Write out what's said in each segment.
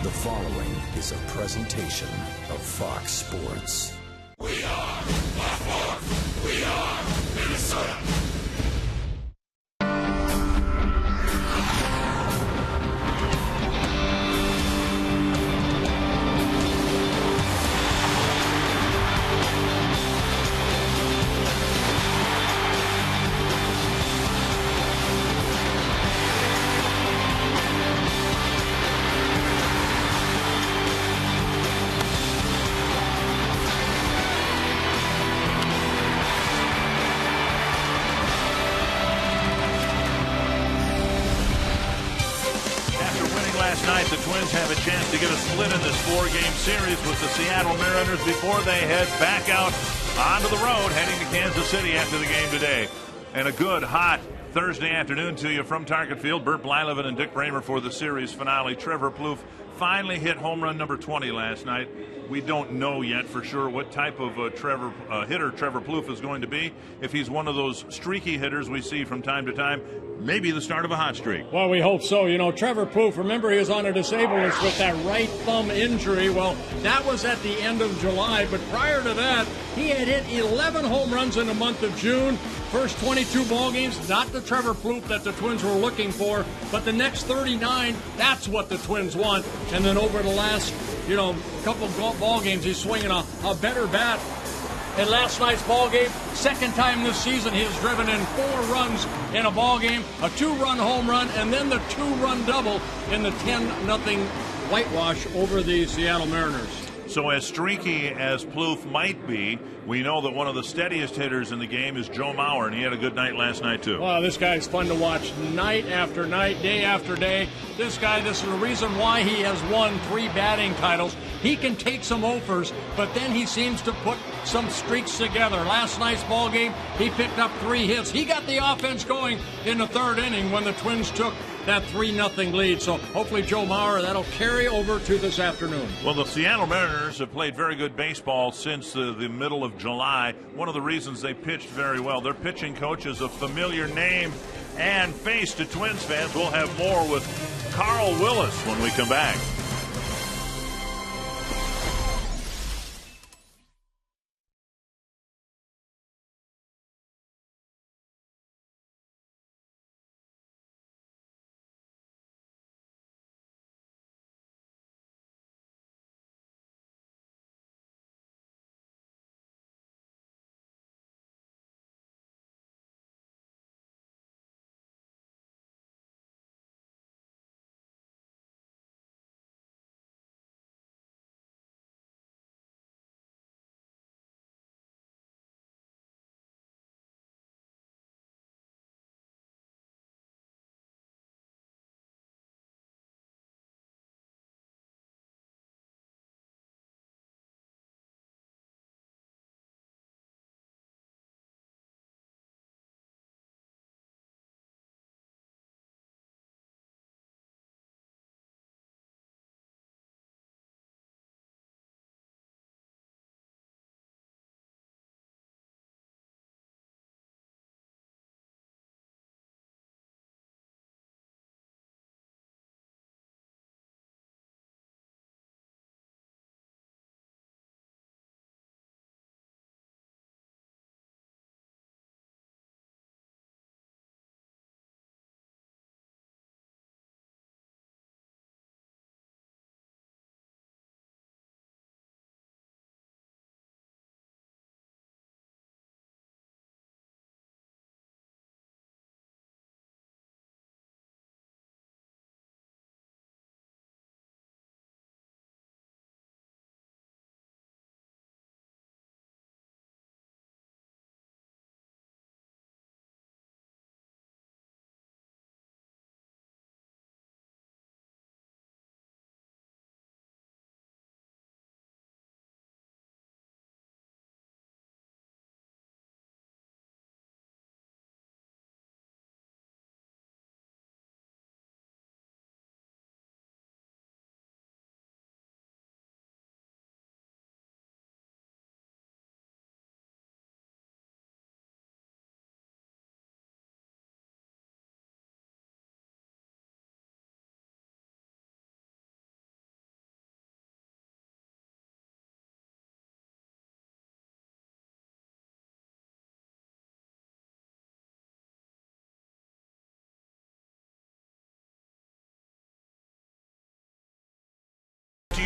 The following is a presentation of Fox Sports. We are Fox. We are Minnesota. Last night, the Twins have a chance to get a split in this four-game series with the Seattle Mariners before they head back out onto the road, heading to Kansas City after the game today. And a good, hot Thursday afternoon to you from Target Field. Bert Blyleven and Dick Bramer for the series finale. Trevor Plouffe finally hit home run number 20 last night. We don't know yet for sure what type of hitter Trevor Plouffe is going to be. If he's one of those streaky hitters we see from time to time, maybe the start of a hot streak. Well, we hope so. You know, Trevor Plouffe, remember he was on a disabled list with that right thumb injury. Well, that was at the end of July, but prior to that, he had hit 11 home runs in the month of June. First 22 ball games, not the Trevor Plouffe that the Twins were looking for, but the next 39, that's what the Twins want. And then over the last, couple ball games, he's swinging a better bat. In last night's ball game, second time this season, he has driven in 4 runs in a ball game, a 2-run home run, and then the 2-run double in the 10-0 whitewash over the Seattle Mariners. So as streaky as Plouffe might be, we know that one of the steadiest hitters in the game is Joe Mauer, and he had a good night last night, too. Well, this guy's fun to watch night after night, day after day. This is the reason why he has won 3 batting titles. He can take some offers, but then he seems to put some streaks together. Last night's ball game, he picked up 3 hits. He got the offense going in the 3rd inning when the Twins took that 3-0 lead. So hopefully Joe Mauer, that'll carry over to this afternoon. Well, the Seattle Mariners have played very good baseball since the middle of July. One of the reasons they pitched very well, their pitching coach is a familiar name and face to Twins fans. We'll have more with Carl Willis when we come back.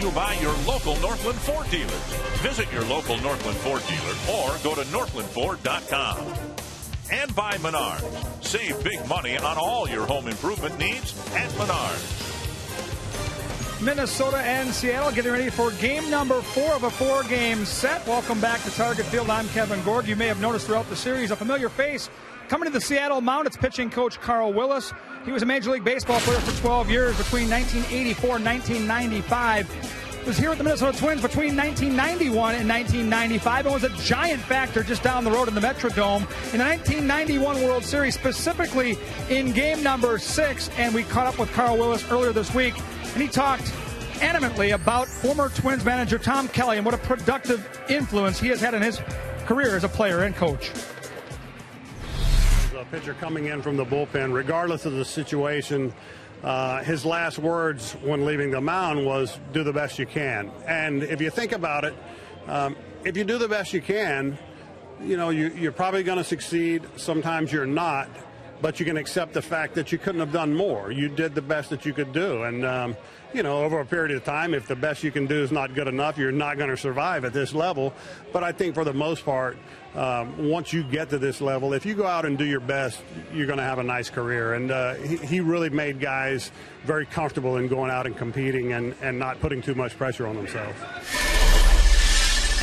you by your local Northland Ford dealers. Visit your local Northland Ford dealer or go to northlandford.com. And by Menards. Save big money on all your home improvement needs at Menards. Minnesota and Seattle getting ready for game number 4 of a 4-game set. Welcome back to Target Field. I'm Kevin Gord. You may have noticed throughout the series a familiar face coming to the Seattle mound. It's pitching coach Carl Willis. He was a Major League Baseball player for 12 years between 1984 and 1995. Was here with the Minnesota Twins between 1991 and 1995 and was a giant factor just down the road in the Metrodome in the 1991 World Series, specifically in game number 6. And we caught up with Carl Willis earlier this week, and he talked animately about former Twins manager Tom Kelly and what a productive influence he has had in his career as a player and coach. A pitcher coming in from the bullpen, regardless of the situation, his last words when leaving the mound was, do the best you can. And if you think about it, if you do the best you can, you're probably going to succeed. Sometimes you're not, but you can accept the fact that you couldn't have done more. You did the best that you could do. And, over a period of time, if the best you can do is not good enough, you're not going to survive at this level. But I think for the most part, once you get to this level, if you go out and do your best, you're going to have a nice career. And he really made guys very comfortable in going out and competing and not putting too much pressure on themselves.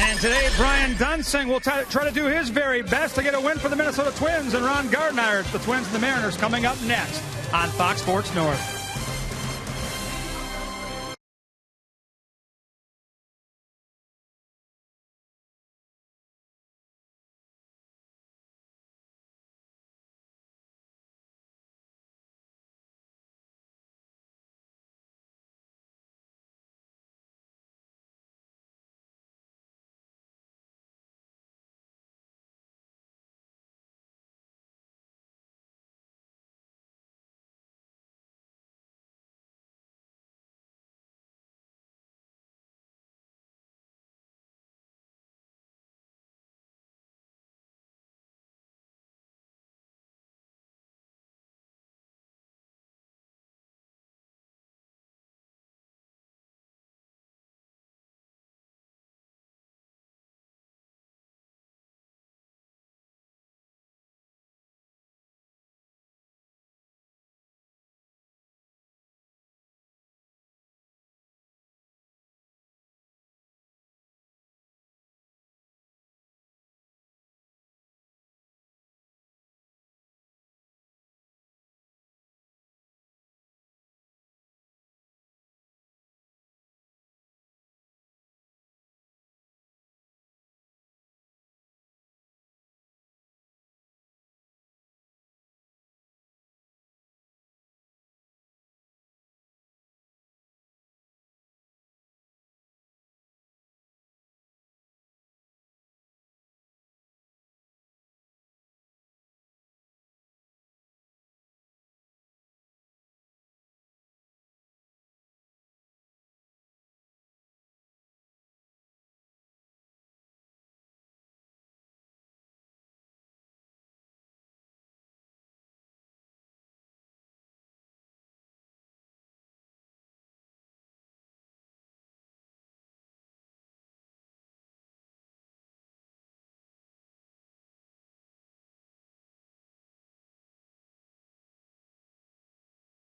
And today, Brian Dunsing will try to do his very best to get a win for the Minnesota Twins. And Ron Gardner, the Twins and the Mariners, coming up next on Fox Sports North.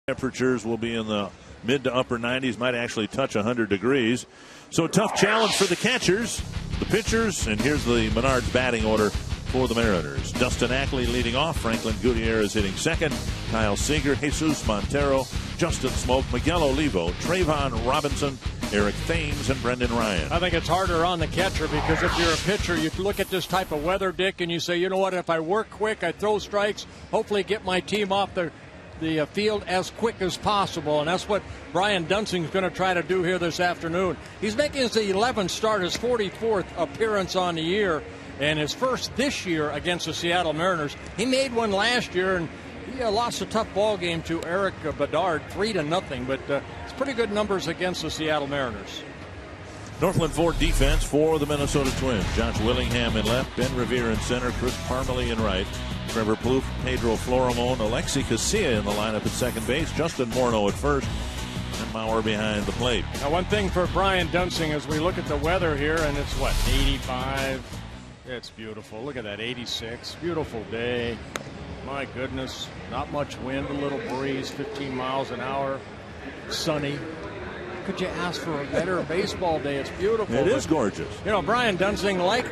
Temperatures will be in the mid to upper 90s, might actually touch 100 degrees. So a tough challenge for the catchers, the pitchers, and here's the Menards batting order for the Mariners. Dustin Ackley leading off, Franklin Gutierrez hitting second, Kyle Seager, Jesus Montero, Justin Smoke, Miguel Olivo, Trayvon Robinson, Eric Thames, and Brendan Ryan. I think it's harder on the catcher because if you're a pitcher, you look at this type of weather, Dick, and you say, you know what, if I work quick, I throw strikes, hopefully get my team off the field as quick as possible, and that's what Brian Dunsing's going to try to do here this afternoon. He's making his 11th start, his 44th appearance on the year, and his first this year against the Seattle Mariners. He made one last year, and he lost a tough ball game to Eric Bedard, 3-0, but it's pretty good numbers against the Seattle Mariners. Northland Ford defense for the Minnesota Twins. Josh Willingham in left, Ben Revere in center, Chris Parmalee in right, Trevor Plouffe, Pedro Florimon, Alexi Casilla in the lineup at second base, Justin Morneau at first, and Mauer behind the plate. Now, one thing for Brian Duensing as we look at the weather here, and it's what, 85? It's beautiful. Look at that, 86. Beautiful day. My goodness, not much wind, a little breeze, 15 miles an hour, sunny. Could you ask for a better baseball day? It's beautiful. It is gorgeous. You know, Brian Duensing, like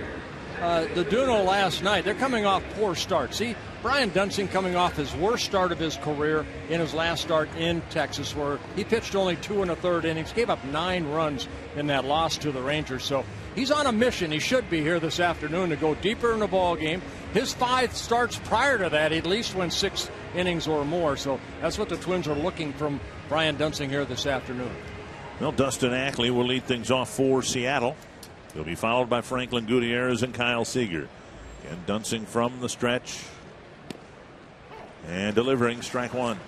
the Duno last night, they're coming off poor starts. See, Brian Duensing coming off his worst start of his career in his last start in Texas, where he pitched only 2 1/3 innings, gave up 9 runs in that loss to the Rangers. So he's on a mission. He should be here this afternoon to go deeper in the ball game. His 5 starts prior to that, he at least went 6 innings or more. So that's what the Twins are looking from Brian Duensing here this afternoon. Well, Dustin Ackley will lead things off for Seattle. He'll be followed by Franklin Gutierrez and Kyle Seager. And Duensing from the stretch. And delivering strike 1.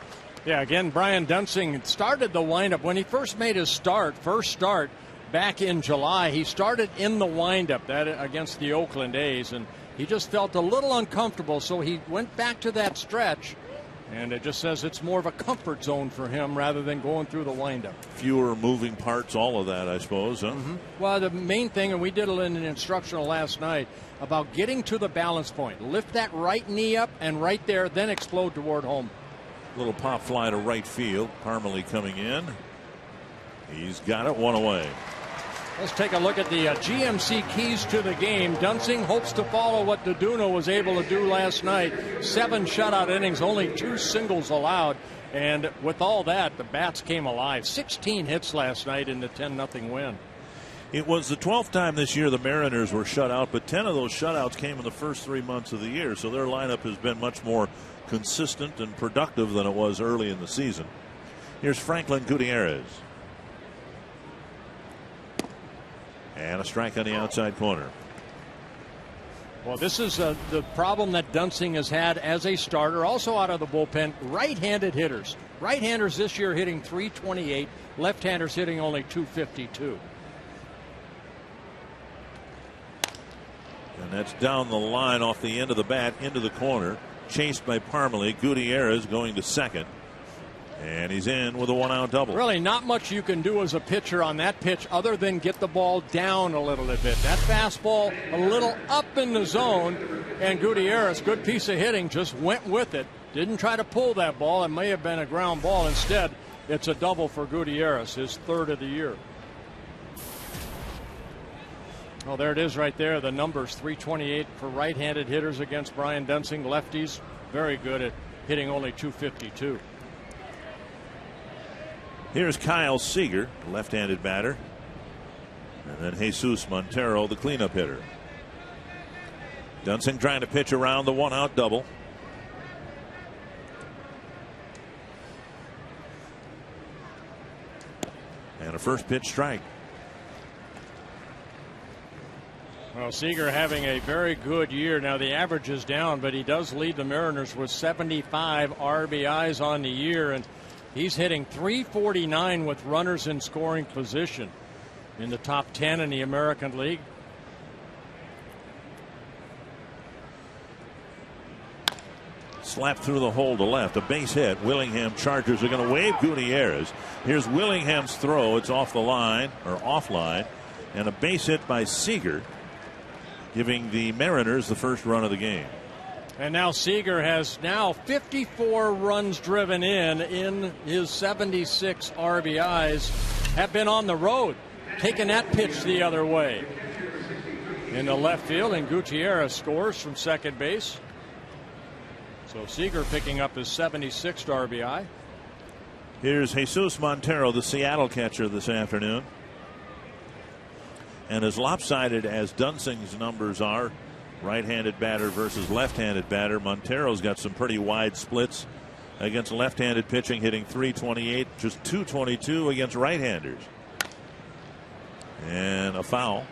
Yeah, again, Brian Duensing started the windup when he first made his first start back in July. He started in the windup that against the Oakland A's, and he just felt a little uncomfortable, so he went back to that stretch. And it just says it's more of a comfort zone for him rather than going through the windup. Fewer moving parts, all of that, I suppose. Huh? Well, the main thing, and we did it in an instructional last night, about getting to the balance point. Lift that right knee up and right there, then explode toward home. Little pop fly to right field. Parmalee coming in. He's got it, 1 away. Let's take a look at the GMC keys to the game. Duensing hopes to follow what Duno was able to do last night. 7 shutout innings, only 2 singles allowed. And with all that, the bats came alive. 16 hits last night in the 10-0 win. It was the 12th time this year the Mariners were shut out, but 10 of those shutouts came in the first 3 months of the year. So their lineup has been much more consistent and productive than it was early in the season. Here's Franklin Gutierrez. And a strike on the outside corner. Well, this is the problem that Duensing has had as a starter, also out of the bullpen. Right-handed hitters. Right-handers this year hitting .328. Left-handers hitting only .252. And that's down the line off the end of the bat into the corner. Chased by Parmalee. Gutierrez going to second. And he's in with a 1-out double. Really not much you can do as a pitcher on that pitch other than get the ball down a little bit. That fastball a little up in the zone, and Gutierrez, good piece of hitting, just went with it. Didn't try to pull that ball. It may have been a ground ball. Instead, it's a double for Gutierrez, his 3rd of the year. Oh, there it is right there. The numbers, .328 for right-handed hitters against Brian Duensing. Lefties, very good at hitting only .252. Here's Kyle Seager, left-handed batter. And then Jesus Montero, the cleanup hitter. Duensing trying to pitch around the 1-out double. And a first pitch strike. Well, Seager having a very good year. Now the average is down, but he does lead the Mariners with 75 RBIs on the year, and he's hitting .349 with runners in scoring position in the top 10 in the American League. Slapped through the hole to left. A base hit. Willingham Chargers are going to wave Gutierrez. Here's Willingham's throw. It's off the line, or offline. And a base hit by Seager, giving the Mariners the first run of the game. And now Seager has now 54 runs driven in his 76 RBIs have been on the road, taking that pitch the other way. In the left field, and Gutierrez scores from second base. So Seager picking up his 76th RBI. Here's Jesus Montero, the Seattle catcher this afternoon. And as lopsided as Duensing's numbers are, right-handed batter versus left-handed batter, Montero's got some pretty wide splits against left-handed pitching, hitting .328, just .222 against right-handers. And a foul.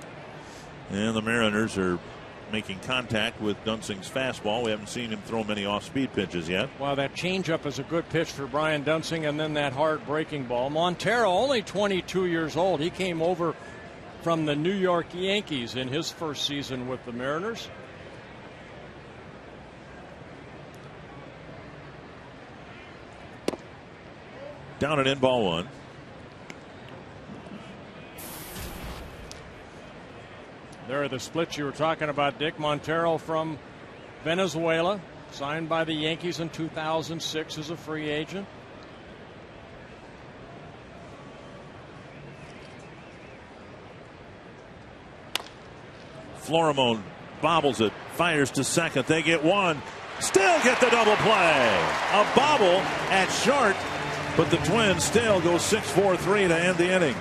And the Mariners are making contact with Duensing's fastball. We haven't seen him throw many off-speed pitches yet. Well, that changeup is a good pitch for Brian Duensing, and then that hard breaking ball. Montero, only 22 years old. He came over from the New York Yankees in his first season with the Mariners. Down and in, ball 1. There are the splits you were talking about, Dick. Montero from Venezuela, signed by the Yankees in 2006 as a free agent. Florimon bobbles it, fires to second. They get one. Still get the double play. A bobble at short, but the Twins still go 6-4-3 to end the inning.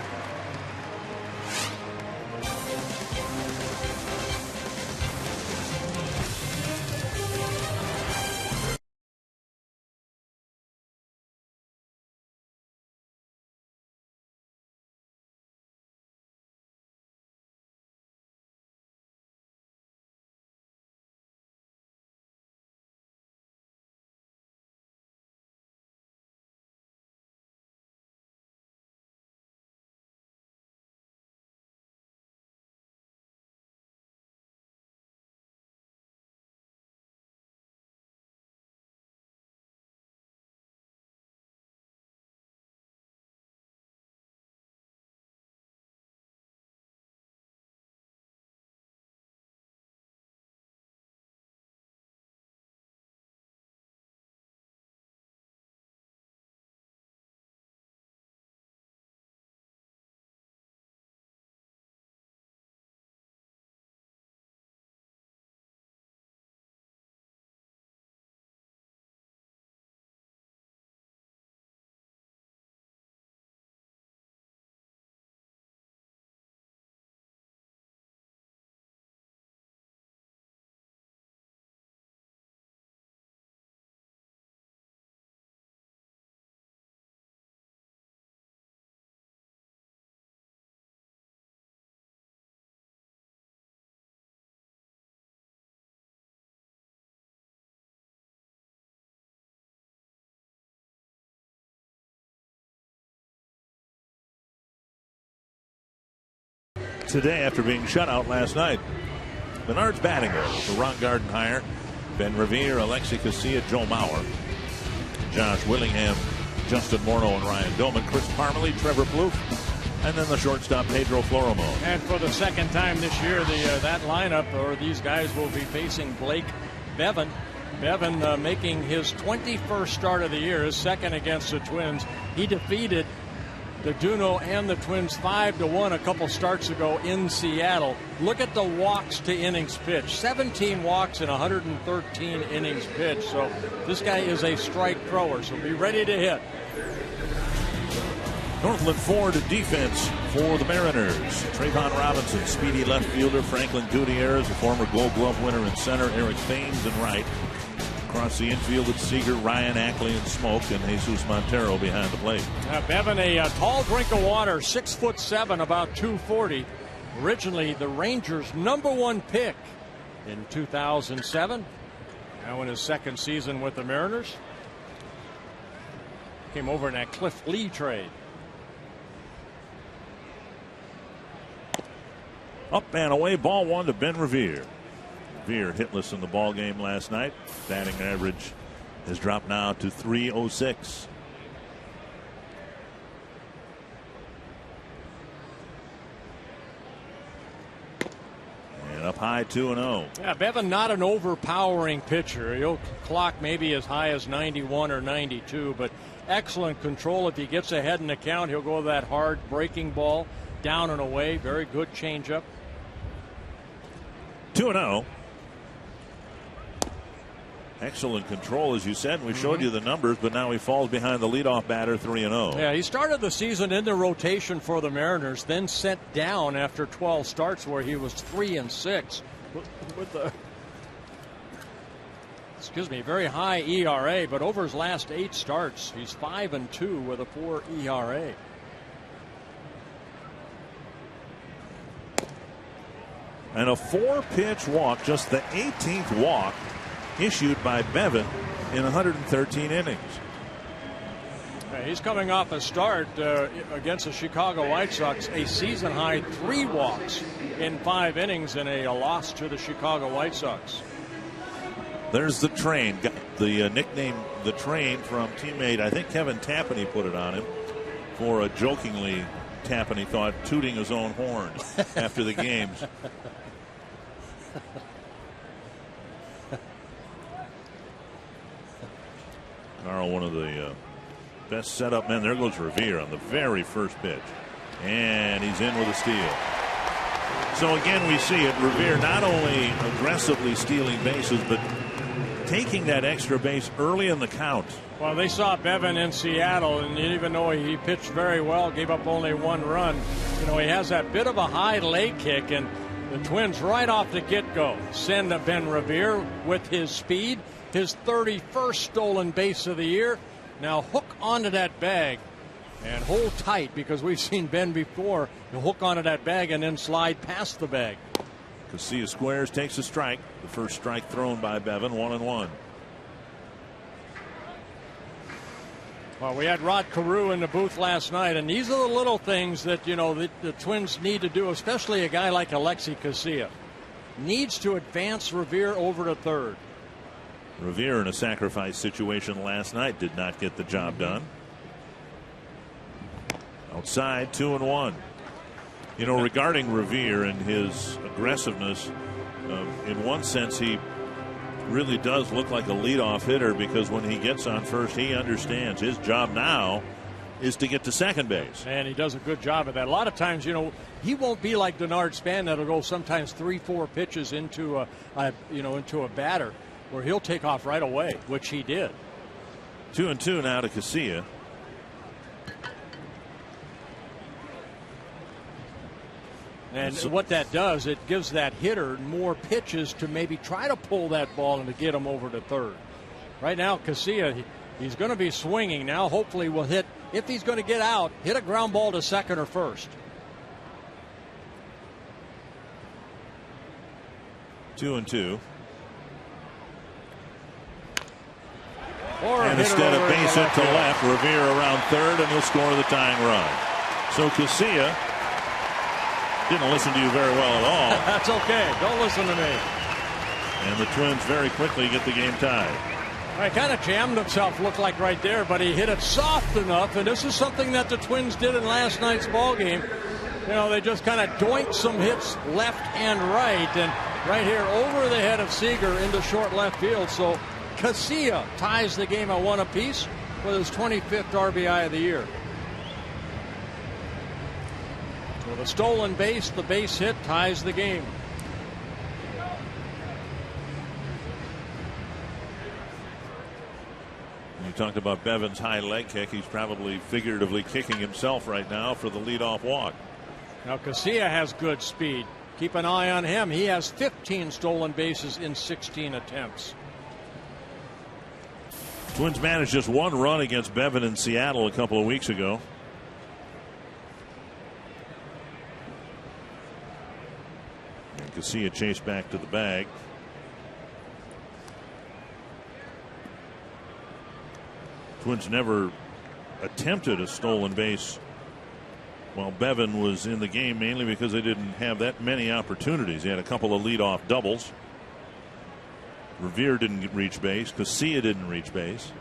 Today after being shut out last night. Menard's batting order for Ron Gardenhire, Ben Revere, Alexi Casilla, Joe Mauer, Josh Willingham, Justin Morneau, and Ryan Doman, Chris Parmelee, Trevor Plouffe, and then the shortstop Pedro Florimon. And for the second time this year, that lineup, or these guys, will be facing Blake Bevan. Bevan making his 21st start of the year, his second against the Twins. He defeated the Duno and the Twins 5-1 a couple starts ago in Seattle. Look at the walks to innings pitched. 17 walks in 113 innings pitched. So this guy is a strike thrower, so be ready to hit. Northland Ford defense for the Mariners. Trayvon Robinson, speedy left fielder. Franklin Gutierrez, a former Gold Glove winner in center. Eric Thames in right. Across the infield, it's Seager, Ryan Ackley, and Smoke, and Jesus Montero behind the plate. Bevan, a tall drink of water, 6'7", about 240. Originally the Rangers' #1 pick in 2007. Now in his second season with the Mariners. Came over in that Cliff Lee trade. Up and away, ball one to Ben Revere. Revere hitless in the ball game last night. Batting average has dropped now to .306. And up high 2-0. Yeah, Bevan not an overpowering pitcher. He'll clock maybe as high as 91 or 92, but excellent control. If he gets ahead in the count, he'll go to that hard breaking ball down and away. Very good changeup. 2-0. Excellent control, as you said. We showed you the numbers, but now he falls behind the leadoff batter, 3-0. Yeah, he started the season in the rotation for the Mariners, then sent down after 12 starts where he was 3-6 with the very high ERA, but over his last 8 starts, he's 5-2 with a 4 ERA. And a 4-pitch walk, just the 18th walk issued by Bevan in 113 innings. He's coming off a start against the Chicago White Sox, a season high 3 walks in 5 innings and a loss to the Chicago White Sox. There's the Train. Got the nickname the Train from teammate, I think Kevin Tapani put it on him for jokingly, Tapani thought, tooting his own horn after the games. best setup men. There goes Revere on the very first pitch. And he's in with a steal. So again, we see it. Revere not only aggressively stealing bases, but taking that extra base early in the count. Well, they saw Bevan in Seattle, and even though he pitched very well, gave up only 1 run, he has that bit of a high leg kick, and the Twins right off the get-go send Ben Revere with his speed, his 31st stolen base of the year. Now hook onto that bag and hold tight, because we've seen Ben before. He'll hook onto that bag and then slide past the bag. Casilla squares, takes a strike. The first strike thrown by Bevan, 1-1. Well, we had Rod Carew in the booth last night, and these are the little things that, the Twins need to do, especially a guy like Alexi Casilla. Needs to advance Revere over to third. Revere in a sacrifice situation last night did not get the job done. Outside, 2-1. Regarding Revere and his aggressiveness, in one sense, he really does look like a leadoff hitter, because when he gets on first, he understands his job now is to get to second base. And he does a good job of that. A lot of times, he won't be like Denard Span that'll go sometimes 3-4 pitches into a batter, where he'll take off right away, which he did. 2-2 now to Casilla. And what that does, it gives that hitter more pitches to maybe try to pull that ball and to get him over to third. Right now, Casilla, he's going to be swinging now. Hopefully will hit, if he's going to get out, hit a ground ball to second or first. 2-2. And instead of base hit to left, Revere around third, and he'll score the tying run. So Casilla didn't listen to you very well at all. That's okay. Don't listen to me. And the Twins very quickly get the game tied. He kind of jammed himself, looked like right there, but he hit it soft enough, and this is something that the Twins did in last night's ball game. They just kind of doinked some hits left and right, and right here over the head of Seager into short left field. So Casilla ties the game at 1 apiece with his 25th RBI of the year. So the stolen base, the base hit ties the game. You talked about Bevan's high leg kick. He's probably figuratively kicking himself right now for the leadoff walk. Now Casilla has good speed. Keep an eye on him. He has 15 stolen bases in 16 attempts. Twins managed just 1 run against Bevan in Seattle a couple of weeks ago. And Casilla chased back to the bag. Twins never attempted a stolen base while Bevan was in the game, mainly because they didn't have that many opportunities. He had a couple of leadoff doubles. Revere didn't reach base. Casilla didn't reach base.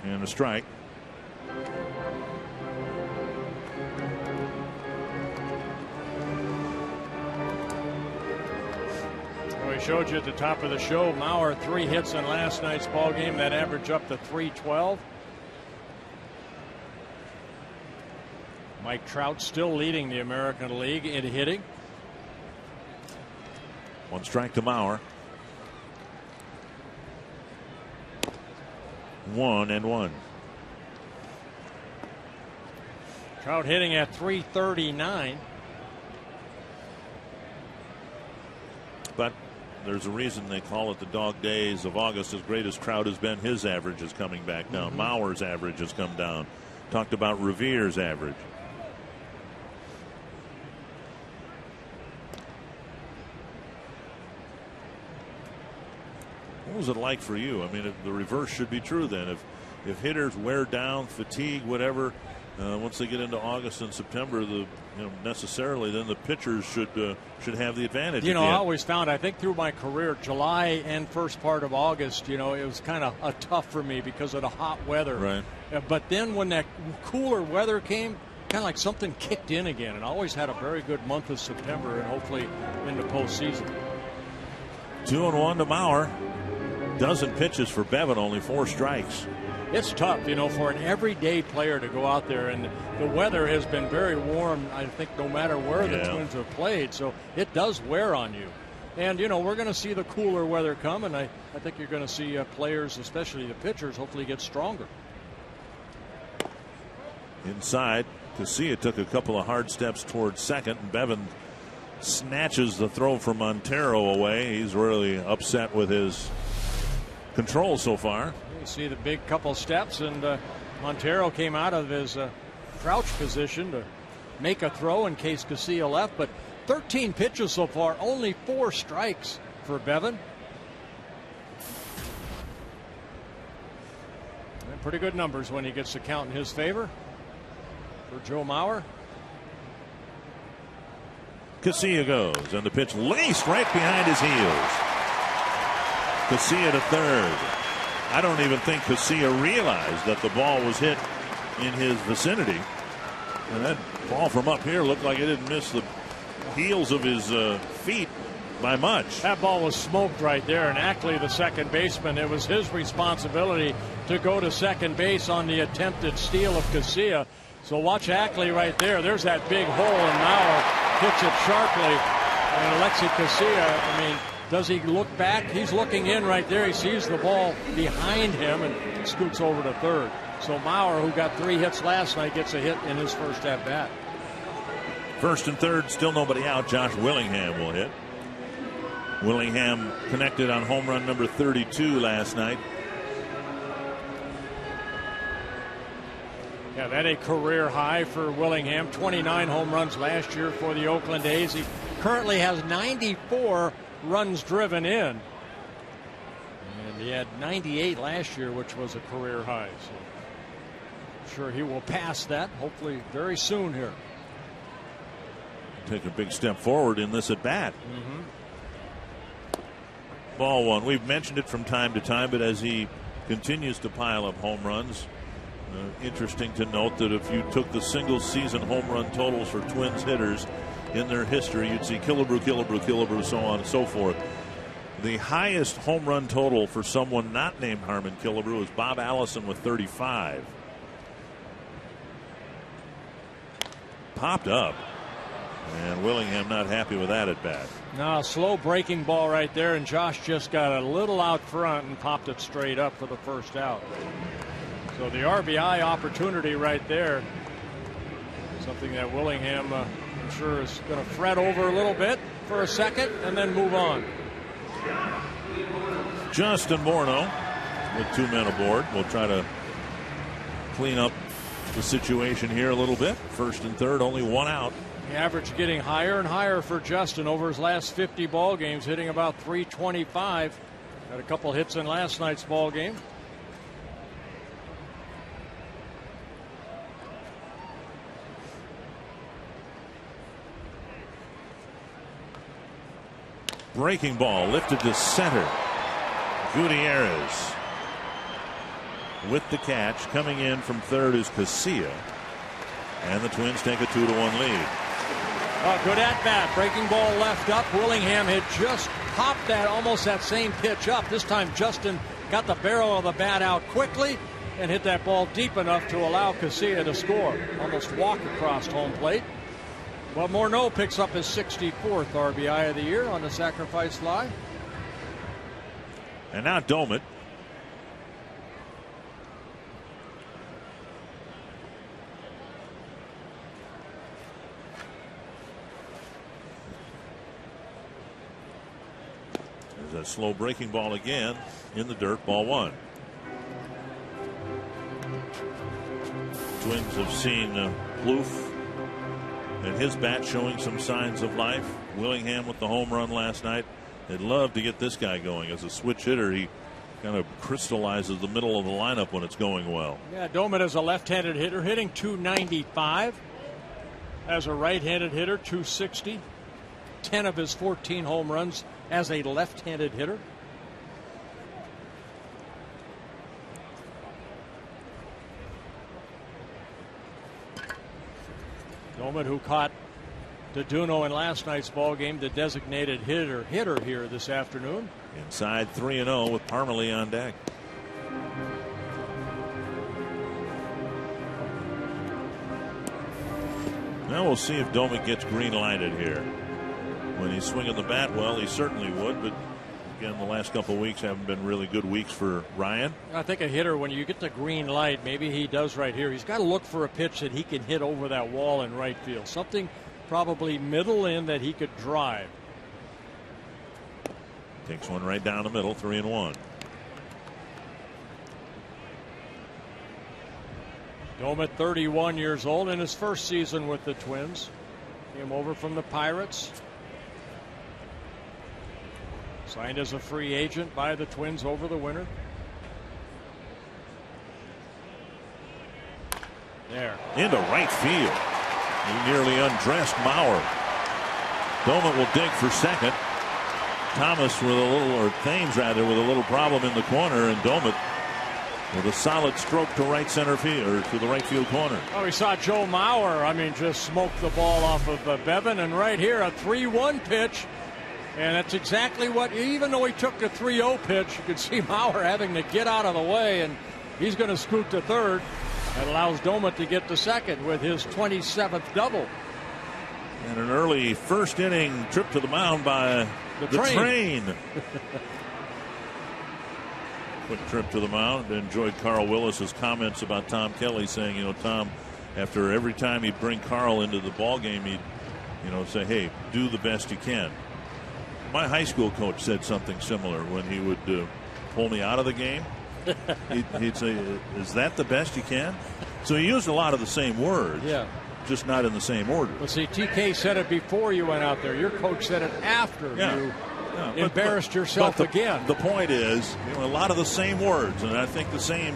And a strike. We showed you at the top of the show, Mauer 3 hits in last night's ball game. That averaged up to .312. Mike Trout still leading the American League in hitting. 1 strike to Mauer. 1-1. Trout hitting at .339. But there's a reason they call it the dog days of August. As great as Trout has been, his average is coming back down. Mauer's average has come down. Talked about Revere's average. What was it like for you? I mean, the reverse should be true then. If hitters wear down, fatigue, whatever, once they get into August and September, necessarily then the pitchers should have the advantage. I always found, I think through my career, July and first part of August, it was kind of tough for me because of the hot weather. Right. But then when that cooler weather came, kind of like something kicked in again, and I always had a very good month of September and hopefully into postseason. 2-1 to Mauer. Dozen pitches for Bevan, only 4 strikes. it's tough, for an everyday player to go out there, and the weather has been very warm, I think, no matter where the Twins have played, so it does wear on you. And, we're going to see the cooler weather come, and I think you're going to see players, especially the pitchers, hopefully get stronger. Inside, Casilla took a couple of hard steps towards second, and Bevan snatches the throw from Montero away. He's really upset with his control so far. You see the big couple steps, and Montero came out of his crouch position to make a throw in case Casilla left, but 13 pitches so far, only 4 strikes for Bevan. And pretty good numbers when he gets the count in his favor for Joe Mauer. Casilla goes, and the pitch laced right behind his heels. Casilla to third. I don't even think Casilla realized that the ball was hit in his vicinity. And that ball from up here looked like it didn't miss the heels of his feet by much. That ball was smoked right there, and Ackley, the second baseman, it was his responsibility to go to second base on the attempted steal of Casilla. So watch Ackley right there. There's that big hole, and Mauer hits it sharply. And Alexi Casilla, does he look back? He's looking in right there. He sees the ball behind him and scoots over to third. So Mauer, who got 3 hits last night, gets a hit in his first at bat. First and third, still nobody out. Josh Willingham will hit. Willingham connected on home run number 32 last night. Yeah, that a career high for Willingham. 29 home runs last year for the Oakland A's. He currently has 94 runs driven in. And he had 98 last year, which was a career high. So I'm sure he will pass that, hopefully very soon here. Take a big step forward in this at bat. Ball one. We've mentioned it from time to time, but as he continues to pile up home runs, interesting to note that if you took the single season home run totals for Twins hitters in their history, you'd see Killebrew, Killebrew, Killebrew, so on and so forth. The highest home run total for someone not named Harmon Killebrew is Bob Allison with 35. Popped up. And Willingham not happy with that at bat. Now, slow breaking ball right there, and Josh just got a little out front and popped it straight up for the first out. So the RBI opportunity right there, something that Willingham, I'm sure, is going to fret over a little bit for a second and then move on. Justin Morneau with 2 men aboard. We'll try to clean up the situation here a little bit. First and third, only 1 out. The average getting higher and higher for Justin over his last 50 ball games, hitting about 325. Had a couple hits in last night's ball game. Breaking ball lifted to center. Gutierrez with the catch. Coming in from third is Casilla. And the Twins take a 2-1 lead. Good at bat. Breaking ball left up. Willingham had just popped almost that same pitch up. This time Justin got the barrel of the bat out quickly and hit that ball deep enough to allow Casilla to score. Almost walk across home plate. Well, Morneau picks up his 64th RBI of the year on the sacrifice fly. And now Domit. There's a slow breaking ball again in the dirt. Ball 1. Twins have seen Plouffe and his bat showing some signs of life. Willingham with the home run last night. They'd love to get this guy going. As a switch hitter, he kind of crystallizes the middle of the lineup when it's going well. Yeah, Domit is a left-handed hitter, hitting .295. As a right-handed hitter, .260. 10 of his 14 home runs as a left-handed hitter. Domit, who caught DeDuno in last night's ball game, the designated hitter here this afternoon. Inside 3-0 with Parmelee on deck. Now we'll see if Doumit gets green lighted here. When he's swinging the bat well, he certainly would, but again, the last couple of weeks haven't been really good weeks for Ryan. I think a hitter, when you get the green light, maybe he does right here. He's got to look for a pitch that he can hit over that wall in right field. Something probably middle in that he could drive. Takes one right down the middle, 3-1. Doumit, 31 years old, in his first season with the Twins. Came over from the Pirates. Signed as a free agent by the Twins over the winter. There. Into right field. He nearly undressed Mauer. Doumit will dig for second. Thomas with a little, or Thames rather, with a little problem in the corner, and Doumit with a solid stroke to right center field, or to the right field corner. Oh, we saw Joe Mauer, just smoke the ball off of Bevan, and right here a 3-1 pitch. And that's exactly what, even though he took a 3-0 pitch, you could see Mauer having to get out of the way, and he's going to scoot to third. That allows Doumit to get to second with his 27th double. And an early first inning trip to the mound by the train. Quick trip to the mound. Enjoyed Carl Willis's comments about Tom Kelly, saying, Tom, after every time he'd bring Carl into the ball game, he'd, say, hey, do the best you can. My high school coach said something similar when he would pull me out of the game. He'd say, is that the best you can? So he used a lot of the same words. Yeah. Just not in the same order. But see, TK said it before you went out there. Your coach said it after you embarrassed yourself again. The point is, a lot of the same words, and I think the same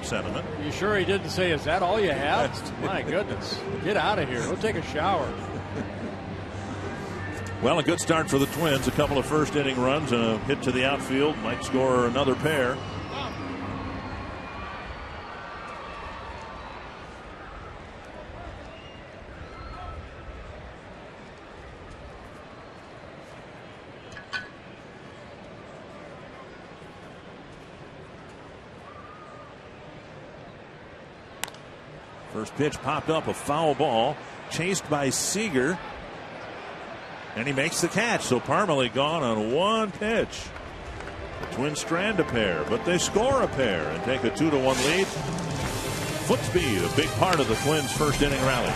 sentiment. You sure he didn't say, is that all you have? My goodness. Get out of here. Go take a shower. Well, a good start for the Twins. A couple of first inning runs and a hit to the outfield. Might score another pair. First pitch popped up, a foul ball, chased by Seager. And he makes the catch, so Parmalee gone on one pitch. The Twins strand a pair, but they score a pair and take a 2-1 lead. Foot speed, a big part of the Twins' first inning rally.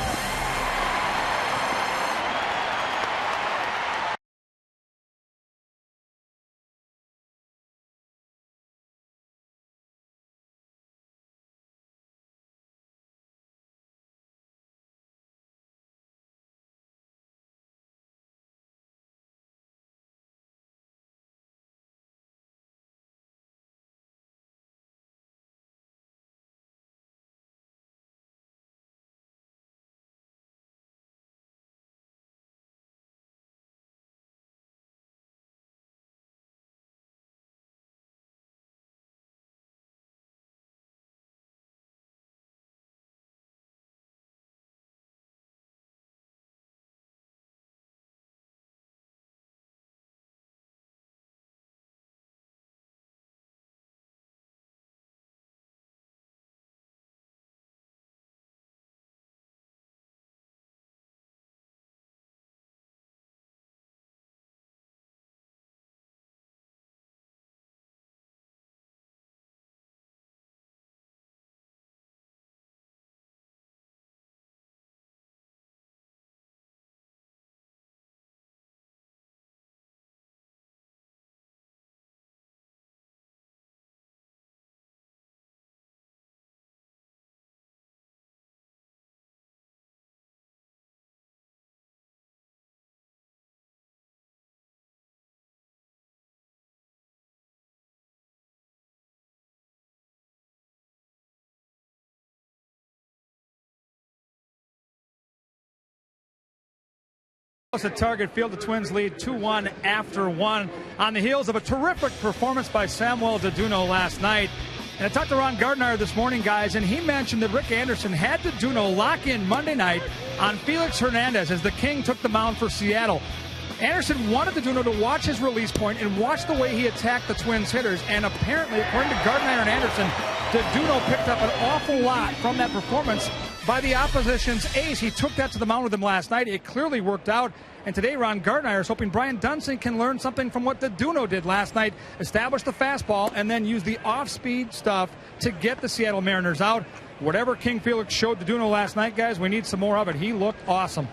At Target Field, the Twins lead 2-1 after one on the heels of a terrific performance by Samuel Deduno last night. And I talked to Ron Gardner this morning, guys, and he mentioned that Rick Anderson had Deduno lock in Monday night on Felix Hernandez as the King took the mound for Seattle. Anderson wanted Deduno to watch his release point and watch the way he attacked the Twins hitters, and apparently, according to Gardner and Anderson, DeDuno picked up an awful lot from that performance by the opposition's ace. He took that to the mound with him last night. It clearly worked out. And today, Ron Gardenhire is hoping Brian Dunsing can learn something from what DeDuno did last night, establish the fastball, and then use the off-speed stuff to get the Seattle Mariners out. Whatever King Felix showed DeDuno last night, guys, we need some more of it. He looked awesome.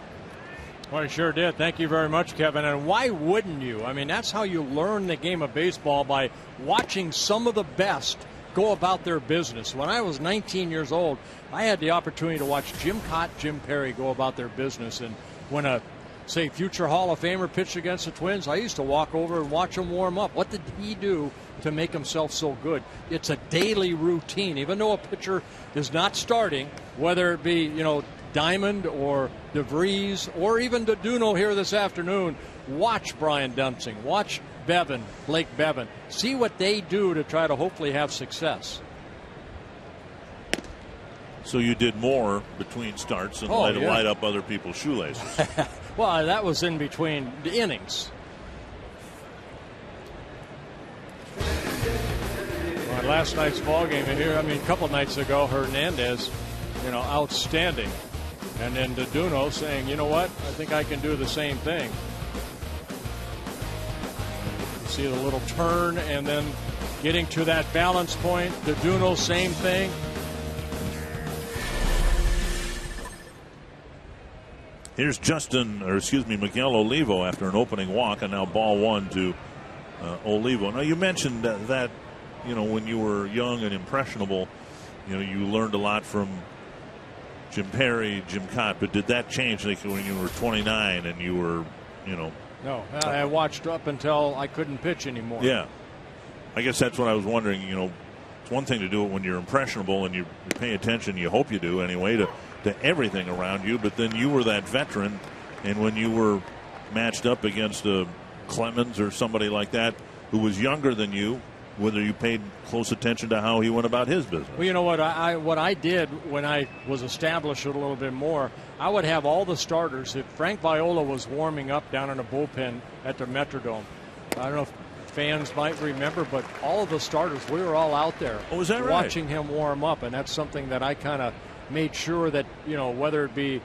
Well, he sure did. Thank you very much, Kevin. And why wouldn't you? I mean, that's how you learn the game of baseball, by watching some of the best go about their business. When I was 19 years old, I had the opportunity to watch Jim Cott, Jim Perry go about their business. And when a, say, future Hall of Famer pitched against the Twins, I used to walk over and watch him warm up. What did he do to make himself so good? It's a daily routine. Even though a pitcher is not starting, whether it be, Diamond or DeVries or even DeDuno here this afternoon, watch Brian Dunsing, watch Blake Bevan. See what they do to try to hopefully have success. So you did more between starts and light up other people's shoelaces. Well, that was in between the innings. Well, last night's ball game here, a couple nights ago, Hernandez, outstanding. And then DeDuno saying, you know what, I think I can do the same thing. You see the little turn and then getting to that balance point. DeDuno, same thing. Here's Miguel Olivo after an opening walk, and now ball one to Olivo. Now, you mentioned that when you were young and impressionable, you learned a lot from Jim Perry, Jim Cott, but did that change when you were 29 and you were, No, I watched up until I couldn't pitch anymore. Yeah. I guess that's what I was wondering. It's one thing to do it when you're impressionable and you pay attention, you hope you do anyway, to everything around you, but then you were that veteran, and when you were matched up against a Clemens or somebody like that who was younger than you, whether you paid close attention to how he went about his business. Well, you know what I did when I was established a little bit more, I would have all the starters. If Frank Viola was warming up down in a bullpen at the Metrodome, I don't know if fans might remember, but all of the starters, we were all out there watching him warm up, and that's something that I kind of made sure that, whether it be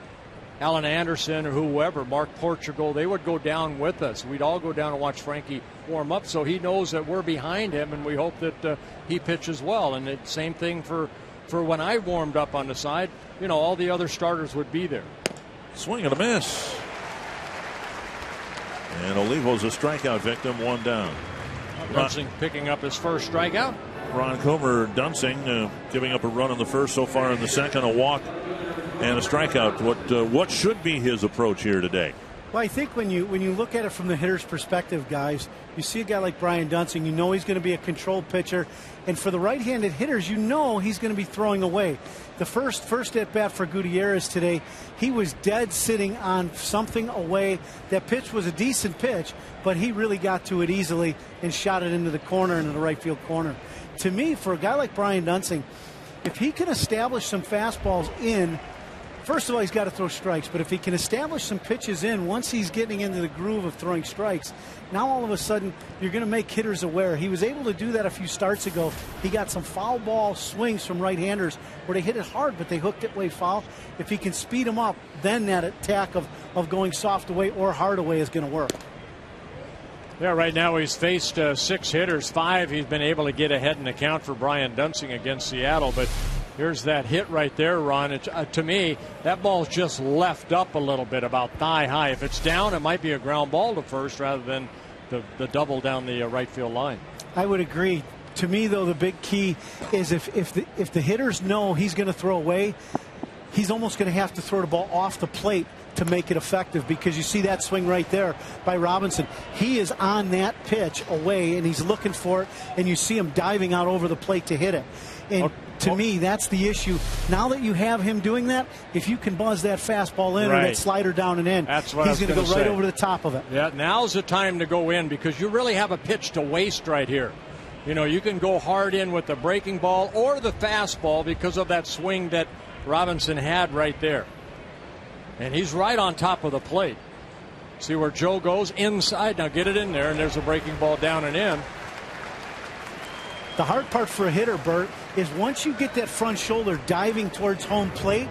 Alan Anderson or whoever, Mark Portugal, they would go down with us. We'd all go down and watch Frankie warm up, so he knows that we're behind him, and we hope that he pitches well. And the same thing for when I warmed up on the side, all the other starters would be there. Swing and a miss. And Olivo's a strikeout victim, one down. Dunsing picking up his first strikeout. Ron Comer, Dunsing giving up a run in the first, so far in the second, a walk and a strikeout. What should be his approach here today? Well, I think when you look at it from the hitter's perspective, guys, you see a guy like Brian Dunsing, he's going to be a controlled pitcher. And for the right-handed hitters, he's going to be throwing away. The first at bat for Gutierrez today, he was dead sitting on something away. That pitch was a decent pitch, but he really got to it easily and shot it into the corner, into the right field corner. To me, for a guy like Brian Dunsing, if he can establish some fastballs in, first of all, he's got to throw strikes, but if he can establish some pitches in once he's getting into the groove of throwing strikes, now all of a sudden you're going to make hitters aware. He was able to do that a few starts ago. He got some foul ball swings from right-handers where they hit it hard, but they hooked it way foul. If he can speed them up, then that attack of going soft away or hard away is going to work. Yeah, right now he's faced 6 hitters, 5 he's been able to get ahead in the count for Brian Dunsing against Seattle, but here's that hit right there, Ron. To me, that ball's just left up a little bit, about thigh high. If it's down, it might be a ground ball to first rather than the double down the right field line. I would agree. To me, though, the big key is if the hitters know he's going to throw away, he's almost going to have to throw the ball off the plate to make it effective, because you see that swing right there by Robinson. He is on that pitch away, and he's looking for it, and you see him diving out over the plate to hit it. And to me, that's the issue. Now that you have him doing that, if you can buzz that fastball in or that slider down and in, that's what he's going to go right over the top of it. Yeah, now's the time to go in, because you really have a pitch to waste right here. You can go hard in with the breaking ball or the fastball because of that swing that Robinson had right there. And he's right on top of the plate. See where Joe goes? Inside. Now get it in there, and there's a breaking ball down and in. The hard part for a hitter, Bert, is once you get that front shoulder diving towards home plate,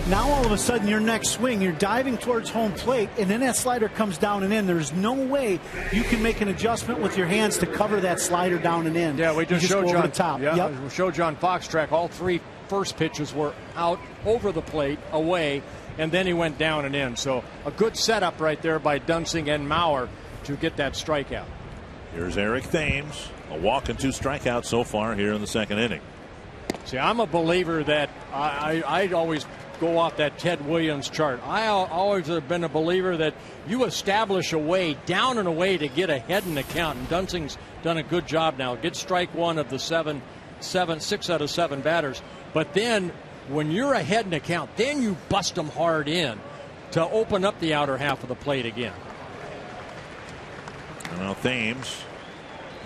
now all of a sudden your next swing, you're diving towards home plate, and then that slider comes down and in. There's no way you can make an adjustment with your hands to cover that slider down and in. Yeah, we just showed you on top. Yeah, yep. We showed you on Fox Track. All 3 first pitches were out over the plate, away, and then he went down and in. So a good setup right there by Duensing and Mauer to get that strikeout. Here's Eric Thames. A walk and 2 strikeouts so far here in the second inning. See, I'm a believer that I'd always go off that Ted Williams chart. I always have been a believer that you establish a way down and away to get ahead in the count. And Duensing's done a good job now. Get strike 1 of the 6 out of 7 batters. But then when you're ahead in the count, then you bust them hard in to open up the outer half of the plate again. And now Thames.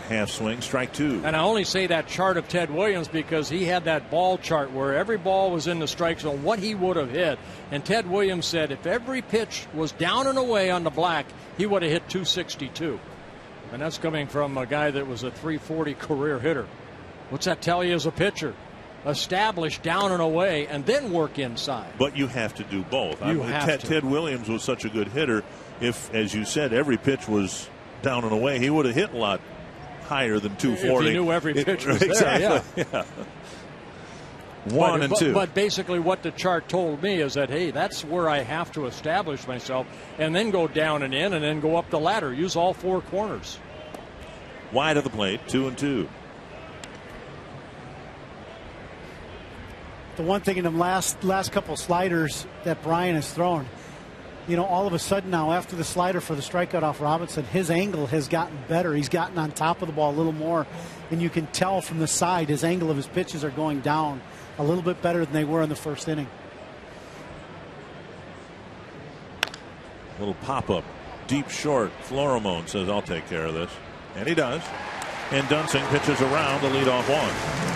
Half swing, strike 2. And I only say that chart of Ted Williams because he had that ball chart where every ball was in the strike zone, what he would have hit. And Ted Williams said if every pitch was down and away on the black, he would have hit 262. And that's coming from a guy that was a 340 career hitter. What's that tell you as a pitcher? Establish down and away and then work inside. But you have to do both. Ted Williams was such a good hitter. If, as you said, every pitch was down and away, he would have hit a lot higher than 240. If he knew every pitch was exactly. there, yeah. 1 and 2. But basically what the chart told me is that, hey, that's where I have to establish myself and then go down and in and then go up the ladder. Use all 4 corners. Wide of the plate, 2 and 2. The one thing in them last couple sliders that Brian has thrown, you know, all of a sudden now after the slider for the strikeout off Robinson, his angle has gotten better. He's gotten on top of the ball a little more, and you can tell from the side his angle of his pitches are going down a little bit better than they were in the first inning. Little pop-up, deep short. Florimone says, I'll take care of this. And he does. And Duensing pitches around the leadoff walk.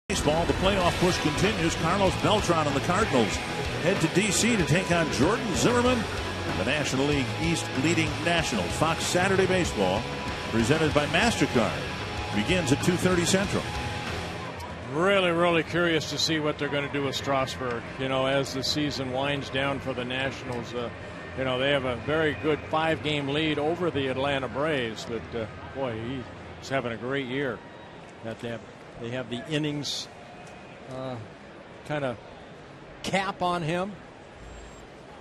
Baseball, the playoff push continues. Carlos Beltran and the Cardinals head to D.C. to take on Jordan Zimmermann, the National League East leading Nationals. Fox Saturday Baseball, presented by MasterCard, begins at 2:30 Central. Really, really curious to see what they're going to do with Strasburg. You know, as the season winds down for the Nationals, you know, they have a very good 5-game lead over the Atlanta Braves. But boy, he's having a great year. They have the innings kind of cap on him.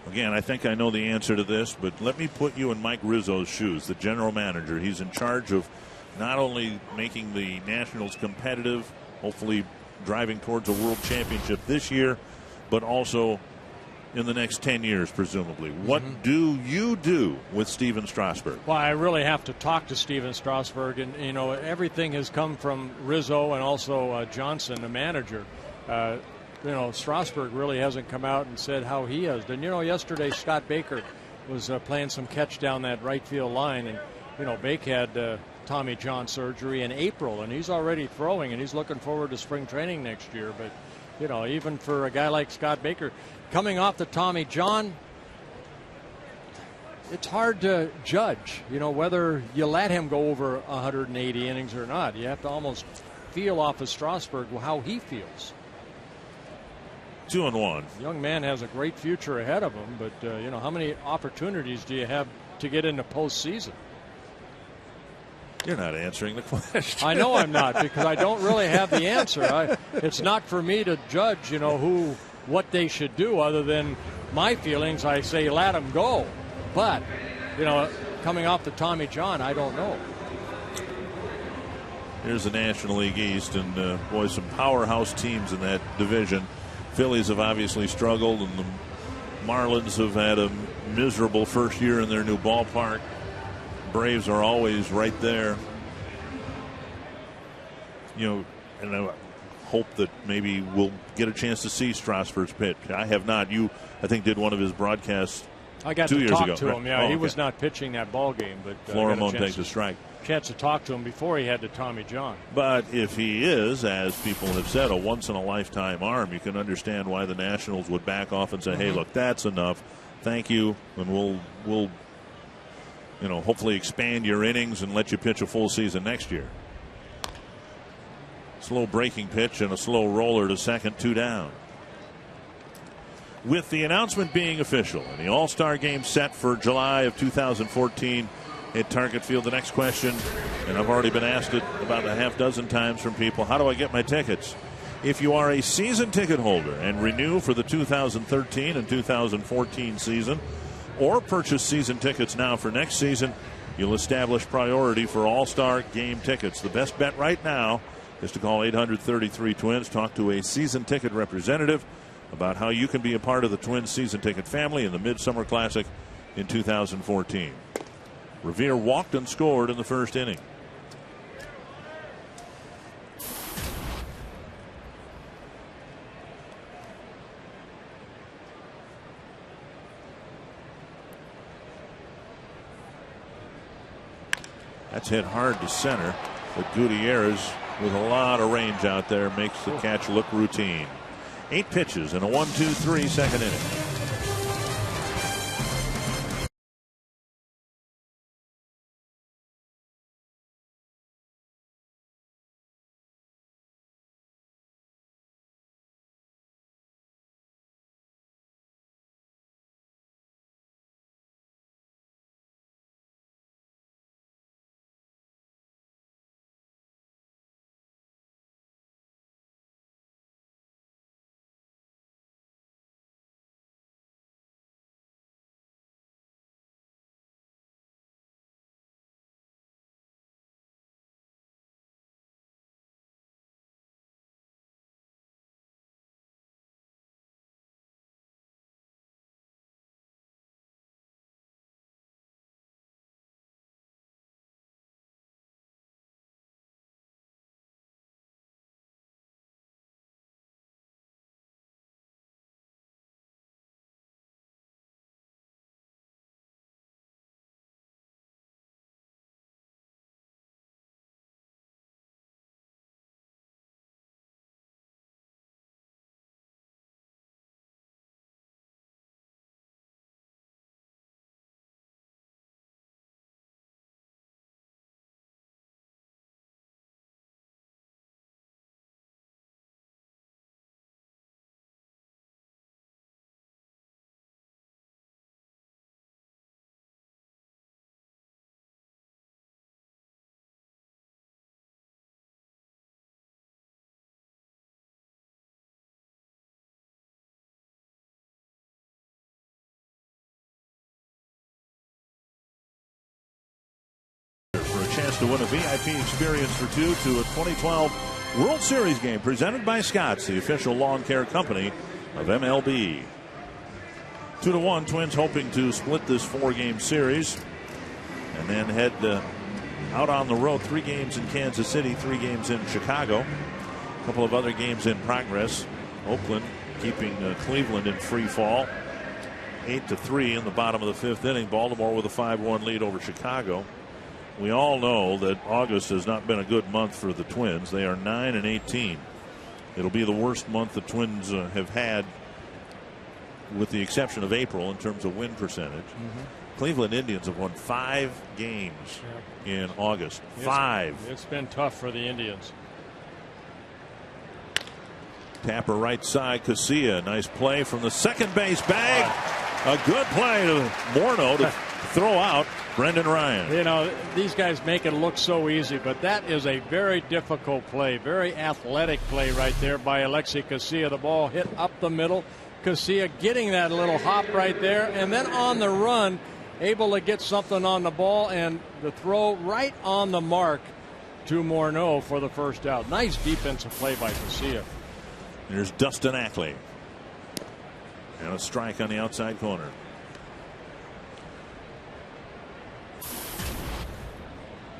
Again, I think I know the answer to this, but let me put you in Mike Rizzo's shoes, the general manager. He's in charge of not only making the Nationals competitive, hopefully driving towards a world championship this year, but also in the next 10 years, presumably. What do you do with Steven Strasburg? Well, I really have to talk to Steven Strasburg, and everything has come from Rizzo and also Johnson, the manager. Strasburg really hasn't come out and said how he has done. Yesterday Scott Baker was playing some catch down that right field line, and Bake had Tommy John surgery in April, and he's already throwing, and he's looking forward to spring training next year. But even for a guy like Scott Baker, coming off the Tommy John, it's hard to judge, whether you let him go over 180 innings or not. You have to almost feel off of Strasburg how he feels. 2-1. Young man has a great future ahead of him, but how many opportunities do you have to get into postseason? You're not answering the question. I know I'm not, because I don't really have the answer. It's not for me to judge, what they should do, other than my feelings. I say let them go, but coming off the Tommy John, I don't know. Here's the National League East, and boy, some powerhouse teams in that division. Phillies have obviously struggled, and the Marlins have had a miserable first year in their new ballpark. Braves are always right there. And I hope that maybe we'll get a chance to see Strasburg's pitch. I have not. You, I think, did one of his broadcasts 2 years ago. I got to talk to right? him. Yeah, he was not pitching that ball game, but Florimon takes a strike. Chance to talk to him before he had the Tommy John. But if he is, as people have said, a once-in-a-lifetime arm, you can understand why the Nationals would back off and say, hey, look, that's enough. Thank you, and we'll hopefully expand your innings and let you pitch a full season next year. Slow breaking pitch and a slow roller to second, 2 down. With the announcement being official and the All-Star game set for July of 2014 at Target Field, the next question, and I've already been asked it about a half dozen times from people, how do I get my tickets? If you are a season ticket holder and renew for the 2013 and 2014 season, or purchase season tickets now for next season, you'll establish priority for All-Star game tickets. The best bet right now is to call 833-TWINS, talk to a season ticket representative about how you can be a part of the Twins season ticket family in the Midsummer Classic in 2014. Revere walked and scored in the first inning. That's hit hard to center, but Gutierrez, with a lot of range out there, makes the catch look routine. 8 pitches in a 1-2-3 second inning. chance to win a VIP experience for two to a 2012 World Series game presented by Scotts, the official lawn care company of MLB. 2-1, Twins hoping to split this 4-game series and then head out on the road. 3 games in Kansas City, 3 games in Chicago. A couple of other games in progress. Oakland keeping Cleveland in free fall. 8-3 in the bottom of the 5th inning. Baltimore with a 5-1 lead over Chicago. We all know that August has not been a good month for the Twins. They are 9-18. It'll be the worst month the Twins have had, with the exception of April, in terms of win percentage. Cleveland Indians have won 5 games in August. 5. It's been tough for the Indians. Tapper right side, Casilla. Nice play from the second base bag. A good play to Morneau to throw out Brendan Ryan. You know, these guys make it look so easy, but that is a very difficult play. Very athletic play right there by Alexi Casilla. The ball hit up the middle. Casilla getting that little hop right there, and then on the run, able to get something on the ball, and the throw right on the mark to Morneau for the first out. Nice defensive play by Casilla. There's Dustin Ackley. And a strike on the outside corner.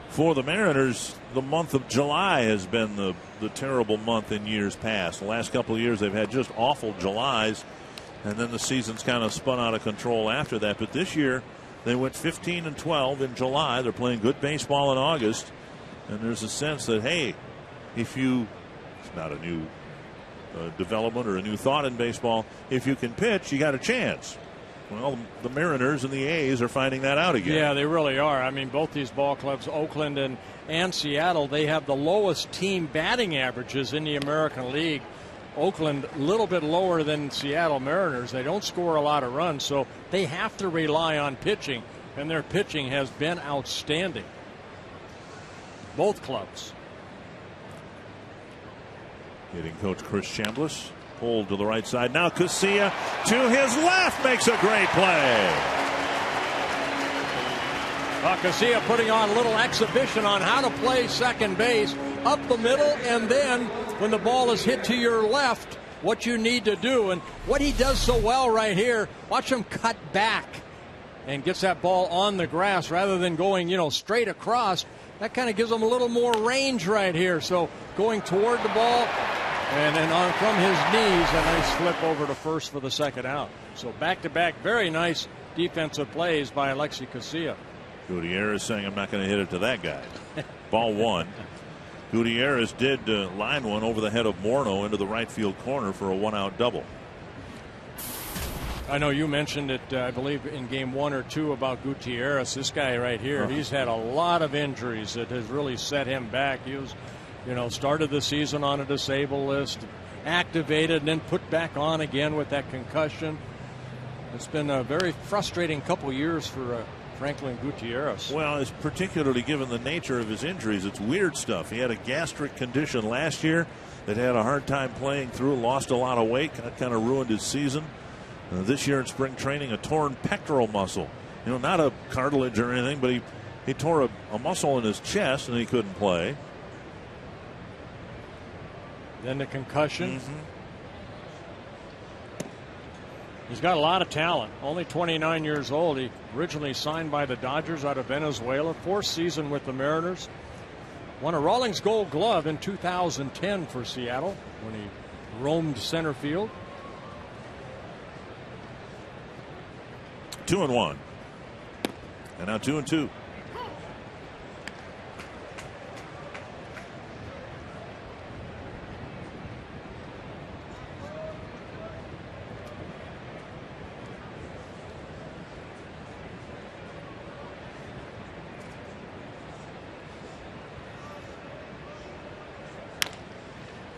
For the Mariners, the month of July has been the terrible month in years past. The last couple of years they've had just awful Julys, and then the season's kind of spun out of control after that. But this year they went 15-12 in July. They're playing good baseball in August, and there's a sense that, hey, if you, it's not a new development or a new thought in baseball, if you can pitch, you got a chance. Well, the Mariners and the A's are finding that out again. Yeah, they really are. I mean, both these ball clubs, Oakland and Seattle, they have the lowest team batting averages in the American League. Oakland a little bit lower than Seattle Mariners. They don't score a lot of runs, so they have to rely on pitching, and their pitching has been outstanding. Both clubs. Hitting coach Chris Chambliss. Pulled to the right side. Now Casilla to his left makes a great play. Casilla putting on a little exhibition on how to play second base up the middle, and then when the ball is hit to your left, what you need to do. And what he does so well right here, watch him cut back and gets that ball on the grass rather than going, straight across. That kind of gives him a little more range right here. So going toward the ball, and then on from his knees, a nice flip over to first for the second out. So back-to-back, very nice defensive plays by Alexi Casilla. Gutierrez saying, I'm not going to hit it to that guy. Ball 1. Gutierrez did line one over the head of Morneau into the right field corner for a 1-out double. I know you mentioned it, I believe, in game 1 or 2 about Gutierrez. This guy right here, he's had a lot of injuries that has really set him back. He was, started the season on a disabled list, activated, and then put back on again with that concussion. It's been a very frustrating couple years for Franklin Gutierrez. Well, it's particularly given the nature of his injuries. It's weird stuff. He had a gastric condition last year that had a hard time playing through, lost a lot of weight. That kind of ruined his season. This year in spring training, a torn pectoral muscle. Not a cartilage or anything, but he tore a muscle in his chest and he couldn't play. Then the concussion. He's got a lot of talent. Only 29 years old. He originally signed by the Dodgers out of Venezuela. 4th season with the Mariners. Won a Rawlings Gold Glove in 2010 for Seattle when he roamed center field. 2-1. And now 2-2.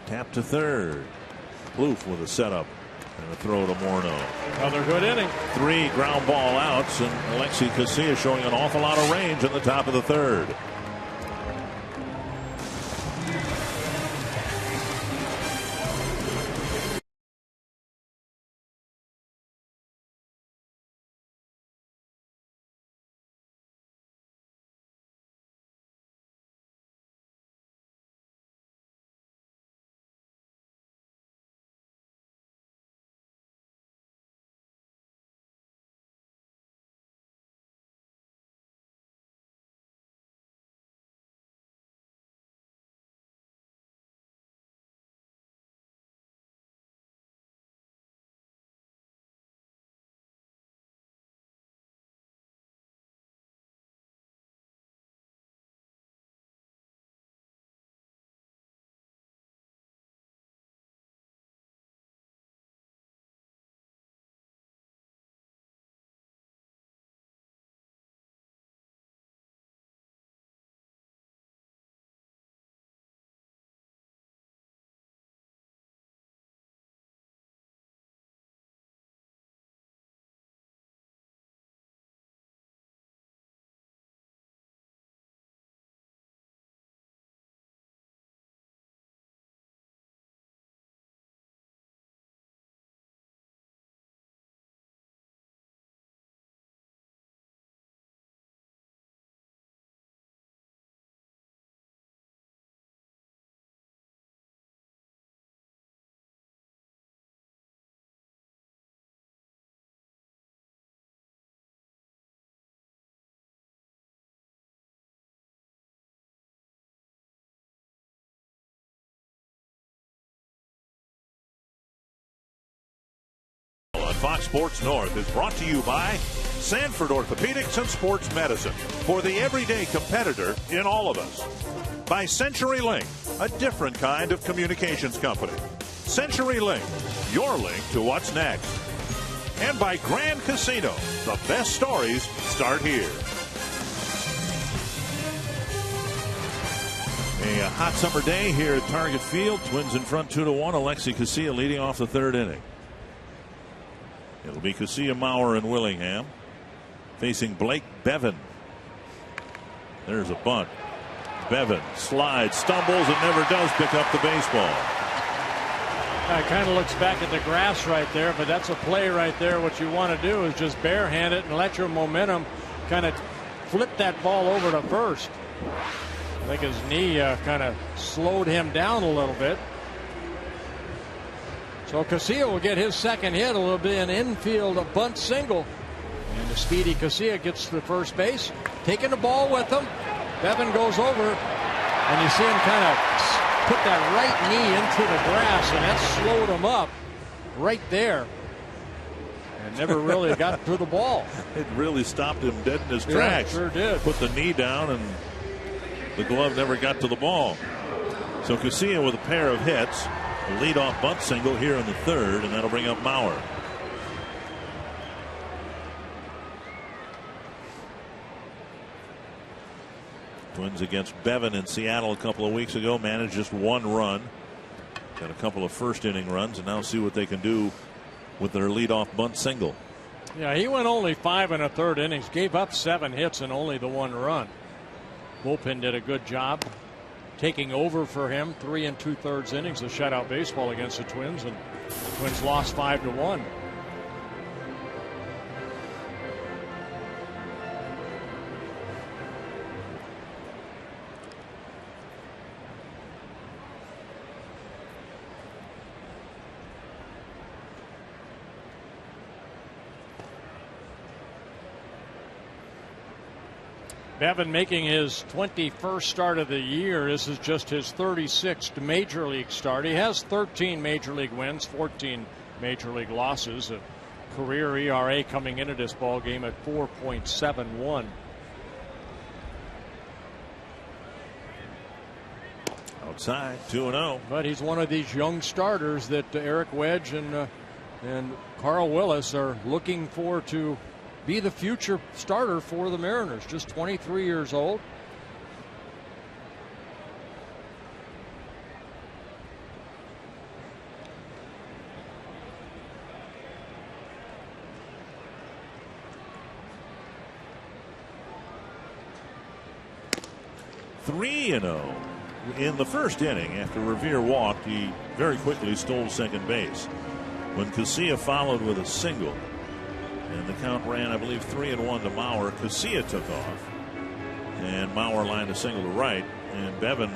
Tap to third. Plouffe with a setup and a throw to Morneau. Another good inning. 3 ground ball outs, and Alexi Casilla showing an awful lot of range in the top of the 3rd. Fox Sports North is brought to you by Sanford Orthopedics and Sports Medicine, for the everyday competitor in all of us. By CenturyLink, a different kind of communications company. CenturyLink, your link to what's next. And by Grand Casino, the best stories start here. A hot summer day here at Target Field. Twins in front 2-1. Alexi Casilla leading off the third inning. It'll be Casilla, Mauer, and Willingham facing Blake Bevan. There's a bunt. Bevan slides, stumbles, and never does pick up the baseball. Kind of looks back at the grass right there, but that's a play right there. What you want to do is just barehand it and let your momentum kind of flip that ball over to first. I think his knee kind of slowed him down a little bit. So Casilla will get his second hit. It'll be an infield bunt single. And the speedy Casilla gets to first base, taking the ball with him. Bevan goes over, and you see him kind of put that right knee into the grass, and that slowed him up right there. And never really got to the ball. It really stopped him dead in his tracks. Sure did. Put the knee down, and the glove never got to the ball. So Casilla with a pair of hits. A leadoff bunt single here in the third, and that'll bring up Mauer. Twins against Bevan in Seattle a couple of weeks ago, managed just one run. Got a couple of first inning runs, and now see what they can do with their leadoff bunt single. Yeah, he went only 5 1/3 innings, gave up 7 hits and only the 1 run. Bullpen did a good job taking over for him. 3 2/3 innings of shutout baseball against the Twins, and the Twins lost 5-1. Bevan making his 21st start of the year. This is just his 36th major league start. He has 13 major league wins, 14 major league losses. A career ERA coming into this ball game at 4.71. Outside, 2-0. But he's one of these young starters that Eric Wedge and Carl Willis are looking for to be the future starter for the Mariners. Just 23 years old. (3-0) in the first inning. After Revere walked, he very quickly stole second base. When Casilla followed with a single, and the count ran, I believe, 3-1 to Mauer. Casilla took off, and Mauer lined a single to right. And Bevan,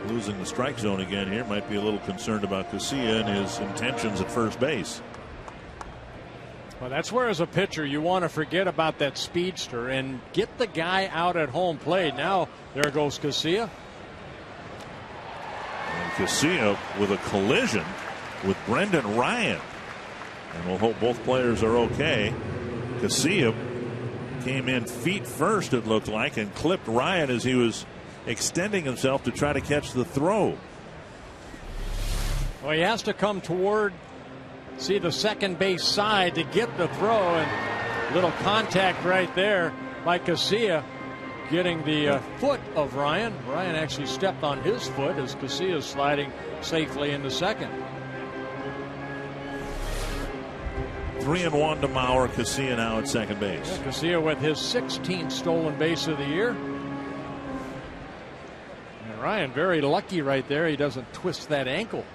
losing the strike zone again here, might be a little concerned about Casilla and his intentions at first base. Well, that's where, as a pitcher, you want to forget about that speedster and get the guy out at home plate. Now, there goes Casilla. And Casilla with a collision with Brendan Ryan. And we'll hope both players are okay. Casilla came in feet first, it looked like, and clipped Ryan as he was extending himself to try to catch the throw. Well, he has to come toward, see the second base side to get the throw, and little contact right there by Casilla, getting the foot of Ryan. Ryan actually stepped on his foot as Casilla is sliding safely into second. 3-1 to Mauer. Casilla now at second base. Yeah, Casilla with his 16th stolen base of the year. And Ryan very lucky right there. He doesn't twist that ankle.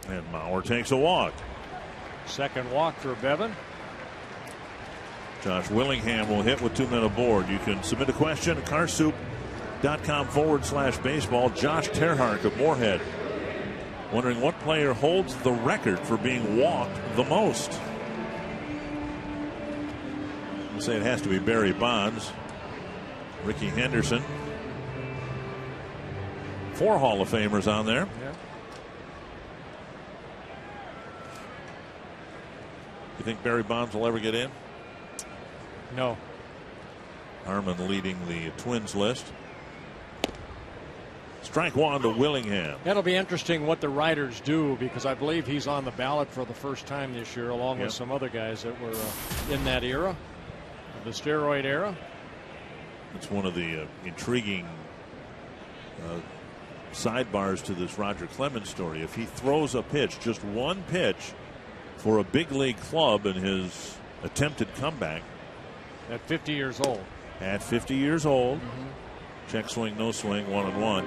And Mauer takes a walk. Second walk for Bevan. Josh Willingham will hit with 2 men aboard. You can submit a question at carsoup.com/baseball. Josh Terhark of Moorhead wondering what player holds the record for being walked the most. I'll say it has to be Barry Bonds. Ricky Henderson 4 Hall of Famers on there. Yeah. You think Barry Bonds will ever get in? No. Harmon leading the Twins list. Strike 1 to Willingham. It'll be interesting what the writers do, because I believe he's on the ballot for the first time this year, along with some other guys that were in that era, the steroid era. It's one of the intriguing sidebars to this Roger Clemens story. If he throws a pitch, just one pitch, for a big league club in his attempted comeback. At 50 years old. At 50 years old. Check swing, no swing, 1-1.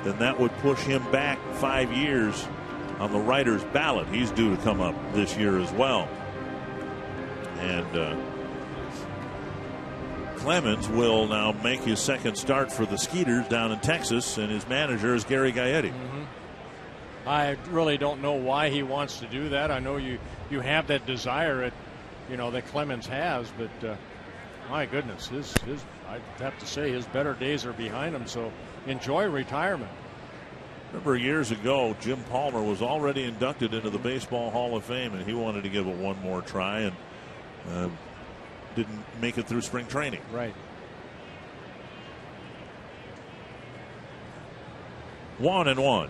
Then that would push him back 5 years on the writer's ballot. He's due to come up this year as well. And Clemens will now make his second start for the Skeeters down in Texas, and his manager is Gary Gaetti. I really don't know why he wants to do that. I know you have that desire that Clemens has, but my goodness, I'd have to say his better days are behind him, so enjoy retirement. Remember years ago, Jim Palmer was already inducted into the Baseball Hall of Fame, and he wanted to give it one more try and didn't make it through spring training. Right. 1-1.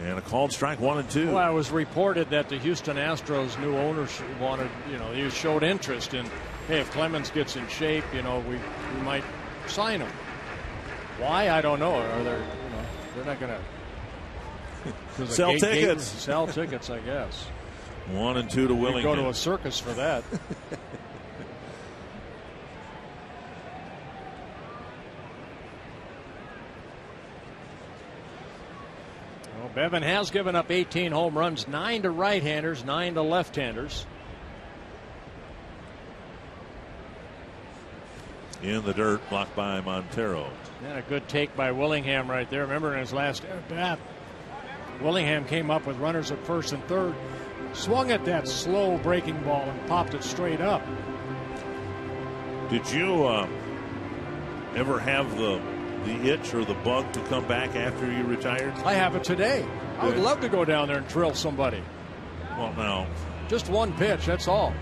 And a called strike, 1-2. Well, it was reported that the Houston Astros new owners wanted, he showed interest in, hey, if Clemens gets in shape, we might sign him. Why? I don't know. Are there, they're not going to sell tickets. Sell tickets, I guess. 1-2 to Willingham. You go to a circus for that. Bevan has given up 18 home runs, 9 to right-handers, 9 to left-handers. In the dirt, blocked by Montero. And a good take by Willingham right there. Remember in his last at-bat, Willingham came up with runners at first and third, swung at that slow breaking ball and popped it straight up. Did you ever have the itch or the bug to come back after you retired? I have it today. I would love to go down there and drill somebody. Well, no. Just one pitch, that's all.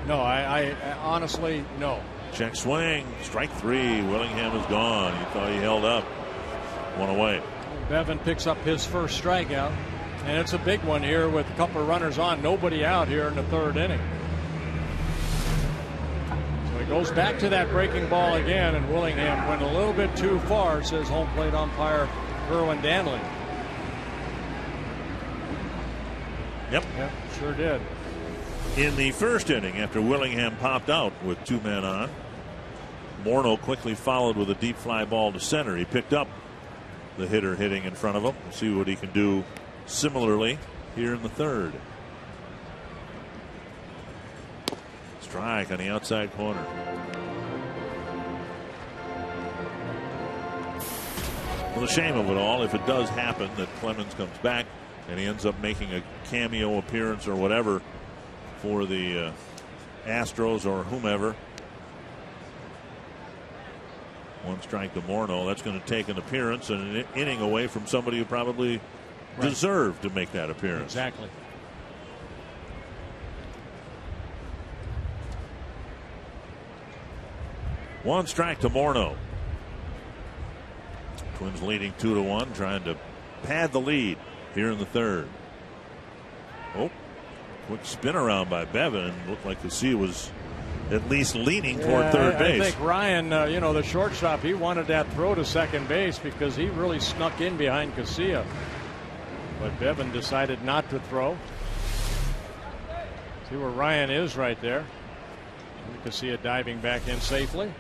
No, I honestly, no. Check swing, strike 3. Willingham is gone. He thought he held up. One away. Bevan picks up his first strikeout, and it's a big one here with a couple of runners on, nobody out here in the third inning. He goes back to that breaking ball again, and Willingham went a little bit too far, says home plate umpire Irwin Danley. Yep, sure did. In the first inning, after Willingham popped out with 2 men on, Morneau quickly followed with a deep fly ball to center. He picked up the hitter hitting in front of him. We'll see what he can do similarly here in the third. Strike on the outside corner. Well, the shame of it all, if it does happen that Clemens comes back and he ends up making a cameo appearance or whatever for the Astros or whomever. 1 strike to Morneau. That's going to take an appearance and an inning away from somebody who probably deserved to make that appearance. Exactly. One strike to Morneau. Twins leading 2-1, trying to pad the lead here in the third. Oh, quick spin around by Bevan. Looked like Casilla was at least leaning toward third base. I think Ryan, the shortstop, he wanted that throw to second base because he really snuck in behind Casilla. But Bevan decided not to throw. See where Ryan is right there. Casilla diving back in safely.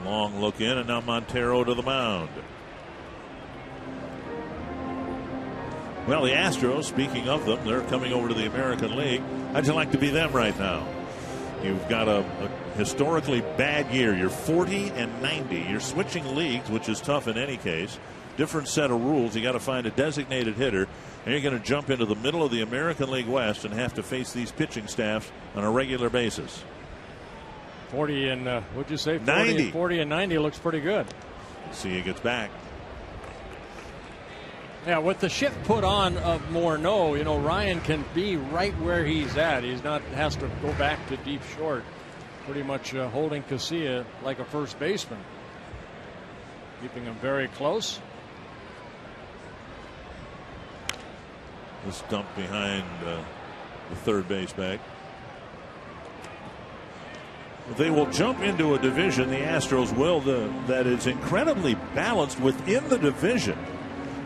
Long look in, and now Montero to the mound. Well, the Astros, speaking of them, they're coming over to the American League. How'd you like to be them right now? You've got a historically bad year. You're 40-90. You're switching leagues, which is tough in any case. different set of rules. You got to find a designated hitter, and you're going to jump into the middle of the American League West and have to face these pitching staffs on a regular basis. 40 and what'd you say? 90. 40 and 90 looks pretty good. See, he gets back. Yeah, with the shift put on of Morneau, Ryan can be right where he's at. He's not has to go back to deep short, pretty much holding Casilla like a first baseman, keeping him very close. This dump behind the third base bag. They will jump into a division, the Astros will, that is incredibly balanced within the division.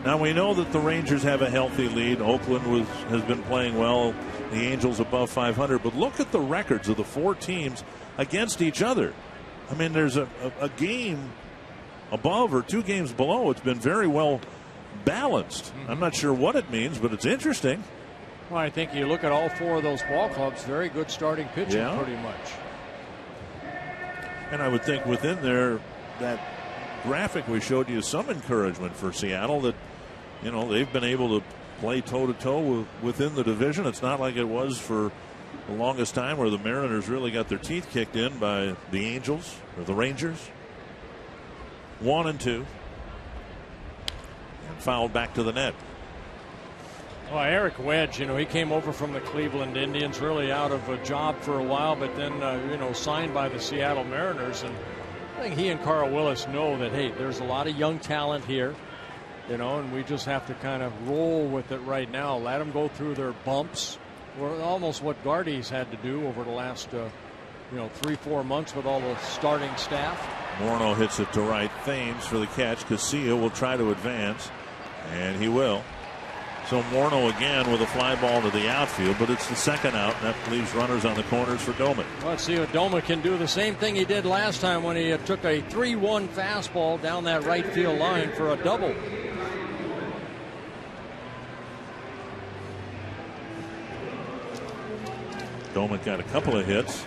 Now we know that the Rangers have a healthy lead. Oakland has been playing well. The Angels above 500. But look at the records of the four teams against each other. I mean, there's a game above or two games below. It's been very well balanced. I'm not sure what it means, but it's interesting. Well, I think you look at all four of those ball clubs, very good starting pitching, pretty much. And I would think within there, that graphic we showed you some encouragement for Seattle that, they've been able to play toe-to-toe within the division. It's not like it was for the longest time where the Mariners really got their teeth kicked in by the Angels or the Rangers. 1-2. And fouled back to the net. Well, Eric Wedge, he came over from the Cleveland Indians, really out of a job for a while, but then, signed by the Seattle Mariners. And I think he and Carl Willis know that, hey, there's a lot of young talent here, and we just have to kind of roll with it right now. Let them go through their bumps. Or almost what Gardy's had to do over the last, 3-4 months with all the starting staff. Morneau hits it to right. Thames for the catch. Casilla will try to advance, and he will. So Morneau again with a fly ball to the outfield, but it's the second out, and that leaves runners on the corners for Doumit. Let's see if Doumit can do the same thing he did last time when he took a 3-1 fastball down that right field line for a double. Doumit got a couple of hits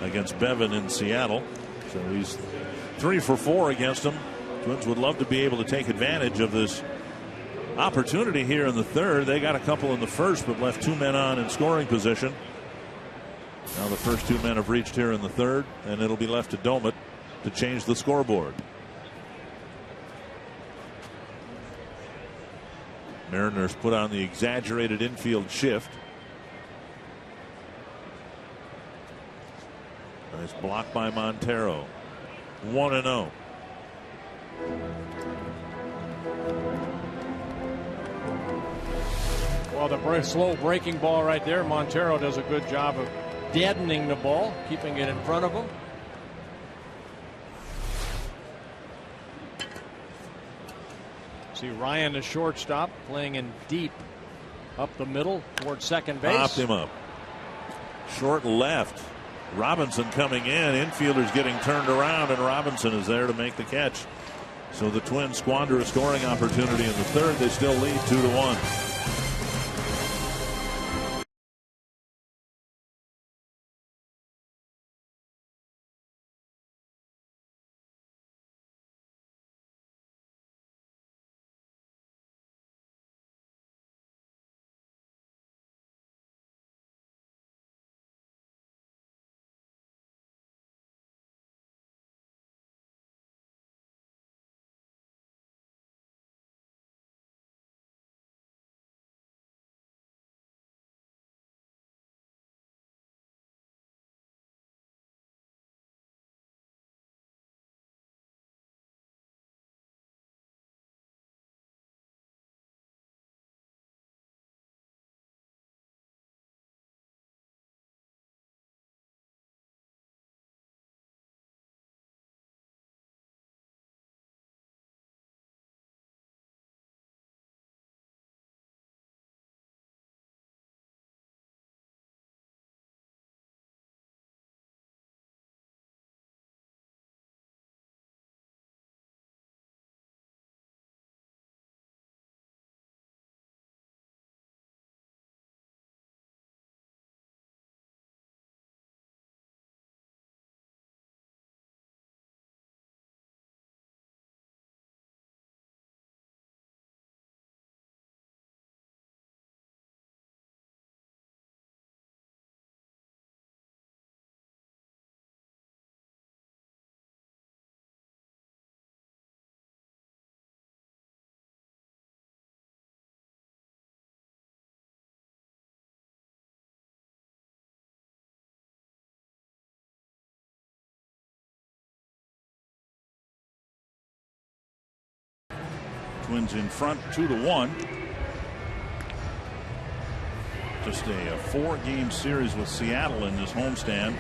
against Bevan in Seattle, so he's 3 for 4 against them. Twins would love to be able to take advantage of this opportunity here in the third. They got a couple in the first, but left 2 men on in scoring position. Now the first 2 men have reached here in the third, and it'll be left to Doumit to change the scoreboard. Mariners put on the exaggerated infield shift. Nice block by Montero. 1-0. Well, the slow breaking ball right there, Montero does a good job of deadening the ball, keeping it in front of him. See Ryan, the shortstop, playing in deep up the middle towards second base. Popped him up. Short left. Robinson coming in. Infielders getting turned around, and Robinson is there to make the catch. So the Twins squander a scoring opportunity in the third. They still lead 2-1. Twins in front 2-1. Just a 4-game series with Seattle in this homestand.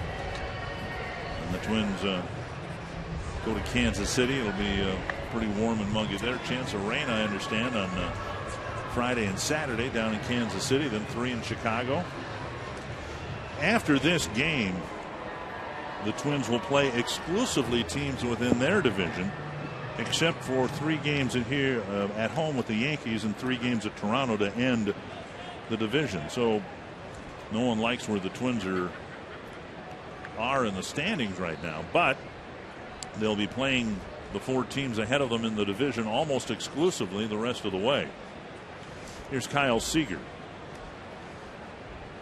And the Twins go to Kansas City. It'll be pretty warm and muggy there. Chance of rain, I understand, on Friday and Saturday down in Kansas City, then 3 in Chicago. After this game, the Twins will play exclusively teams within their division, except for 3 games in here at home with the Yankees and 3 games at Toronto to end the division. So no one likes where the Twins are in the standings right now, but they'll be playing the 4 teams ahead of them in the division almost exclusively the rest of the way. Here's Kyle Seager.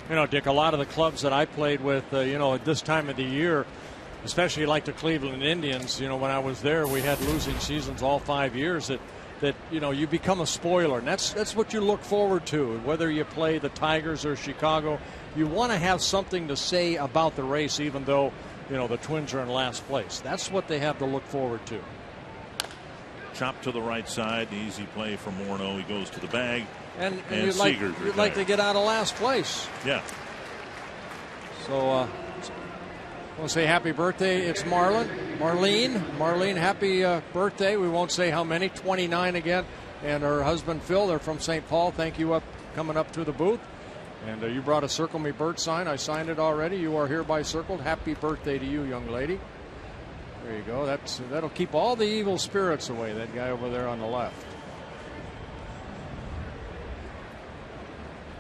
You know, Dick, a lot of the clubs that I played with, you know, at this time of the year, especially like the Cleveland Indians, you know, when I was there, we had losing seasons all 5 years that you know, you become a spoiler. And that's what you look forward to. Whether you play the Tigers or Chicago, you want to have something to say about the race, even though, you know, the Twins are in last place. That's what they have to look forward to. Chop to the right side, easy play from Morneau. He goes to the bag. And you'd like to get out of last place. Yeah. So I want to say happy birthday. It's Marlene, happy birthday. We won't say how many, 29 again. And her husband Phil, they're from St. Paul. Thank you coming up to the booth. And you brought a Circle Me Bert sign. I signed it already. You are hereby circled. Happy birthday to you, young lady. There you go. That'll keep all the evil spirits away, that guy over there on the left.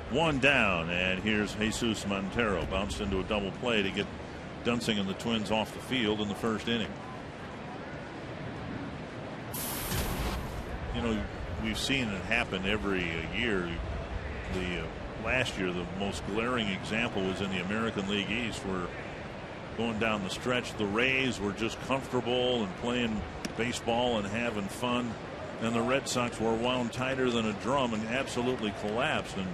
1 down, and here's Jesus Montero. Bounced into a double play to get Dunsing and the Twins off the field in the first inning. You know, we've seen it happen every year. Last year, the most glaring example was in the American League East, where going down the stretch, the Rays were just comfortable and playing baseball and having fun, and the Red Sox were wound tighter than a drum and absolutely collapsed. And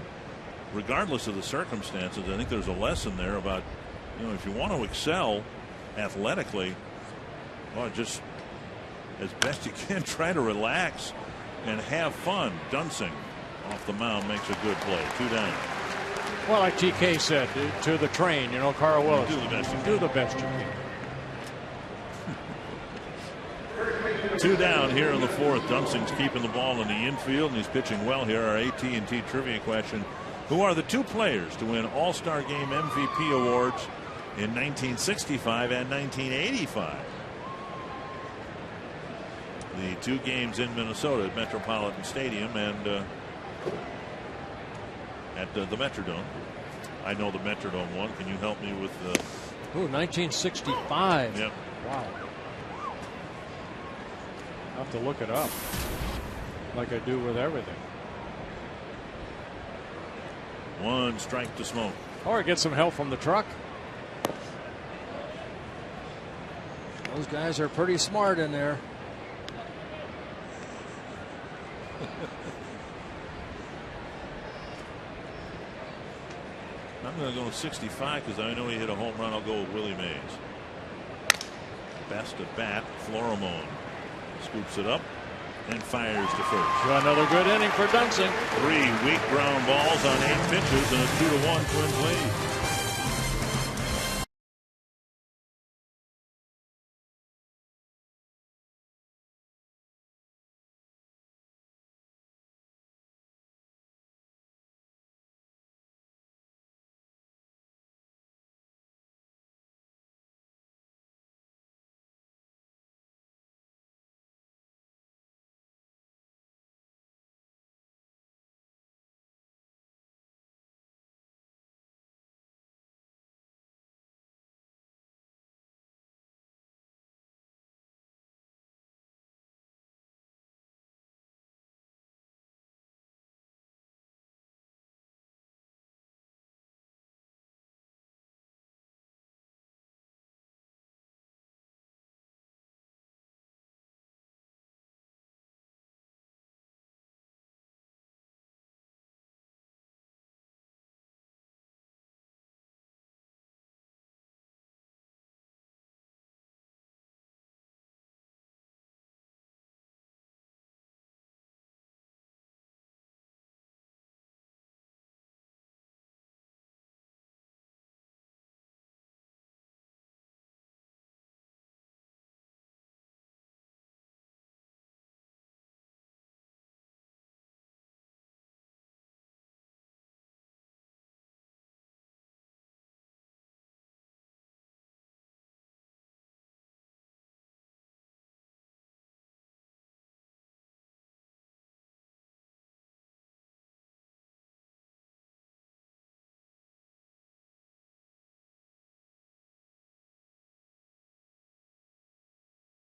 regardless of the circumstances, I think there's a lesson there about, you know, if you want to excel athletically, well, just as best you can try to relax and have fun. Dunsing off the mound makes a good play. 2 down. Well, like TK said, to the train, you know, Carl Willis. Do the best you can. Do the best you can. 2 down here in the 4th. Dunsing's keeping the ball in the infield, and he's pitching well here. Our AT&T trivia question: who are the 2 players to win All-Star Game MVP awards in 1965 and 1985? The 2 games in Minnesota at Metropolitan Stadium and at the Metrodome. I know the Metrodome one. Can you help me with the... 1965. Yep. Wow. I'll have to look it up, like I do with everything. 1 strike to Smoke. Or get some help from the truck. Those guys are pretty smart in there. I'm going to go with 65 because I know he hit a home run. I'll go with Willie Mays. Best at bat, Florimone scoops it up and fires to first. Another good inning for Dunsing. 3 weak ground balls on 8 pitches and a 2-1 Twins lead.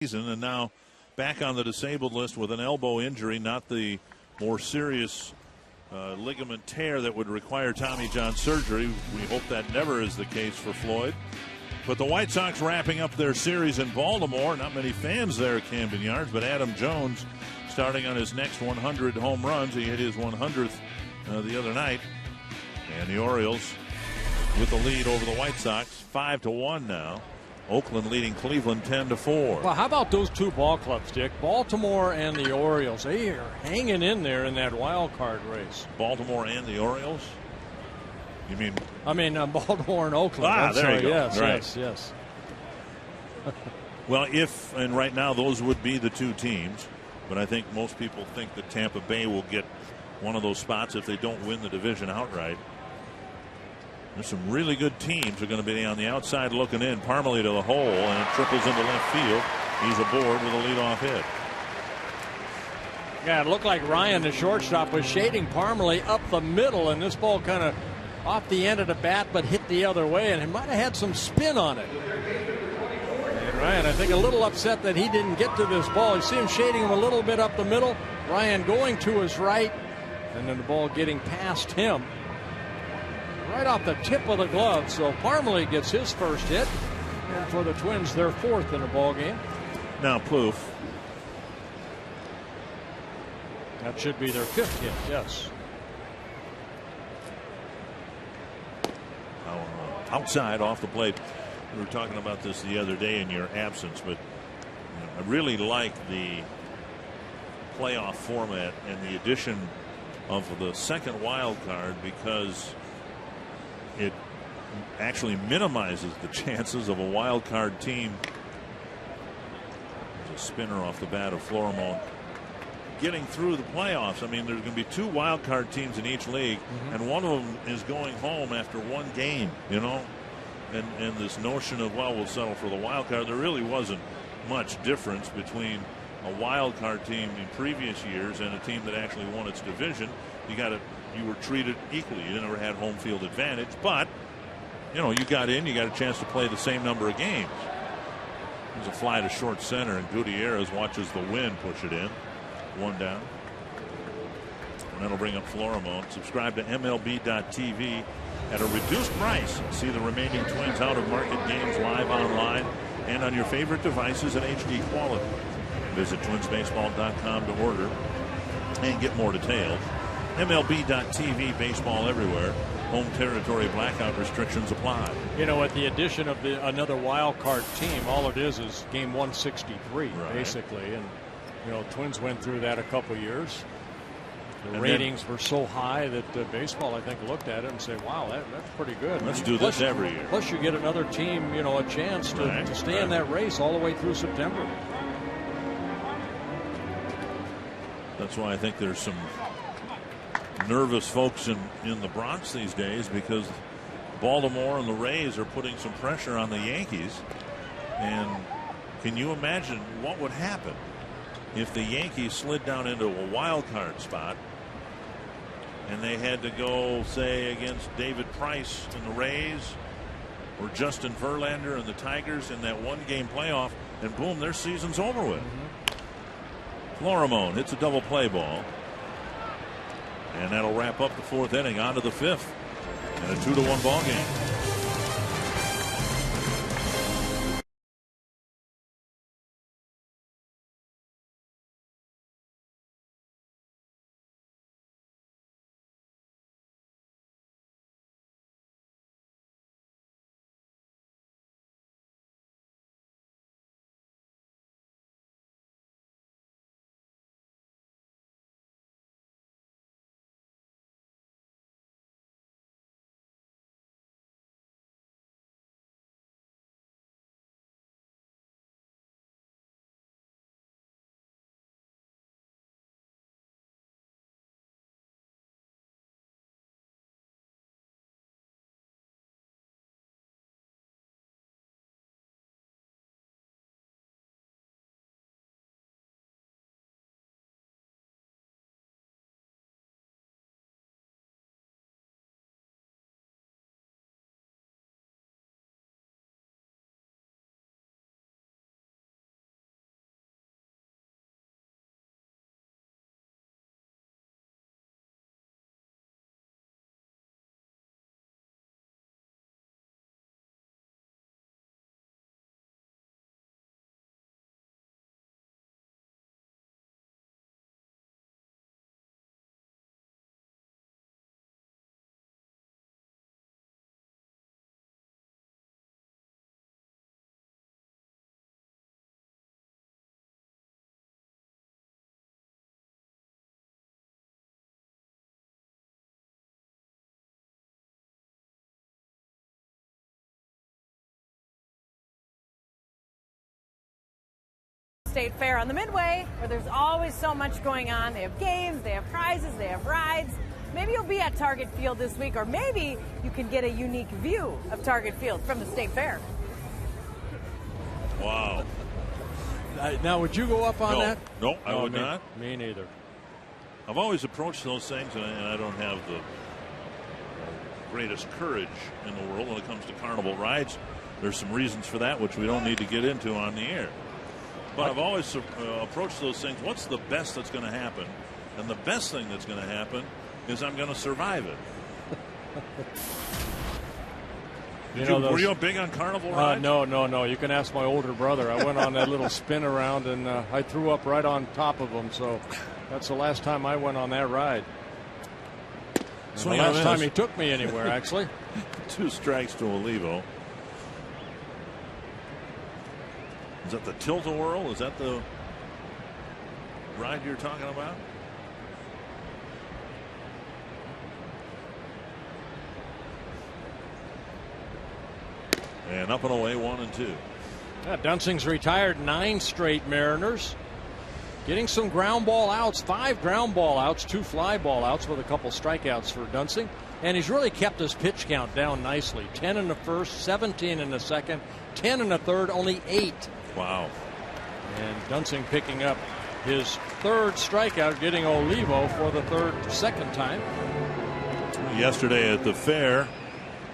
season, and now back on the disabled list with an elbow injury, not the more serious ligament tear that would require Tommy John surgery. We hope that never is the case for Floyd. But the White Sox wrapping up their series in Baltimore. Not many fans there at Camden Yards, but Adam Jones starting on his next 100 home runs. He hit his 100th the other night. And the Orioles with the lead over the White Sox, 5-1 now. Oakland leading Cleveland 10-4. Well, how about those two ball clubs, Dick? Baltimore and the Orioles. They are hanging in there in that wild card race. Baltimore and the Orioles? You mean? I mean Baltimore and Oakland. There you go. Yes, right. yes. Well, and right now those would be the two teams, but I think most people think that Tampa Bay will get one of those spots if they don't win the division outright. There's some really good teams who are going to be on the outside looking in. Parmelee to the hole, and it triples into left field. He's aboard with a leadoff hit. Yeah, it looked like Ryan, the shortstop, was shading Parmelee up the middle, and this ball kind of off the end of the bat, but hit the other way, and it might have had some spin on it. And Ryan, I think, a little upset that he didn't get to this ball. You see him shading him a little bit up the middle. Ryan going to his right, and then the ball getting past him. Right off the tip of the glove. So Parmelee gets his first hit. And for the Twins, their fourth in the ball game. Now Plouffe. That should be their fifth hit, yes. Outside off the plate. We were talking about this the other day in your absence, but I really like the playoff format and the addition of the second wild card because it actually minimizes the chances of a wild card team. There's a spinner off the bat of Florimon getting through the playoffs. I mean, there's going to be two wild card teams in each league, and one of them is going home after one game, you know. And this notion of, well, we'll settle for the wild card, there really wasn't much difference between a wild card team in previous years and a team that actually won its division. You were treated equally. You never had home field advantage, but you know, you got in, you got a chance to play the same number of games. There's a fly to short center, and Gutierrez watches the wind push it in. One down. And that'll bring up Florimon. Subscribe to MLB.tv at a reduced price. See the remaining Twins out of market games live online and on your favorite devices in HD quality. Visit twinsbaseball.com to order and get more details. MLB.tv, baseball everywhere. Home territory blackout restrictions apply. You know, at the addition of another wild card team, all it is game 163, right, basically. And, you know, Twins went through that a couple years. The ratings were so high that baseball, I think, looked at it and said, wow, that's pretty good. Let's do this every year. Plus, you get another team, you know, a chance to stay in that race all the way through September. That's why I think there's some nervous folks in the Bronx these days, because Baltimore and the Rays are putting some pressure on the Yankees. And can you imagine what would happen if the Yankees slid down into a wild card spot and they had to go, say, against David Price and the Rays or Justin Verlander and the Tigers in that one-game playoff, and boom, their season's over with. Florimon hits a double play ball. And that'll wrap up the fourth inning. On to the fifth. And a 2-1 ball game. State Fair on the Midway, where there's always so much going on. They have games, they have prizes, they have rides. Maybe you'll be at Target Field this week, or maybe you can get a unique view of Target Field from the State Fair. Wow. Now, would you go up on that? No, I would not. Me neither. I've always approached those things, and I don't have the greatest courage in the world when it comes to carnival rides. There's some reasons for that, which we don't need to get into on the air. But I've always approached those things. What's the best that's going to happen? And the best thing that's going to happen is I'm going to survive it. Were you big on carnival rides? No. You can ask my older brother. I went on that little spin around, and I threw up right on top of him. So that's the last time I went on that ride. The last time he took me anywhere, actually. 2 strikes to Olivo. Is that the Tilt-A-Whirl? Is that the ride you're talking about? And up and away, 1-2. Yeah, Dunsing's retired 9 straight Mariners. Getting some ground ball outs, 5 ground ball outs, 2 fly ball outs with a couple strikeouts for Dunsing. And he's really kept his pitch count down nicely. 10 in the first, 17 in the second, 10 in the third, only 8. Wow. And Dunsing picking up his 3rd strikeout, getting Olivo for the second time. Yesterday at the fair,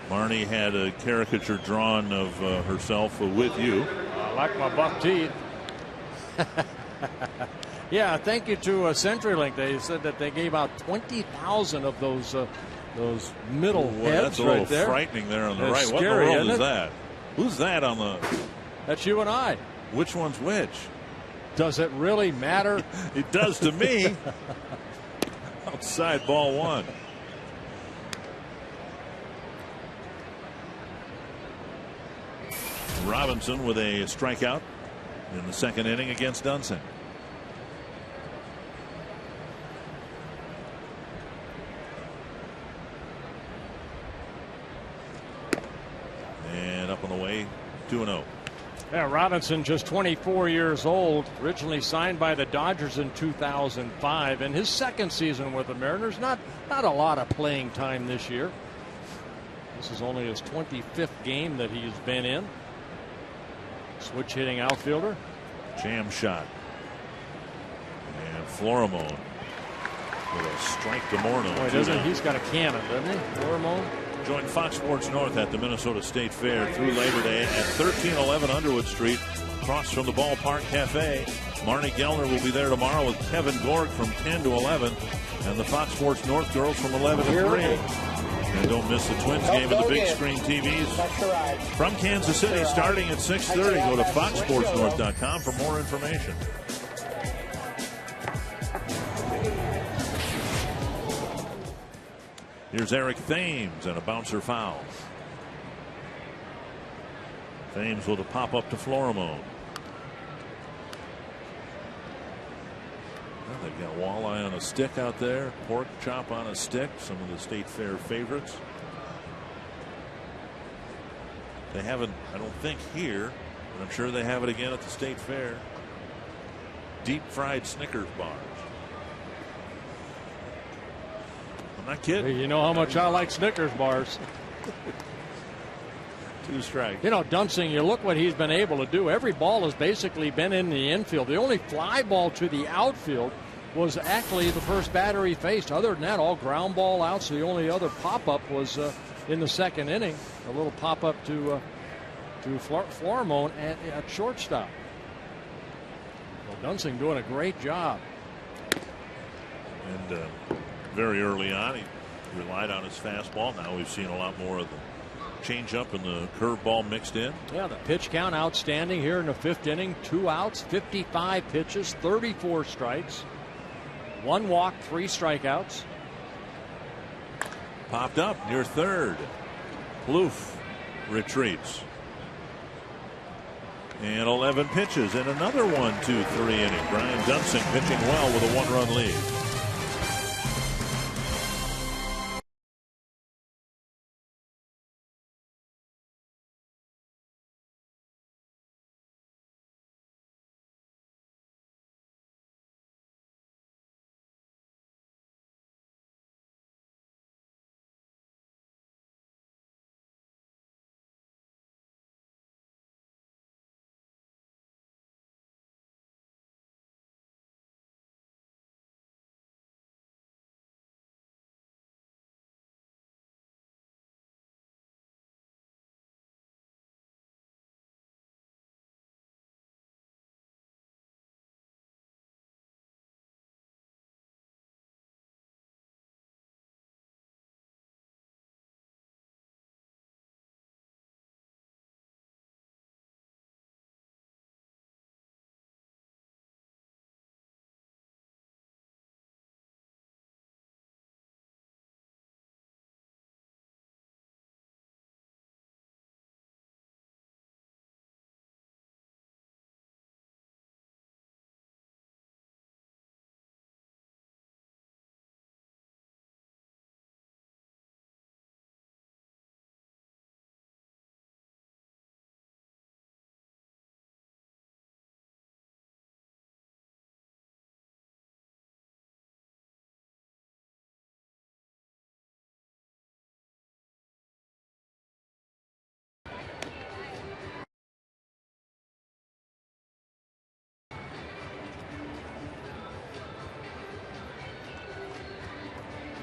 Marnie had a caricature drawn of herself with you. I like my buck teeth. Yeah, thank you to CenturyLink. They said that they gave out 20,000 of those middle heads. That's a little right there. frightening there on the That's right. scary, What in the world is isn't it? that? Who's that on the? That's you and I. Which one's which? Does it really matter? It does to me. Outside ball 1. Robinson with a strikeout in the second inning against Dunsing. And up on the way, 2-0. Yeah, Robinson, just 24 years old, originally signed by the Dodgers in 2005, and his second season with the Mariners. Not a lot of playing time this year. This is only his 25th game that he's been in. Switch hitting outfielder. Jam shot. And Florimone with a strike to Morneau. Boy, he's got a cannon, doesn't he? Florimone. Join Fox Sports North at the Minnesota State Fair through Labor Day at 1311 Underwood Street, across from the Ballpark Cafe. Marnie Gellner will be there tomorrow with Kevin Gorg from 10 to 11, and the Fox Sports North girls from 11 to 3. And don't miss the Twins game of the big screen TVs from Kansas City starting at 6:30. Go to foxsportsnorth.com for more information. Here's Eric Thames and a bouncer foul. Thames with a pop up to Florimone. Well, they've got walleye on a stick out there, pork chop on a stick, some of the State Fair favorites. They haven't, I don't think, here, but I'm sure they have it again at the State Fair. Deep fried Snickers bars. I'm not kidding. You know how much I like Snickers bars. 2 strikes. You know, Dunsing, you look what he's been able to do. Every ball has basically been in the infield. The only fly ball to the outfield was actually the first batter he faced. Other than that, all ground ball outs. The only other pop-up was in the second inning. A little pop-up to Florimone at shortstop. Well, Dunsing doing a great job. And very early on, he relied on his fastball. Now we've seen a lot more of the changeup and the curveball mixed in. Yeah, the pitch count outstanding here in the 5th inning. 2 outs, 55 pitches, 34 strikes, 1 walk, 3 strikeouts. Popped up near third. Plouffe retreats. And 11 pitches and another 1-2-3 inning. Brian Dunsing pitching well with a 1-run lead.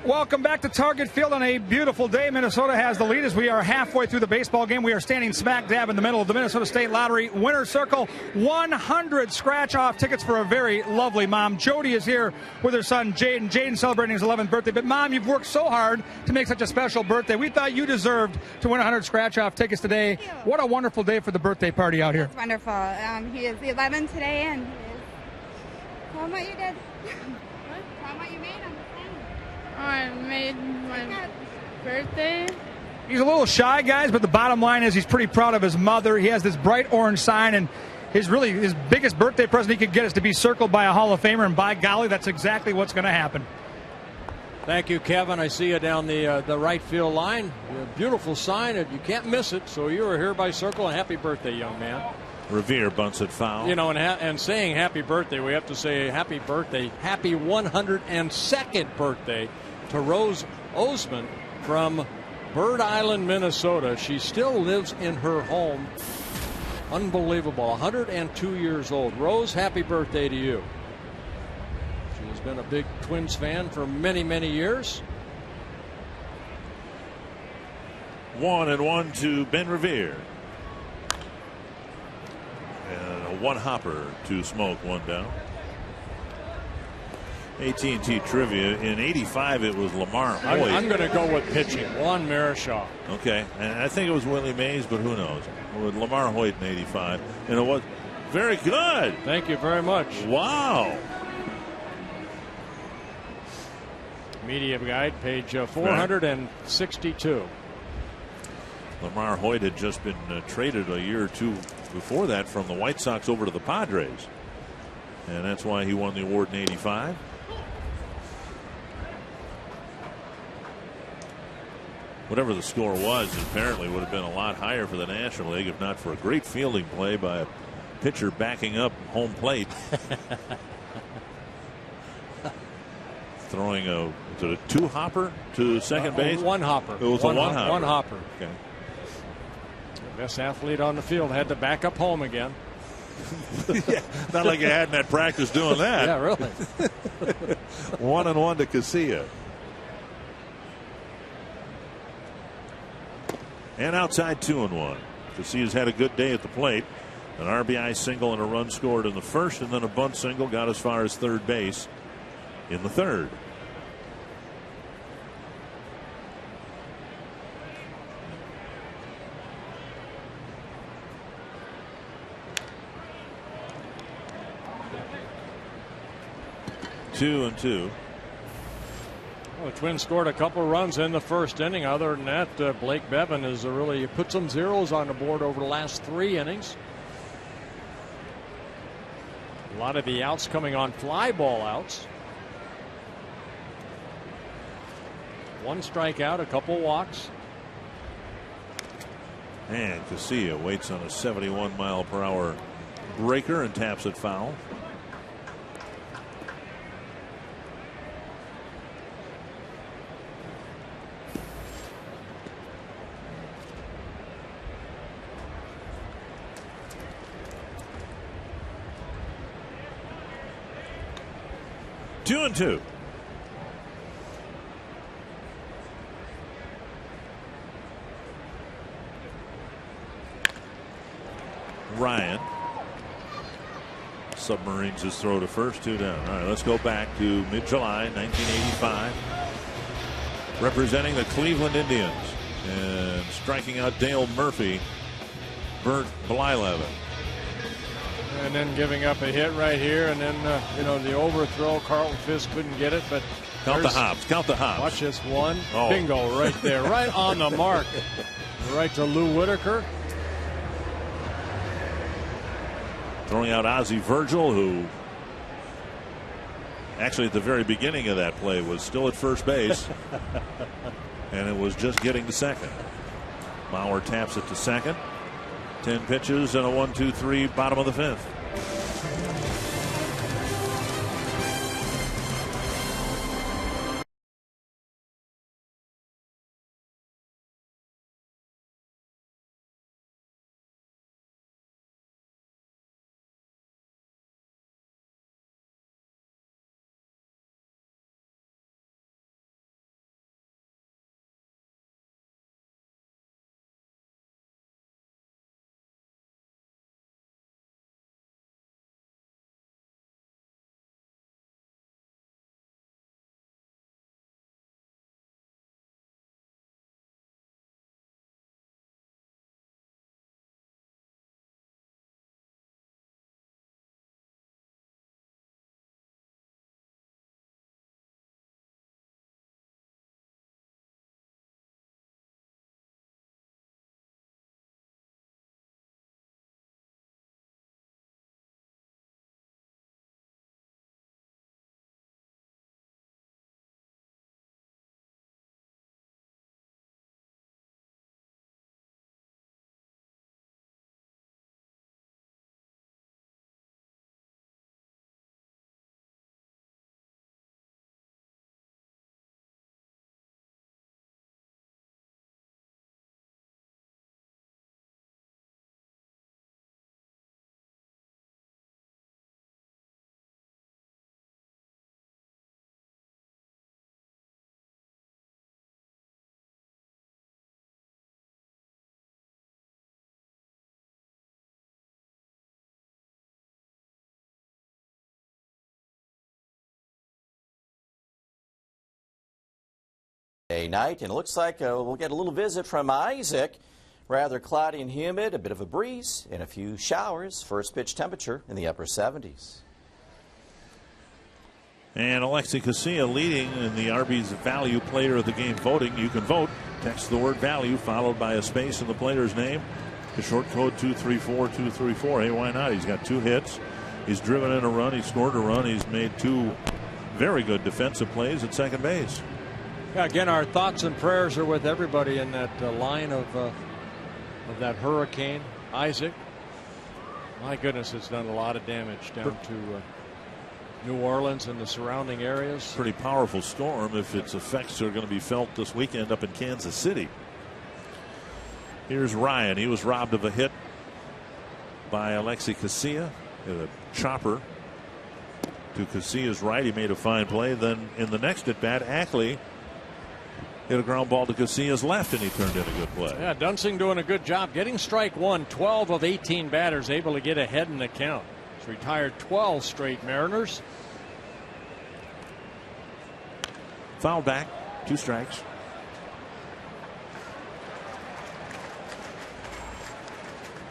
Welcome back to Target Field on a beautiful day. Minnesota has the lead as we are halfway through the baseball game. We are standing smack dab in the middle of the Minnesota State Lottery winner's circle. 100 scratch-off tickets for a very lovely mom. Jody is here with her son, Jaden. Jaden celebrating his 11th birthday. But, Mom, you've worked so hard to make such a special birthday. We thought you deserved to win 100 scratch-off tickets today. What a wonderful day for the birthday party out here. It's wonderful. He is 11 today, and he is... Tell him what you did. Tell him what you made on the thing. I made my birthday. He's a little shy, guys, but the bottom line is he's pretty proud of his mother. He has this bright orange sign, and his biggest birthday present he could get is to be circled by a Hall of Famer, and by golly, that's exactly what's going to happen. Thank you, Kevin. I see you down the right field line. A beautiful sign, and you can't miss it. So you are hereby circle, and happy birthday, young man. Revere bunts it foul. You know, and saying happy birthday, we have to say happy birthday, happy 102nd birthday to Rose Osman from Bird Island, Minnesota. She still lives in her home. Unbelievable. 102 years old. Rose, happy birthday to you. She has been a big Twins fan for many, many years. 1-1 to Ben Revere. And a one hopper to Smoke, one down. AT&T trivia. In 85, it was Lamar Hoyt. I'm going to go with pitching. Juan Marichal. Okay. And I think it was Willie Mays, but who knows? With Lamar Hoyt in 85. And it was very good. Thank you very much. Wow. Media guide, page 462. Lamar Hoyt had just been traded a year or two before that from the White Sox over to the Padres. And that's why he won the award in 85. Whatever the score was, apparently would have been a lot higher for the National League if not for a great fielding play by a pitcher backing up home plate. Throwing a two-hopper to second base? One hopper. It was a one-hopper. One hopper. Okay. The best athlete on the field had to back up home again. Yeah, not like you hadn't had practice doing that. Yeah, really. 1-1 to Casilla. And outside 2-1. Casilla's had a good day at the plate. An RBI single and a run scored in the first, and then a bunt single got as far as third base in the third. Two and two. Well, the Twins scored a couple runs in the first inning. Other than that, Blake Bevan has really put some zeros on the board over the last 3 innings. A lot of the outs coming on fly ball outs. 1 strikeout, a couple walks. And Casilla waits on a 71-mile-per-hour breaker and taps it foul. Two and two. Ryan submarines his throw to first, 2 down. All right, let's go back to mid-July 1985. Representing the Cleveland Indians and striking out Dale Murphy, Bert Blyleven. And then giving up a hit right here, and then the overthrow. Carlton Fisk couldn't get it, but count the hops. Count the hops. Watch this one. Oh. Bingo right there, right on the mark. Right to Lou Whitaker. Throwing out Ozzie Virgil, who actually at the very beginning of that play was still at first base. And it was just getting to second. Bauer taps it to second. 10 pitches and a 1-2-3 bottom of the 5th. night, and it looks like we'll get a little visit from Isaac. Rather cloudy and humid, a bit of a breeze, and a few showers. First pitch temperature in the upper 70s. And Alexi Casilla leading in the Arby's Value Player of the Game voting. You can vote. Text the word value followed by a space in the player's name. The short code 234234. Hey, why not? He's got 2 hits. He's driven in a run. He scored a run. He's made 2 very good defensive plays at second base. Yeah, again, our thoughts and prayers are with everybody in that line of that hurricane. Isaac, my goodness, it's done a lot of damage down to New Orleans and the surrounding areas. Pretty powerful storm if its effects are going to be felt this weekend up in Kansas City. Here's Ryan. He was robbed of a hit by Alexi Casilla. A chopper to Casilla's right. He made a fine play. Then in the next at bat, Ackley hit a ground ball to Casilla's left, and he turned in a good play. Yeah, Dunsing doing a good job getting strike one. 12 of 18 batters able to get ahead in the count. He's retired 12 straight Mariners. Foul back, 2 strikes.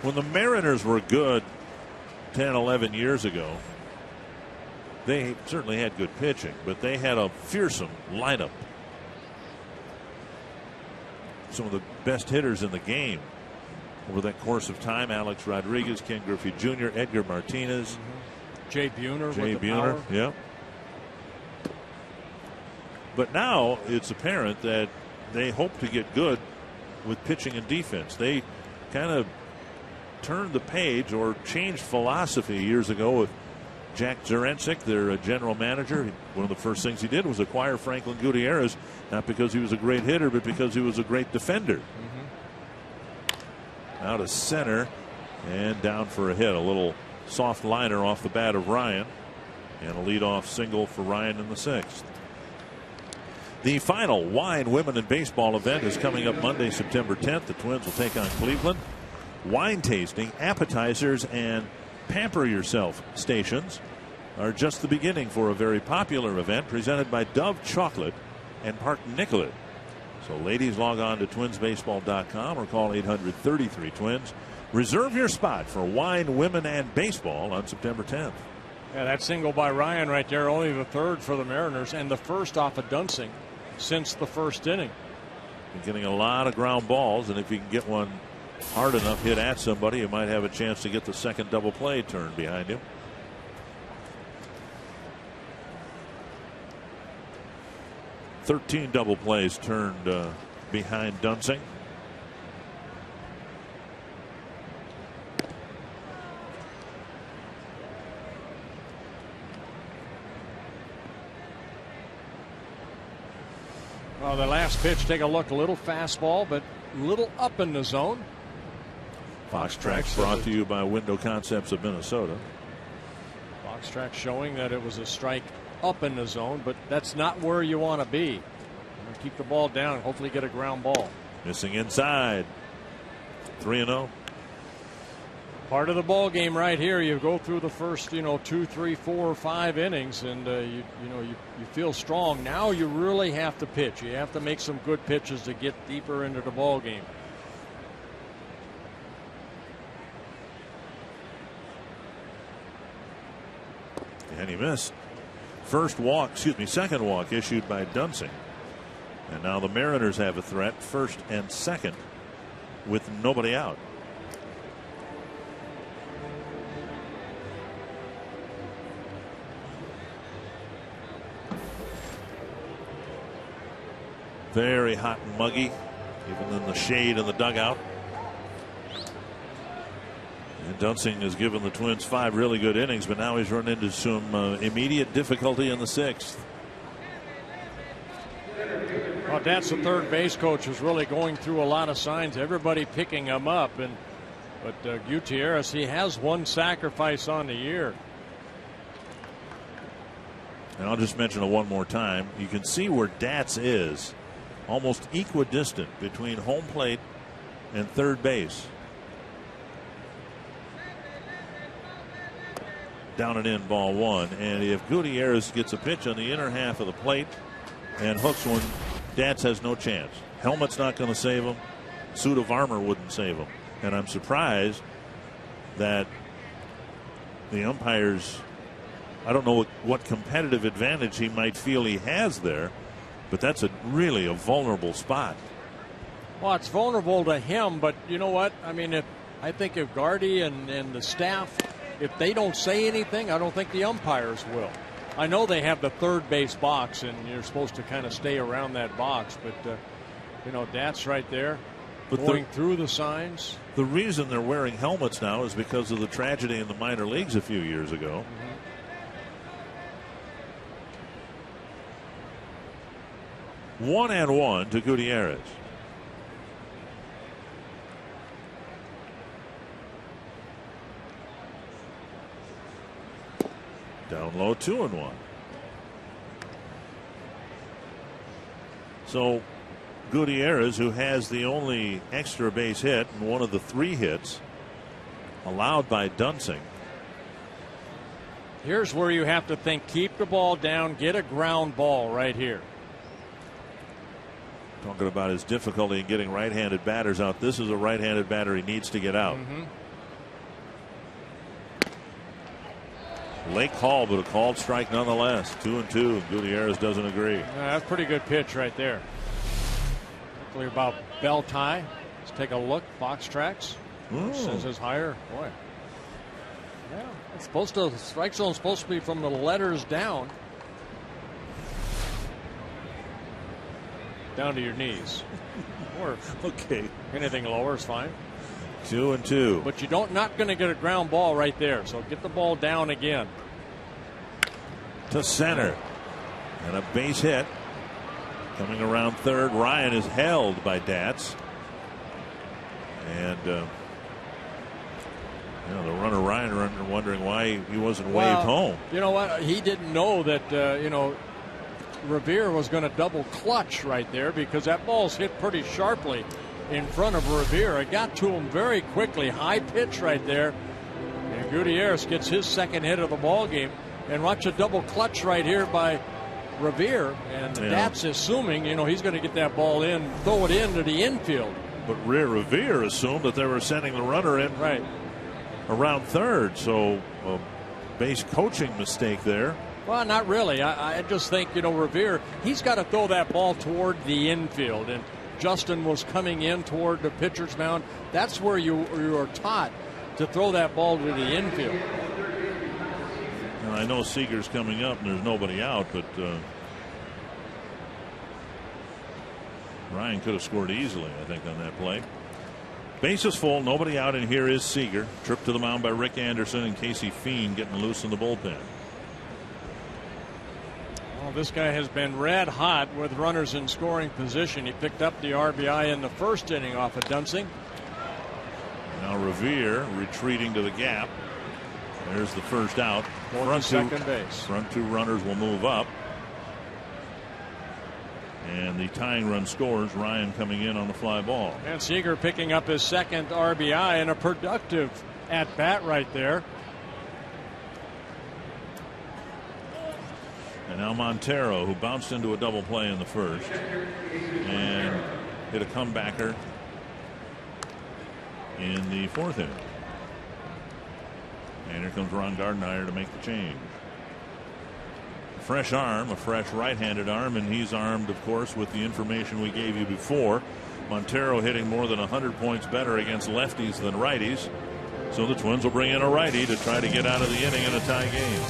When the Mariners were good 10, 11 years ago, they certainly had good pitching, but they had a fearsome lineup. Some of the best hitters in the game over that course of time: Alex Rodriguez, Ken Griffey Jr., Edgar Martinez, Jay Buhner. Yeah. But now it's apparent that they hope to get good with pitching and defense. They kind of turned the page or changed philosophy years ago with Jack Zurensik, their general manager. One of the first things he did was acquire Franklin Gutierrez, not because he was a great hitter, but because he was a great defender. Out to center and down for a hit. A little soft liner off the bat of Ryan, and a leadoff single for Ryan in the 6th. The final Wine Women in Baseball event is coming up Monday, September 10th. The Twins will take on Cleveland. Wine tasting, appetizers, and pamper yourself stations are just the beginning for a very popular event presented by Dove Chocolate and Park Nicollet. So ladies, log on to twinsbaseball.com or call 800-33-TWINS. Reserve your spot for Wine, Women, and Baseball on September 10th. Yeah, that single by Ryan right there, only the 3rd for the Mariners, and the first off of Dunsing since the 1st inning. You're getting a lot of ground balls, and if you can get one hard enough hit at somebody, you might have a chance to get the second double play turned behind him. $13 double plays turned behind Dunsing. Well, the last pitch, take a look, a little fastball, but a little up in the zone. Fox Tracks brought to you by Window Concepts of Minnesota. Fox Tracks showing that it was a strike up in the zone, but that's not where you want to be. Keep the ball down and hopefully get a ground ball. Missing inside. 3-0. Part of the ball game right here. You go through the first, 2, 3, 4, 5 innings, and you feel strong. Now you really have to pitch. You have to make some good pitches to get deeper into the ball game. And he missed. Second walk issued by Dunsing. And now the Mariners have a threat, first and second, with nobody out. Very hot and muggy, even in the shade in the dugout. And Dunsing has given the Twins 5 really good innings, but now he's run into some immediate difficulty in the 6th. Well, that's the third base coach is really going through a lot of signs. Everybody picking him up, but Gutierrez, he has one sacrifice on the year. And I'll just mention it one more time. You can see where Datz is, almost equidistant between home plate and third base. Down and in, ball 1. And if Gutierrez gets a pitch on the inner half of the plate and hooks one Dats has no chance. Helmet's not going to save him. Suit of armor wouldn't save him. And I'm surprised that the umpires, I don't know what competitive advantage he might feel he has there, but that's really a vulnerable spot. Well, it's vulnerable to him, but you know what? I mean, I think if Gardy and the staff, if they don't say anything, I don't think the umpires will. I know they have the third base box, and you're supposed to kind of stay around that box, but you know, Dats right there, but going through the signs. The reason they're wearing helmets now is because of the tragedy in the minor leagues a few years ago. Mm-hmm. 1-1 to Gutierrez. Down low, 2-1. So Gutierrez, who has the only extra base hit and one of the 3 hits allowed by Dunsing. Here's where you have to think, keep the ball down, get a ground ball right here. Talking about his difficulty in getting right-handed batters out. This is a right-handed batter he needs to get out. Mm-hmm. Late call, but a called strike nonetheless. 2-2. Gutierrez doesn't agree. That's a pretty good pitch right there. Hopefully about bell tie. Let's take a look. Box tracks. Says his higher. Boy. Yeah. It's supposed to, strike zone's supposed to be from the letters down. Down to your knees. Or okay. Anything lower is fine. 2-2. But you're not going to get a ground ball right there. So get the ball down again. To center. And a base hit. Coming around third. Ryan is held by Dats. And the runner Ryan wondering why he wasn't waved home. You know what? He didn't know that, Revere was going to double clutch right there because that ball's hit pretty sharply in front of Revere. It got to him very quickly. High pitch right there. And Gutierrez gets his second hit of the ball game. And watch a double clutch right here by Revere. And that's assuming, he's going to get that ball in, throw it into the infield. But Revere assumed that they were sending the runner in around third. So a base coaching mistake there. Well, not really. I just think, Revere, he's got to throw that ball toward the infield. And Justin was coming in toward the pitcher's mound. That's where you are taught to throw that ball to the infield. Now, I know Seager's coming up and there's nobody out, but Ryan could have scored easily, I think, on that play. Base is full. Nobody out, and here is Seager. Trip to the mound by Rick Anderson and Casey Fiend getting loose in the bullpen. Well, this guy has been red hot with runners in scoring position. He picked up the RBI in the first inning off of Dunsing. Now Revere retreating to the gap. There's the first out. Second base. Front 2 runners will move up. And the tying run scores. Ryan coming in on the fly ball. And Seager picking up his second RBI and a productive at bat right there. And now Montero, who bounced into a double play in the first and hit a comebacker in the 4th inning. And here comes Ron Gardenhire to make the change. Fresh arm, a fresh right-handed arm, and he's armed, of course, with the information we gave you before. Montero hitting more than 100 points better against lefties than righties. So the Twins will bring in a righty to try to get out of the inning in a tie game.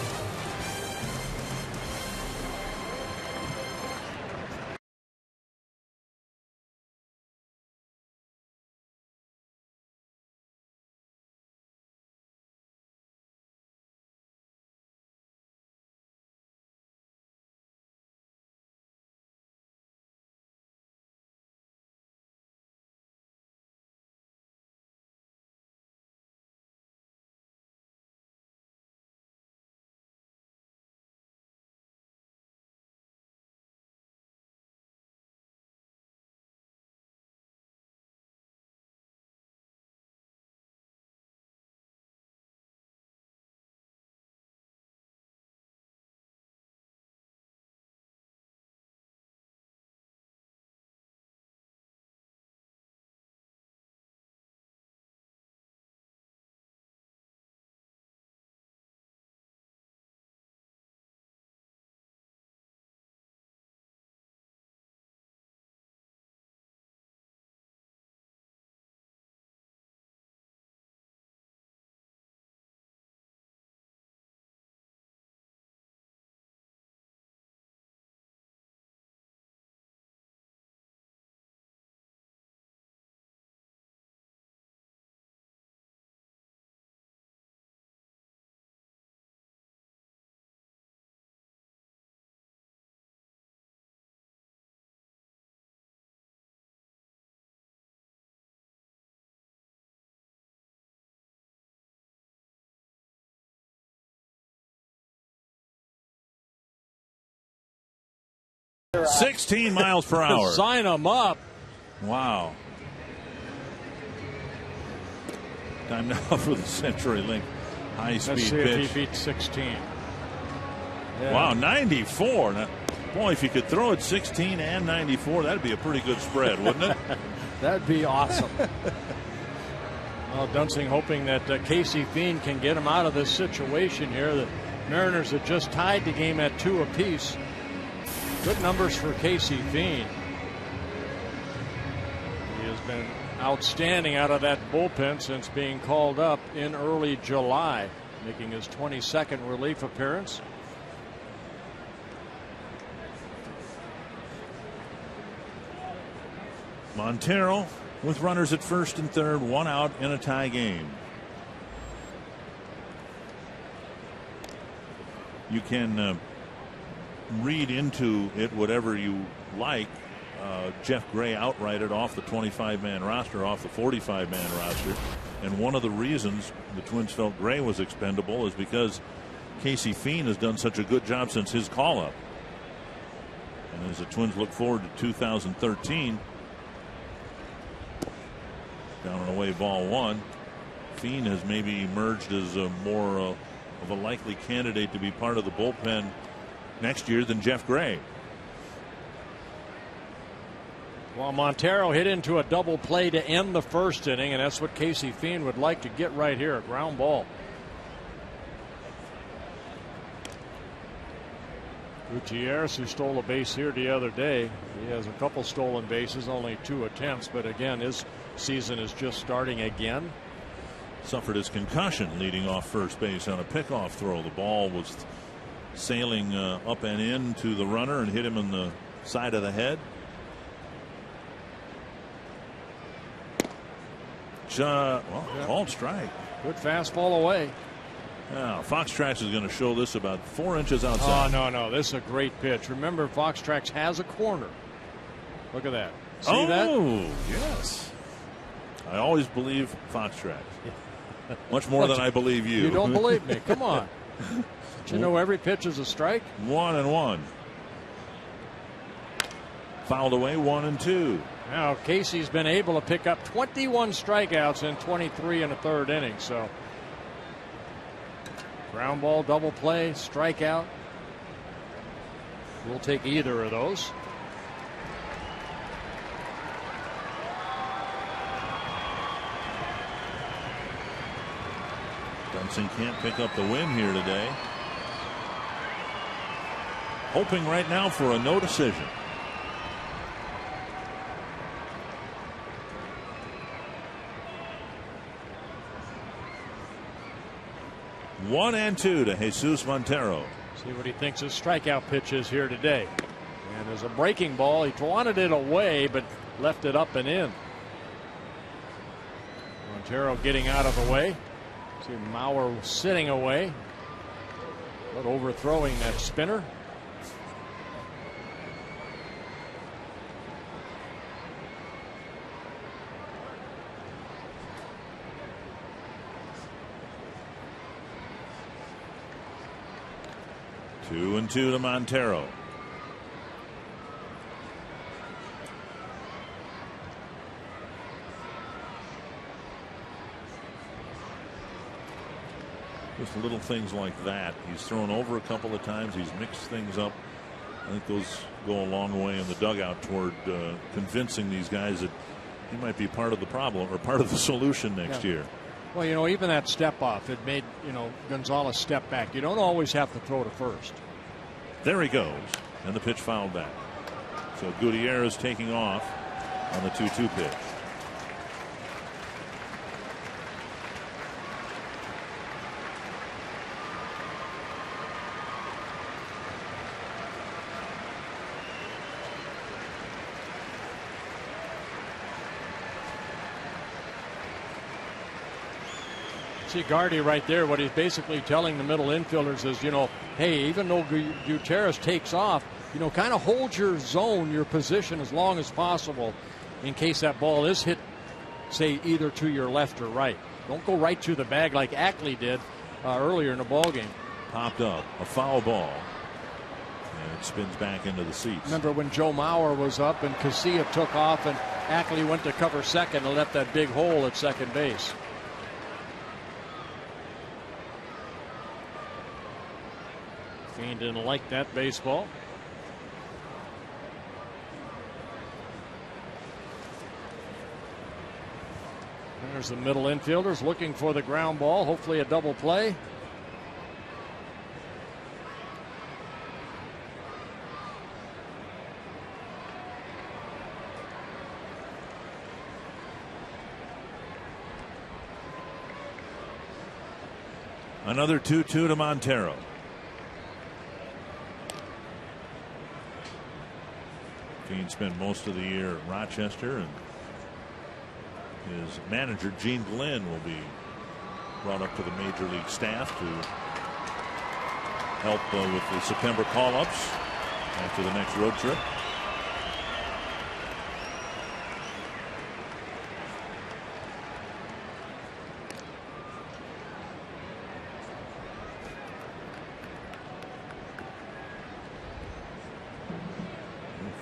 16 miles per hour. Sign them up. Wow. Time now for the CenturyLink high-speed Let's see pitch. if he beats 16. Yeah. Wow, 94. Now, boy, if you could throw it 16 and 94, that'd be a pretty good spread, wouldn't it? That'd be awesome. Well, Dunsing hoping that Casey Fiend can get him out of this situation here. The Mariners have just tied the game at 2 apiece. Good numbers for Casey Fiend. He has been outstanding out of that bullpen since being called up in early July, making his 22nd relief appearance. Montero with runners at first and third, 1 out in a tie game. You can read into it whatever you like. Jeff Gray outrighted off the 25-man roster, off the 45-man roster. And one of the reasons the Twins felt Gray was expendable is because Casey Fiend has done such a good job since his call-up. And as the Twins look forward to 2013, down and away ball 1, Fiend has maybe emerged as a more of a likely candidate to be part of the bullpen next year than Jeff Gray. Well, Montero hit into a double play to end the first inning, and that's what Casey Fiend would like to get right here, a ground ball. Gutierrez, who stole a base here the other day, he has a couple stolen bases, only 2 attempts, but again his season is just starting again. Suffered his concussion leading off first base on a pickoff throw. The ball was sailing up and in to the runner and hit him in the side of the head. Called strike. Good fastball away. Now Fox Tracks is going to show this about 4 inches outside. Oh, no. This is a great pitch. Remember, Fox Tracks has a corner. Look at that. See that? Oh, yes. I always believe Fox Tracks. Much more than I believe you. You don't believe me. Come on. Don't you know every pitch is a strike? 1-1. Fouled away, 1-2. Now Casey's been able to pick up 21 strikeouts in 23 and a third inning. So ground ball, double play, strikeout. We'll take either of those. Dunsing can't pick up the win here today. Hoping right now for a no decision. One and 2 to Jesus Montero. See what he thinks his strikeout pitch is here today. And there's a breaking ball. He wanted it away, but left it up and in. Montero getting out of the way. See Mauer sitting away, but overthrowing that spinner. Two and 2 to Montero. Just little things like that. He's thrown over a couple of times. He's mixed things up. I think those go a long way in the dugout toward convincing these guys that he might be part of the problem or part of the solution next year. Well, you know, even that step off, it made, Gonzalez step back. You don't always have to throw to first. There he goes. And the pitch fouled back. So Gutierrez taking off on the 2-2 pitch. See Gardy right there. What he's basically telling the middle infielders is, hey, even though Gutierrez takes off, kind of hold your zone, your position as long as possible in case that ball is hit, say, either to your left or right. Don't go right to the bag like Ackley did earlier in the ball game. Popped up, a foul ball. And it spins back into the seats. Remember when Joe Mauer was up and Casilla took off and Ackley went to cover second and left that big hole at second base. Fiend didn't like that baseball. There's the middle infielders looking for the ground ball, hopefully a double play. Another 2-2 to Montero. Fiend spent most of the year at Rochester, and his manager Gene Glenn will be brought up to the major league staff to help with the September call-ups after the next road trip.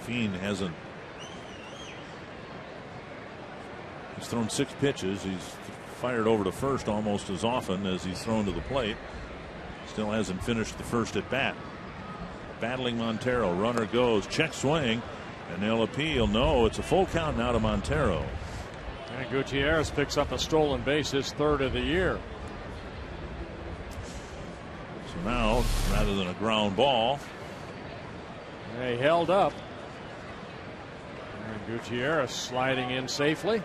Fiend hasn't. He's thrown 6 pitches. He's fired over to first almost as often as he's thrown to the plate. Still hasn't finished the first at bat. Battling Montero. Runner goes. Check swing. And they'll appeal. No, it's a full count now to Montero. And Gutierrez picks up a stolen base, his 3rd of the year. So now, rather than a ground ball, they held up. And Gutierrez sliding in safely.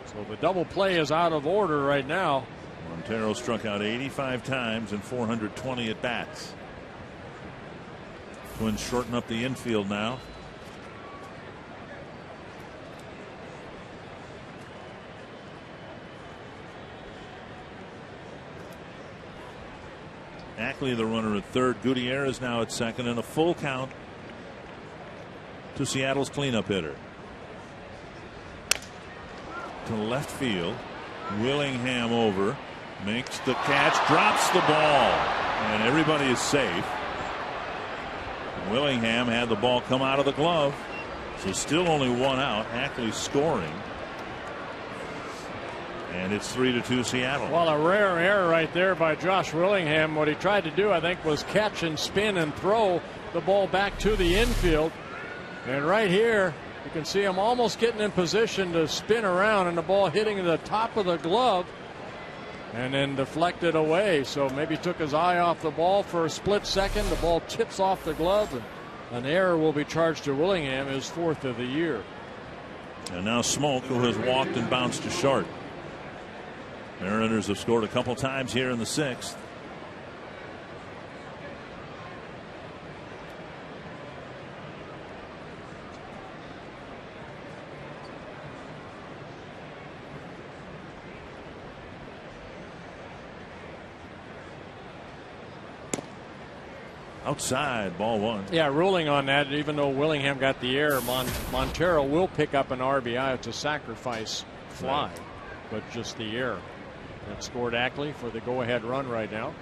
So the double play is out of order right now. Montero struck out 85 times in 420 at bats. Twins shorten up the infield now. Ackley the runner at 3rd. Gutierrez now at 2nd, and a full count to Seattle's cleanup hitter. To left field. Willingham over. Makes the catch. Drops the ball. And everybody is safe. Willingham had the ball come out of the glove. So still only 1 out. Ackley scoring. And it's 3-2 Seattle. Well, a rare error right there by Josh Willingham. What he tried to do, I think, was catch and spin and throw the ball back to the infield. And right here, you can see him almost getting in position to spin around, and the ball hitting the top of the glove and then deflected away. So maybe took his eye off the ball for a split second. The ball tips off the glove, and an error will be charged to Willingham, his 4th of the year. And now Smoke, who has walked and bounced to short. Mariners have scored a couple times here in the 6th. Outside, ball 1. Yeah, ruling on that, even though Willingham got the error, Montero will pick up an RBI. It's a sacrifice fly, right, but just the error. That scored Ackley for the go-ahead run right now.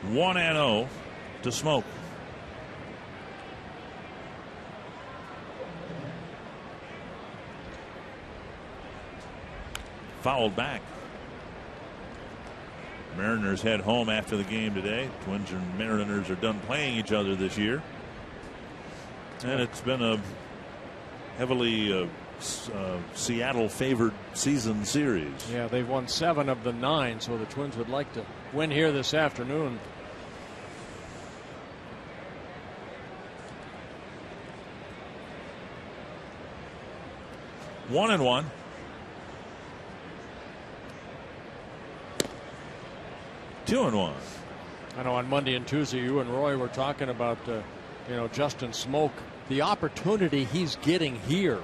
1-0 to Smoke. Fouled back. Mariners head home after the game today. Twins and Mariners are done playing each other this year. And it's been a heavily Seattle favored season series. Yeah, they've won 7 of the 9, so the Twins would like to win here this afternoon. One and 1. Two and 1. I know on Monday and Tuesday you and Roy were talking about Justin Smoke, the opportunity he's getting here,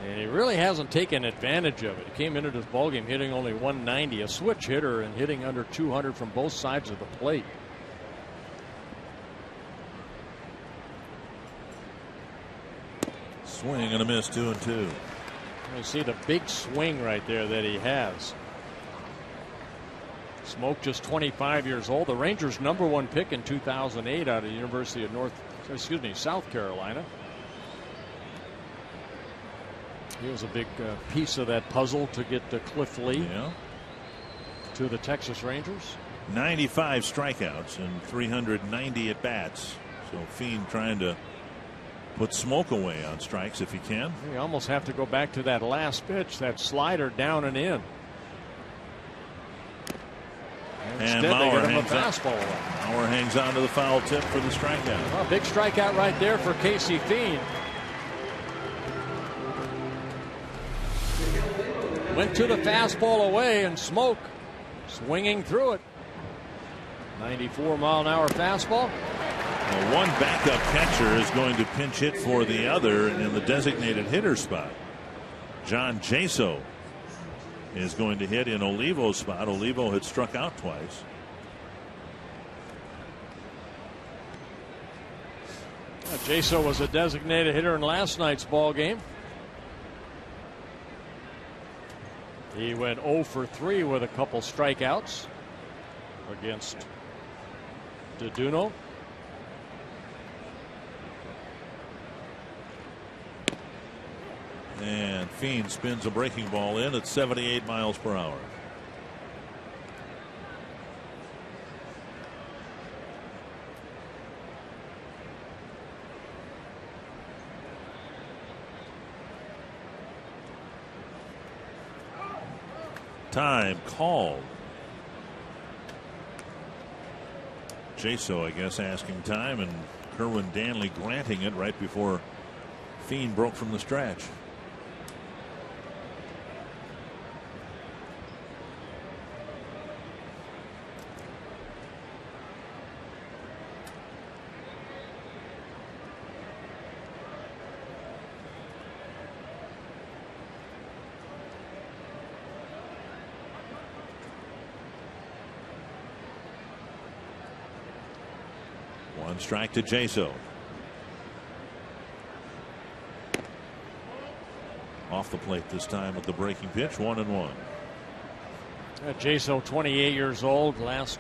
and he really hasn't taken advantage of it. He came into this ballgame hitting only 190, a switch hitter, and hitting under 200 from both sides of the plate. Swing and a miss, 2-2. You see the big swing right there that he has. Smoke just 25 years old. The Rangers' #1 pick in 2008 out of the University of South Carolina. He was a big piece of that puzzle to get Cliff Lee to the Texas Rangers. 95 strikeouts and 390 at bats. So Fiend trying to put Smoke away on strikes if he can. You almost have to go back to that last pitch, that slider down and in. And Mauer hangs on to the foul tip for the strikeout. Well, big strikeout right there for Casey Fiend. Went to the fastball away, and Smoke swinging through it. 94-mile-an-hour fastball. Well, one backup catcher is going to pinch hit for the other in the designated hitter spot. John Jaso is going to hit in Olivo's spot. Olivo had struck out twice. Jaso was a designated hitter in last night's ball game. He went 0 for 3 with a couple strikeouts against Deduno. And Fiend spins a breaking ball in at 78 miles per hour. Time called. Jaso, I guess, asking time, and Kerwin Danley granting it right before Fiend broke from the stretch. One strike to Jaso. Off the plate this time with the breaking pitch, 1-1. Jaso, 28 years old, last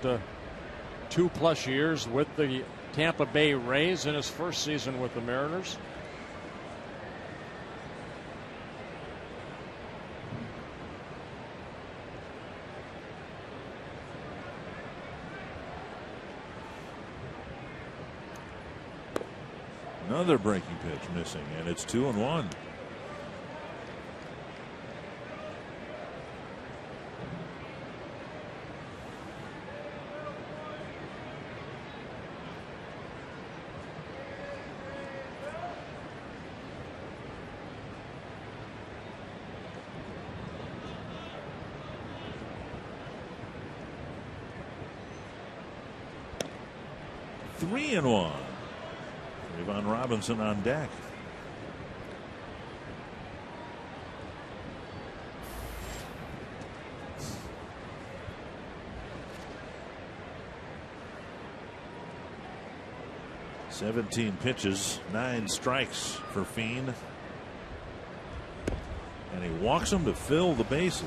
2+ years with the Tampa Bay Rays in his first season with the Mariners. Another breaking pitch missing, and it's 2-1. Three and 1. Ivan Robinson on deck. "17 pitches, 9 strikes for Fiend. And he walks him to fill the bases.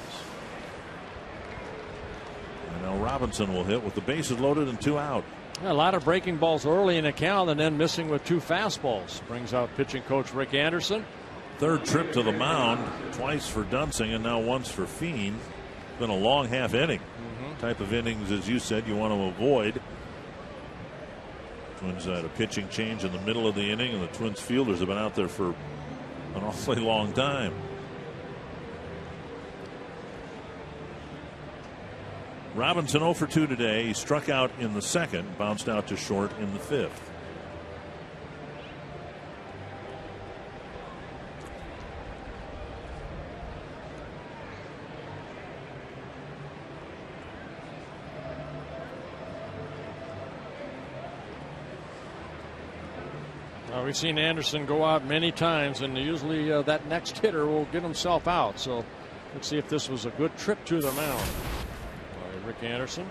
And now Robinson will hit with the bases loaded and 2 out. A lot of breaking balls early in the count and then missing with 2 fastballs. Brings out pitching coach Rick Anderson. Third trip to the mound, twice for Dunsing and now once for Fiend. Been a long half inning. Type of innings, as you said, you want to avoid. Twins had a pitching change in the middle of the inning, and the Twins fielders have been out there for an awfully long time. Robinson 0 for 2 today. He struck out in the second, bounced out to short in the fifth. We've seen Anderson go out many times, and usually that next hitter will get himself out. So let's see if this was a good trip to the mound. Rick Anderson.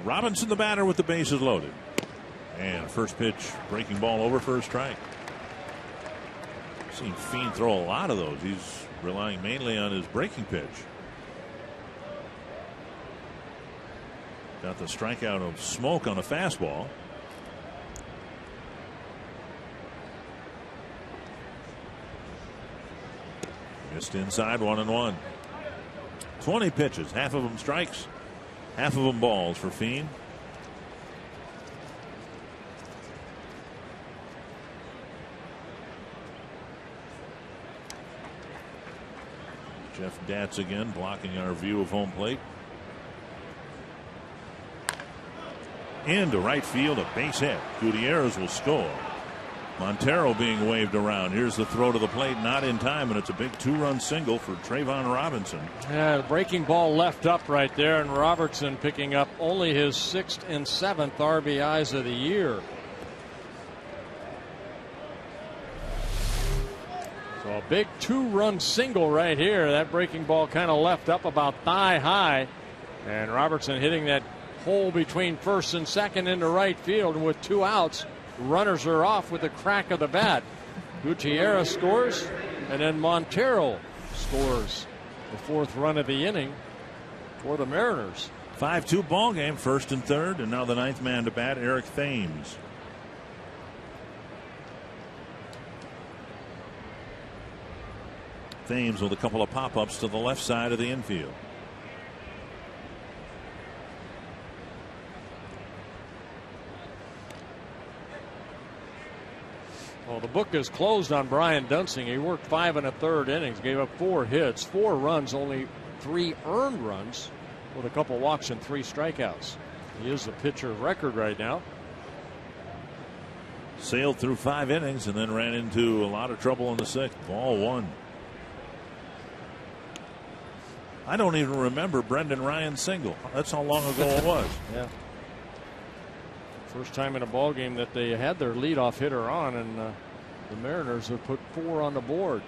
Robinson the batter with the bases loaded. And first pitch, breaking ball over for a strike. Seen Fiend throw a lot of those. He's relying mainly on his breaking pitch. Got the strikeout of Smoke on a fastball. Missed inside, 1-1. 20 pitches, half of them strikes, half of them balls for Fiend. Jeff Datz again blocking our view of home plate. Into right field, a base hit. Gutierrez will score. Montero being waved around. Here's the throw to the plate, not in time, and it's a big 2-run single for Trayvon Robinson. Yeah, the breaking ball left up right there, and Robertson picking up only his 6th and 7th RBIs of the year. So a big 2-run single right here. That breaking ball kind of left up about thigh high, and Robertson hitting that hole between first and second into right field. And with 2 outs, runners are off with the crack of the bat. Gutierrez scores, and then Montero scores the 4th run of the inning for the Mariners. 5-2 ball game, 1st and 3rd, and now the 9th man to bat, Eric Thames. Thames with a couple of pop-ups to the left side of the infield. Well, the book is closed on Brian Dunsing. He worked 5 1/3 innings, gave up 4 hits, 4 runs, only 3 earned runs, with a couple walks and 3 strikeouts. He is the pitcher of record right now. Sailed through 5 innings and then ran into a lot of trouble in the 6th. Ball 1. I don't even remember Brendan Ryan's single. That's how long ago it was. Yeah. First time in a ball game that they had their leadoff hitter on, and the Mariners have put 4 on the board.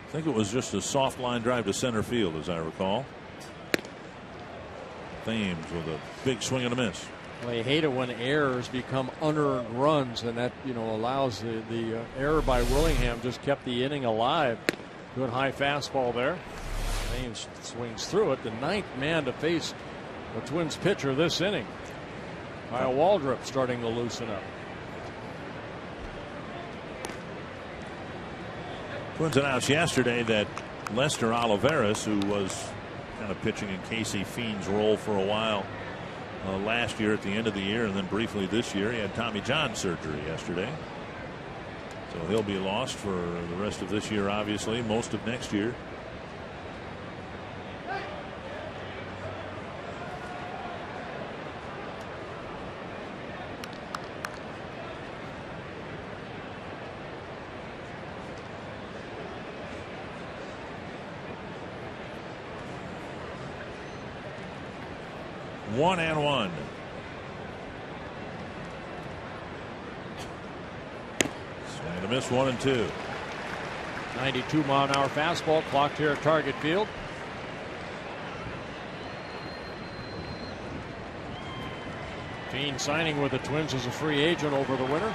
I think it was just a soft line drive to center field, as I recall. Thames with a big swing and a miss. Well, you hate it when errors become unearned runs, and that allows the error by Willingham just kept the inning alive. Good high fastball there. Thames swings through it. The 9th man to face the Twins pitcher this inning. Kyle Waldrop starting to loosen up. Twins announced yesterday that Lester Olivares, who was kind of pitching in Casey Fiend's role for a while last year at the end of the year and then briefly this year, he had Tommy John surgery yesterday. So he'll be lost for the rest of this year, obviously, most of next year. One and one. Swing and a miss, 1-2. 92-mile-an-hour fastball clocked here at Target Field. Fiend signing with the Twins as a free agent over the winter.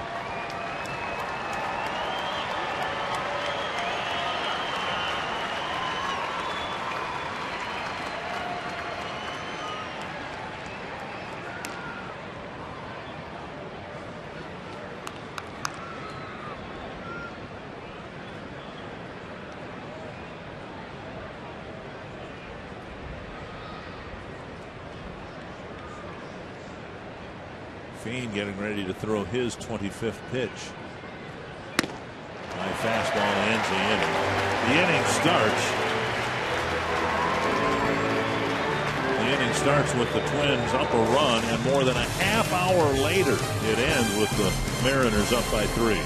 Fiend getting ready to throw his 25th pitch. High fastball ends the inning. The inning starts with the Twins up a run, and more than a half hour later, it ends with the Mariners up by 3.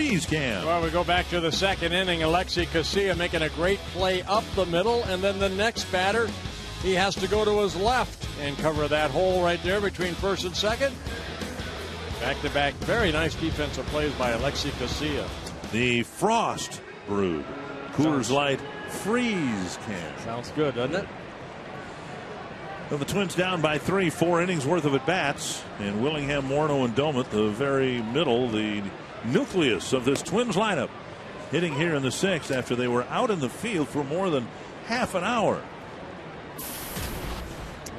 freeze cam. Well, we go back to the second inning. Alexi Casilla making a great play up the middle, and then the next batter, he has to go to his left and cover that hole right there between first and second. Back-to-back, very nice defensive plays by Alexi Casilla. The Frost Brewed Coors Light freeze can. Sounds good, doesn't it? Well, the Twins down by 3, 4 innings worth of at-bats. And Willingham, Morneau, and Doumit, the very middle, the nucleus of this Twins lineup, hitting here in the 6th after they were out in the field for more than half an hour.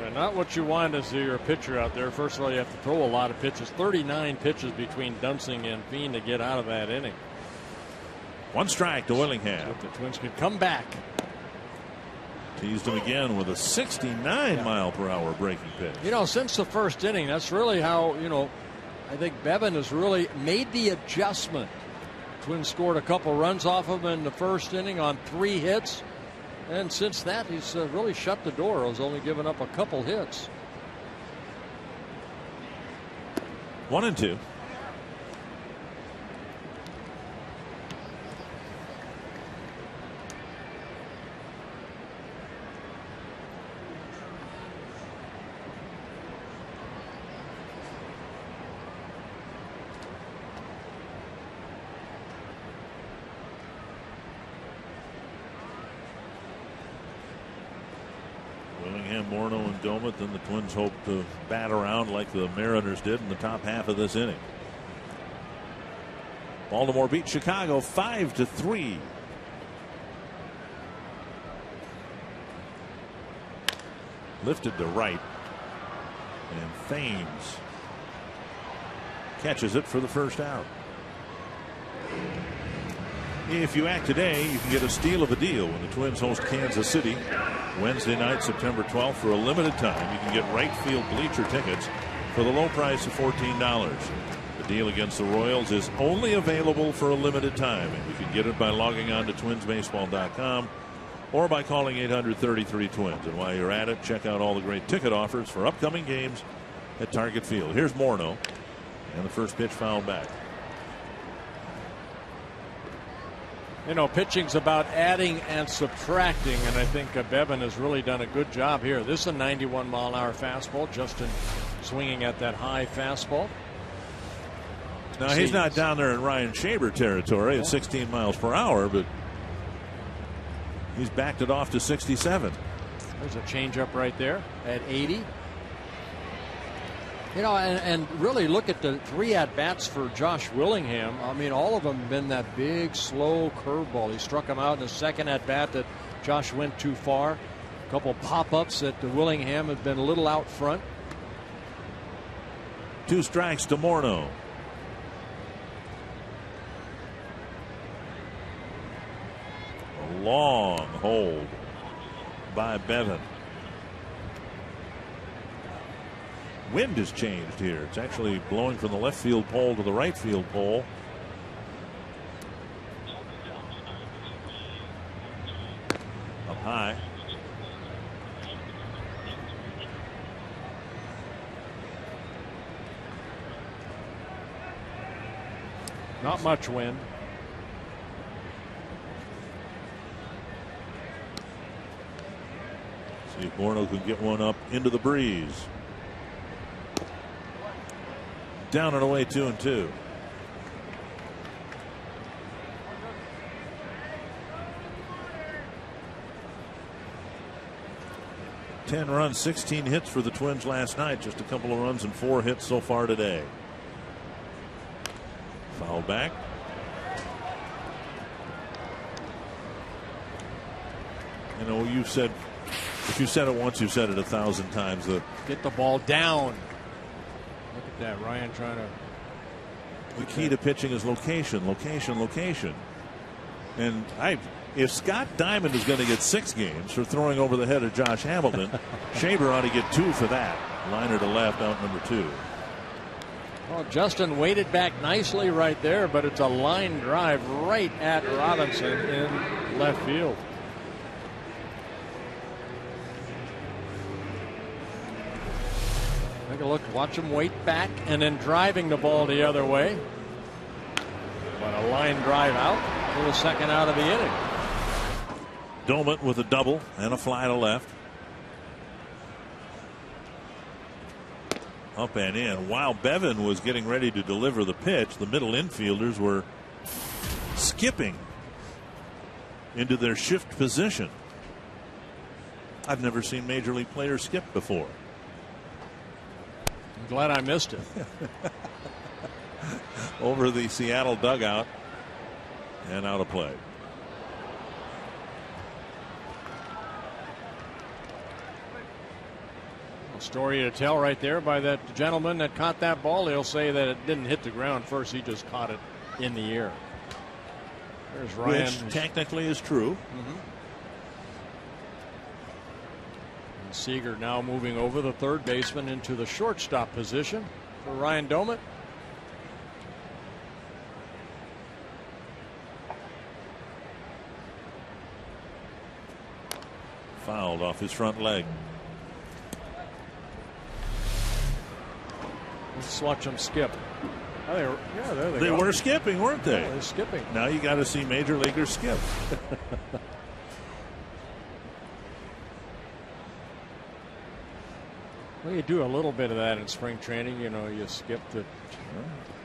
Yeah, not what you want as your pitcher out there. First of all, you have to throw a lot of pitches. 39 pitches between Dunsing and Fein to get out of that inning. 1 strike to Willingham. So the Twins could come back. Teased him again with a 69-mile-per-hour breaking pitch. You know, since the first inning, that's really how, I think Bevan has really made the adjustment. Twins scored a couple runs off of him in the first inning on 3 hits. And since that, he's really shut the door. He's only given up a couple hits. 1-2. Morneau and Doumit, then the Twins hope to bat around like the Mariners did in the top half of this inning. Baltimore beat Chicago 5-3. Lifted to right, and Thames catches it for the first out. If you act today, you can get a steal of a deal when the Twins host Kansas City Wednesday night, September 12th. For a limited time, you can get right field bleacher tickets for the low price of $14. The deal against the Royals is only available for a limited time, and you can get it by logging on to twinsbaseball.com or by calling 800-33-TWINS. And while you're at it, check out all the great ticket offers for upcoming games at Target Field. Here's Morneau, and the first pitch fouled back. Pitching's about adding and subtracting, and I think Bevan has really done a good job here. This is a 91-mile-an-hour fastball. Justin swinging at that high fastball. Now, he's not down there in Ryan Shaber territory at 16 miles per hour, but he's backed it off to 67. There's a changeup right there at 80. And really look at the 3 at-bats for Josh Willingham. I mean, all of them have been that big, slow curveball. He struck him out in the second at-bat that Josh went too far. A couple pop-ups that Willingham had been a little out front. 2 strikes to Morneau. A long hold by Bevan. Wind has changed here. It's actually blowing from the left field pole to the right field pole. Up high. Not much wind. See if Morneau can get one up into the breeze. Down and away, 2-2. Ten runs, 16 hits for the Twins last night. Just a couple of runs and 4 hits so far today. Foul back. You said, if you said it once, you've said it 1,000 times. Get the ball down. Look at that, Ryan trying to. The key to pitching is location, location, location. And if Scott Diamond is going to get 6 games for throwing over the head of Josh Hamilton, Shaber ought to get 2 for that. Liner to left, out number 2. Well, Justin waited back nicely right there, but it's a line drive right at Robinson in left field. Take a look, watch him wait back and then driving the ball the other way. But a line drive out for the second out of the inning. Doumit with a double and a fly to left. Up and in. While Bevan was getting ready to deliver the pitch, the middle infielders were skipping into their shift position. I've never seen Major League players skip before. I'm glad I missed it. Over the Seattle dugout and out of play. A story to tell right there by that gentleman that caught that ball. He'll say that it didn't hit the ground first. He just caught it in the air. There's Ryan. Which technically is true. And Seager now moving over the third baseman into the shortstop position for Ryan Doumit. Fouled off his front leg. Let's watch them skip. Oh, there they were skipping, weren't they? Yeah, they're skipping. Now you got to see major leaguers skip. Well, you do a little bit of that in spring training. You know, you skip to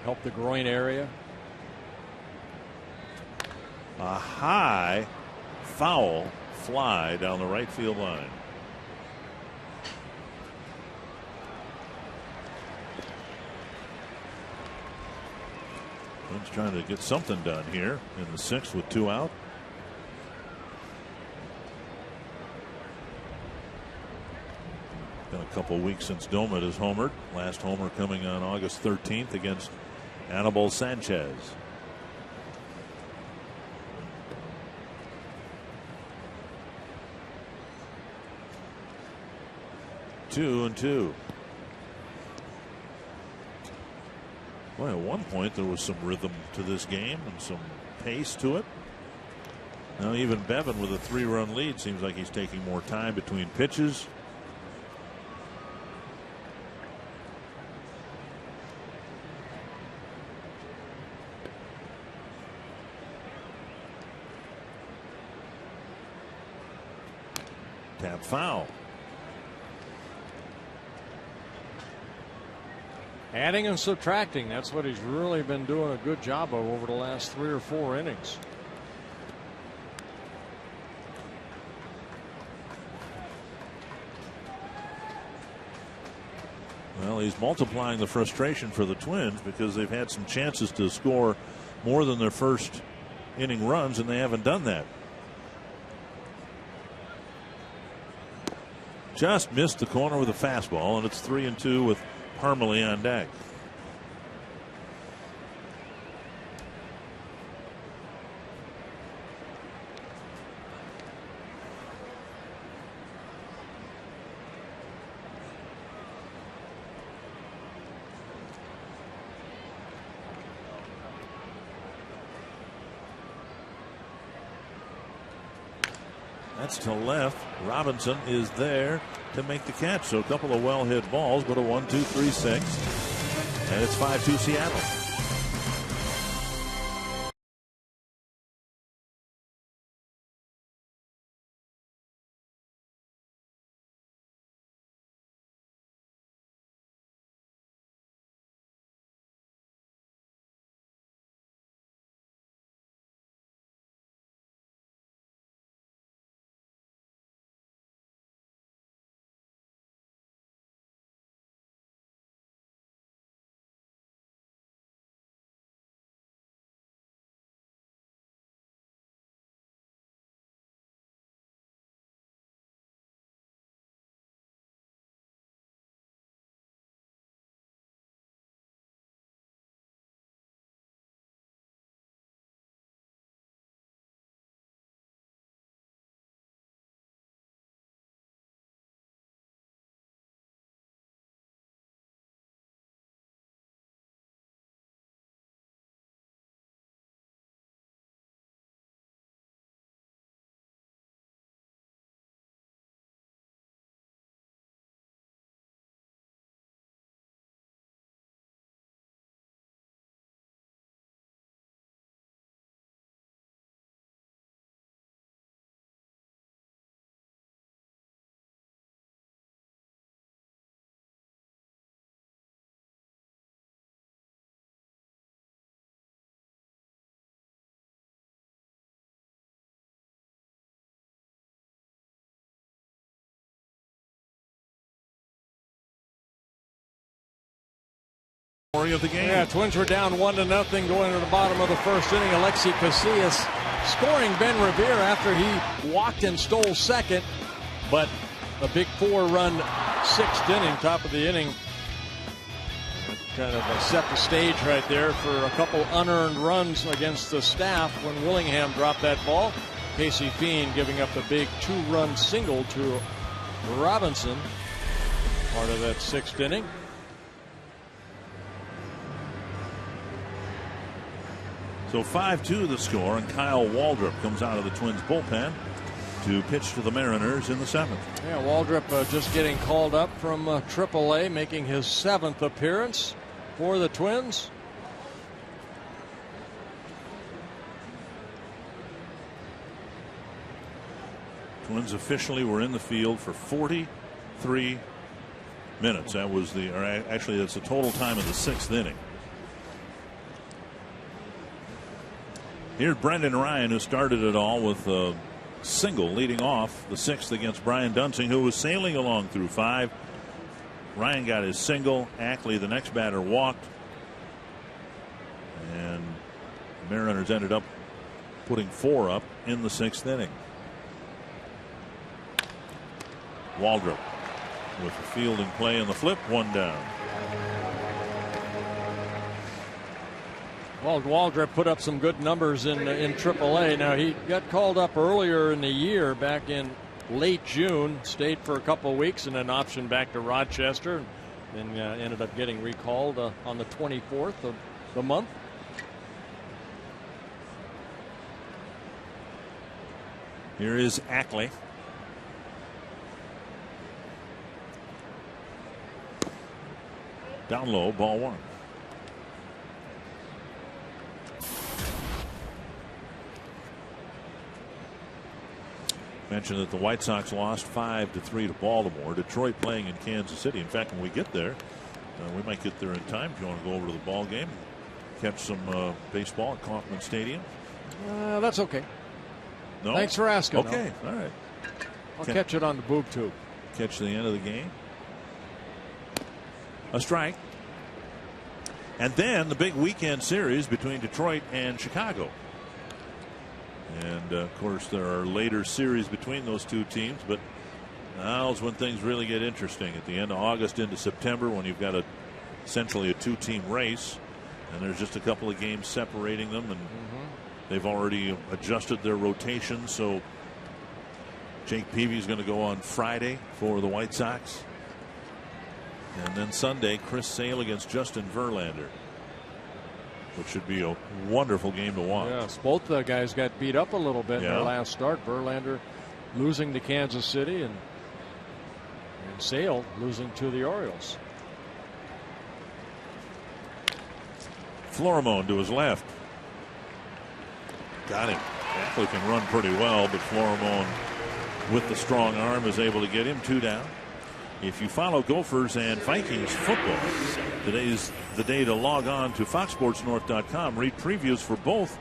help the groin area. A high foul fly down the right field line. Twins trying to get something done here in the sixth with 2 out. Been a couple weeks since Doumit has homered. Last homer coming on August 13th against Anibal Sanchez. Two and two. Boy, at one point there was some rhythm to this game and some pace to it. Now even Bevan with a 3-run lead seems like he's taking more time between pitches. Tap foul. Adding and subtracting. That's what he's really been doing a good job of over the last 3 or 4 innings. Well, he's multiplying the frustration for the Twins because they've had some chances to score more than their first inning runs, and they haven't done that. Just missed the corner with a fastball, and it's 3-2 with Parmelee on deck. That's to left. Robinson is there to make the catch. So a couple of well hit balls, but a 1-2-3-6. And it's 5-2 Seattle. Of the game. Yeah, Twins were down 1-0 going to the bottom of the first inning. Alexi Casillas scoring Ben Revere after he walked and stole second, but a big 4-run sixth inning, top of the inning, kind of set the stage right there for a couple unearned runs against the Staff when Willingham dropped that ball. Casey Fiend giving up the big 2-run single to Robinson, part of that sixth inning. So 5-2 the score, and Kyle Waldrop comes out of the Twins bullpen to pitch to the Mariners in the 7th. Yeah, Waldrop just getting called up from AAA, making his 7th appearance for the Twins. Twins officially were in the field for 43 minutes. That was actually that's the total time of the 6th inning. Here's Brendan Ryan, who started it all with a single leading off the 6th against Brian Dunsing, who was sailing along through 5. Ryan got his single. Ackley, the next batter, walked. And the Mariners ended up putting 4 up in the 6th inning. Waldrop with the fielding play and the flip, 1 down. Well, Waldrop put up some good numbers in AAA. Now, he got called up earlier in the year, back in late June, stayed for a couple of weeks and then optioned back to Rochester, and ended up getting recalled on the 24th of the month. Here is Ackley. Down low, ball 1. Mentioned that the White Sox lost 5-3 to Baltimore. Detroit playing in Kansas City. In fact, when we get there, we might get there in time if you want to go over to the ball game, catch some baseball at Kauffman Stadium. That's okay. No? Thanks for asking. Okay, all right. I'll catch it on the boob tube. Catch the end of the game. A strike. And then the big weekend series between Detroit and Chicago. And of course, there are later series between those two teams, but now's when things really get interesting at the end of August into September, when you've got essentially a 2-team race, and there's just a couple of games separating them, and they've already adjusted their rotation. So Jake Peavy is going to go on Friday for the White Sox, and then Sunday Chris Sale against Justin Verlander, which should be a wonderful game to watch. Yes, both the guys got beat up a little bit in their last start. Verlander losing to Kansas City, and Sale losing to the Orioles. Florimon to his left. Got him. Ackley can run pretty well, but Florimon with the strong arm is able to get him 2 down. If you follow Gophers and Vikings football, today's the day to log on to FoxSportsNorth.com. Read previews for both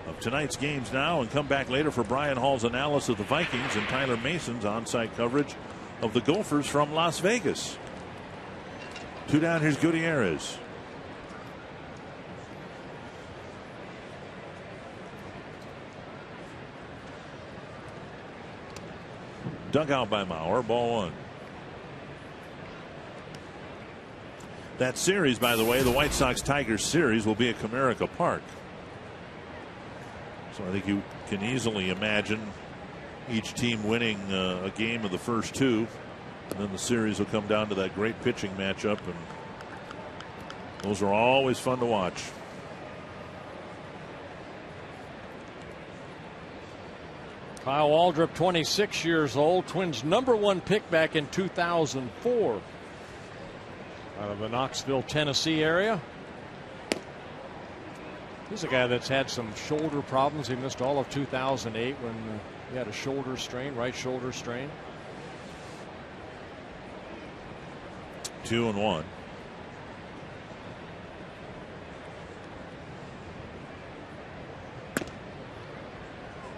of tonight's games now, and come back later for Brian Hall's analysis of the Vikings and Tyler Mason's on-site coverage of the Gophers from Las Vegas. 2 down. Here's Gutierrez. Dug out by Mauer, ball 1. That series, by the way, the White Sox-Tigers series, will be at Comerica Park. So I think you can easily imagine each team winning a game of the first 2. And then the series will come down to that great pitching matchup. And those are always fun to watch. Kyle Waldrop, 26 years old, Twins' #1 pick back in 2004. Out of the Knoxville, Tennessee area. He's a guy that's had some shoulder problems. He missed all of 2008 when he had a shoulder strain, right shoulder strain. 2-1.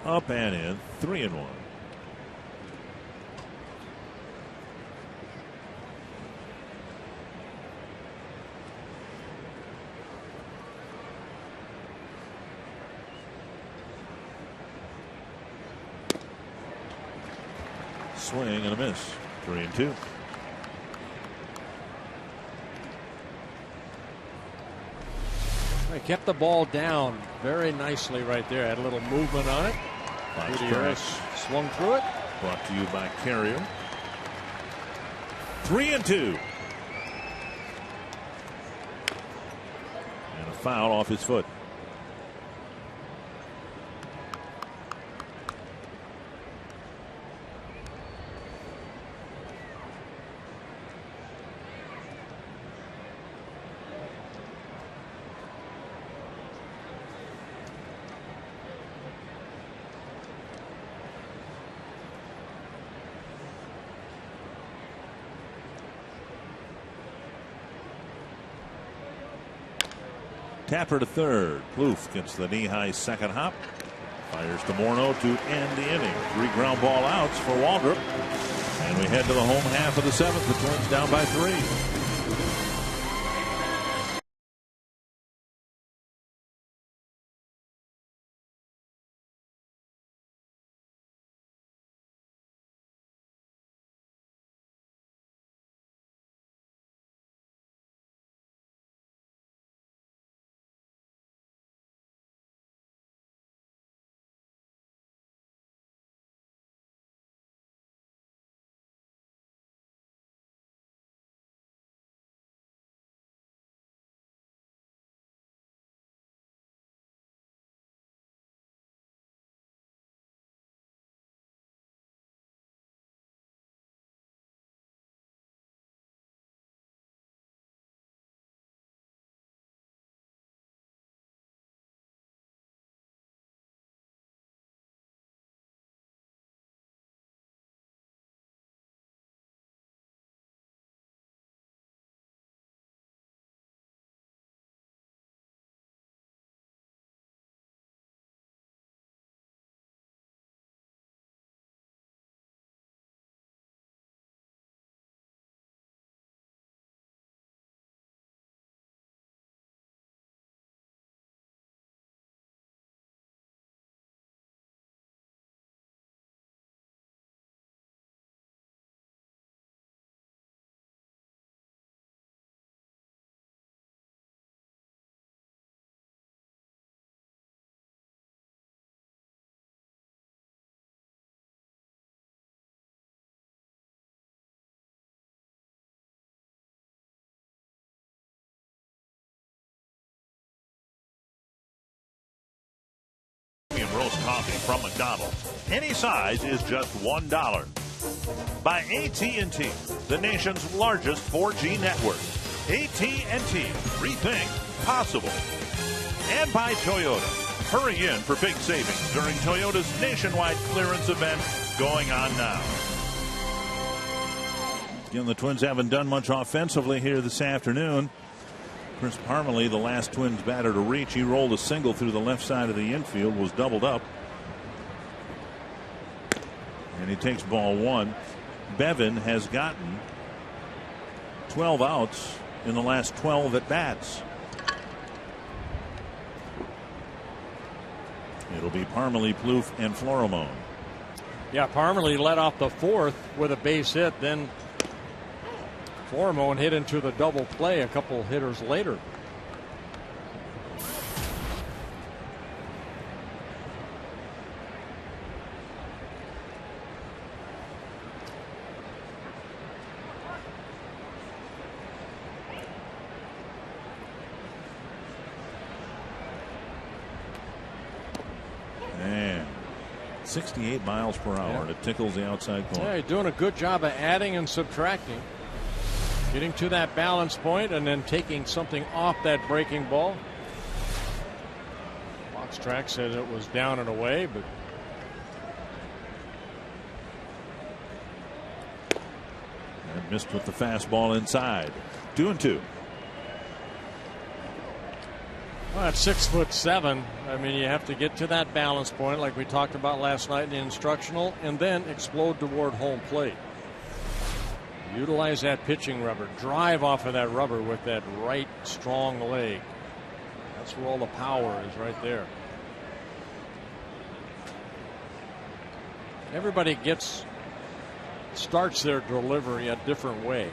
Up and in, 3-1. Swing and a miss. 3-2. They kept the ball down very nicely right there. Had a little movement on it. Gutierrez swung through it. Brought to you by Carrier. 3-2. And a foul off his foot. Tapper to third. Plouffe gets the knee-high second hop. Fires to Morneau to end the inning. 3 ground ball outs for Waldrop. And we head to the home half of the 7th. The Twins down by 3. Roast coffee from McDonald's. Any size is just $1. By AT&T, the nation's largest 4G network. AT&T, rethink possible. And by Toyota. Hurry in for big savings during Toyota's nationwide clearance event going on now. Again, the Twins haven't done much offensively here this afternoon. Chris Parmelee, the last Twins batter to reach, he rolled a single through the left side of the infield, was doubled up. And he takes ball 1. Bevan has gotten 12 outs in the last 12 at bats. It'll be Parmelee, Plouffe, and Florimon. Yeah, Parmelee led off the 4th with a base hit, then Florimon hit into the double play a couple hitters later. And 68 miles per hour. Yeah. And it tickles the outside corner. Yeah, you're doing a good job of adding and subtracting. Getting to that balance point and then taking something off that breaking ball. Box track said it was down and away, but and missed with the fastball inside. 2-2. Well, at 6'7", I mean, you have to get to that balance point like we talked about last night in the instructional and then explode toward home plate. Utilize that pitching rubber. Drive off of that rubber with that right strong leg. That's where all the power is, right there. Everybody gets starts their delivery a different way.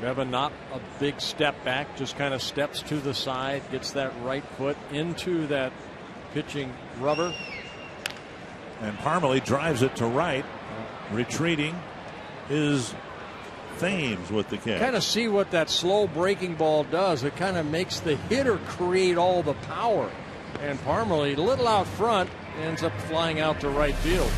Bevan not a big step back, just kind of steps to the side, gets that right foot into that pitching rubber. And Parmalee drives it to right. Retreating is Thames with the catch. Kind of see what that slow breaking ball does. It kind of makes the hitter create all the power. And Parmalee, little out front, ends up flying out to right field.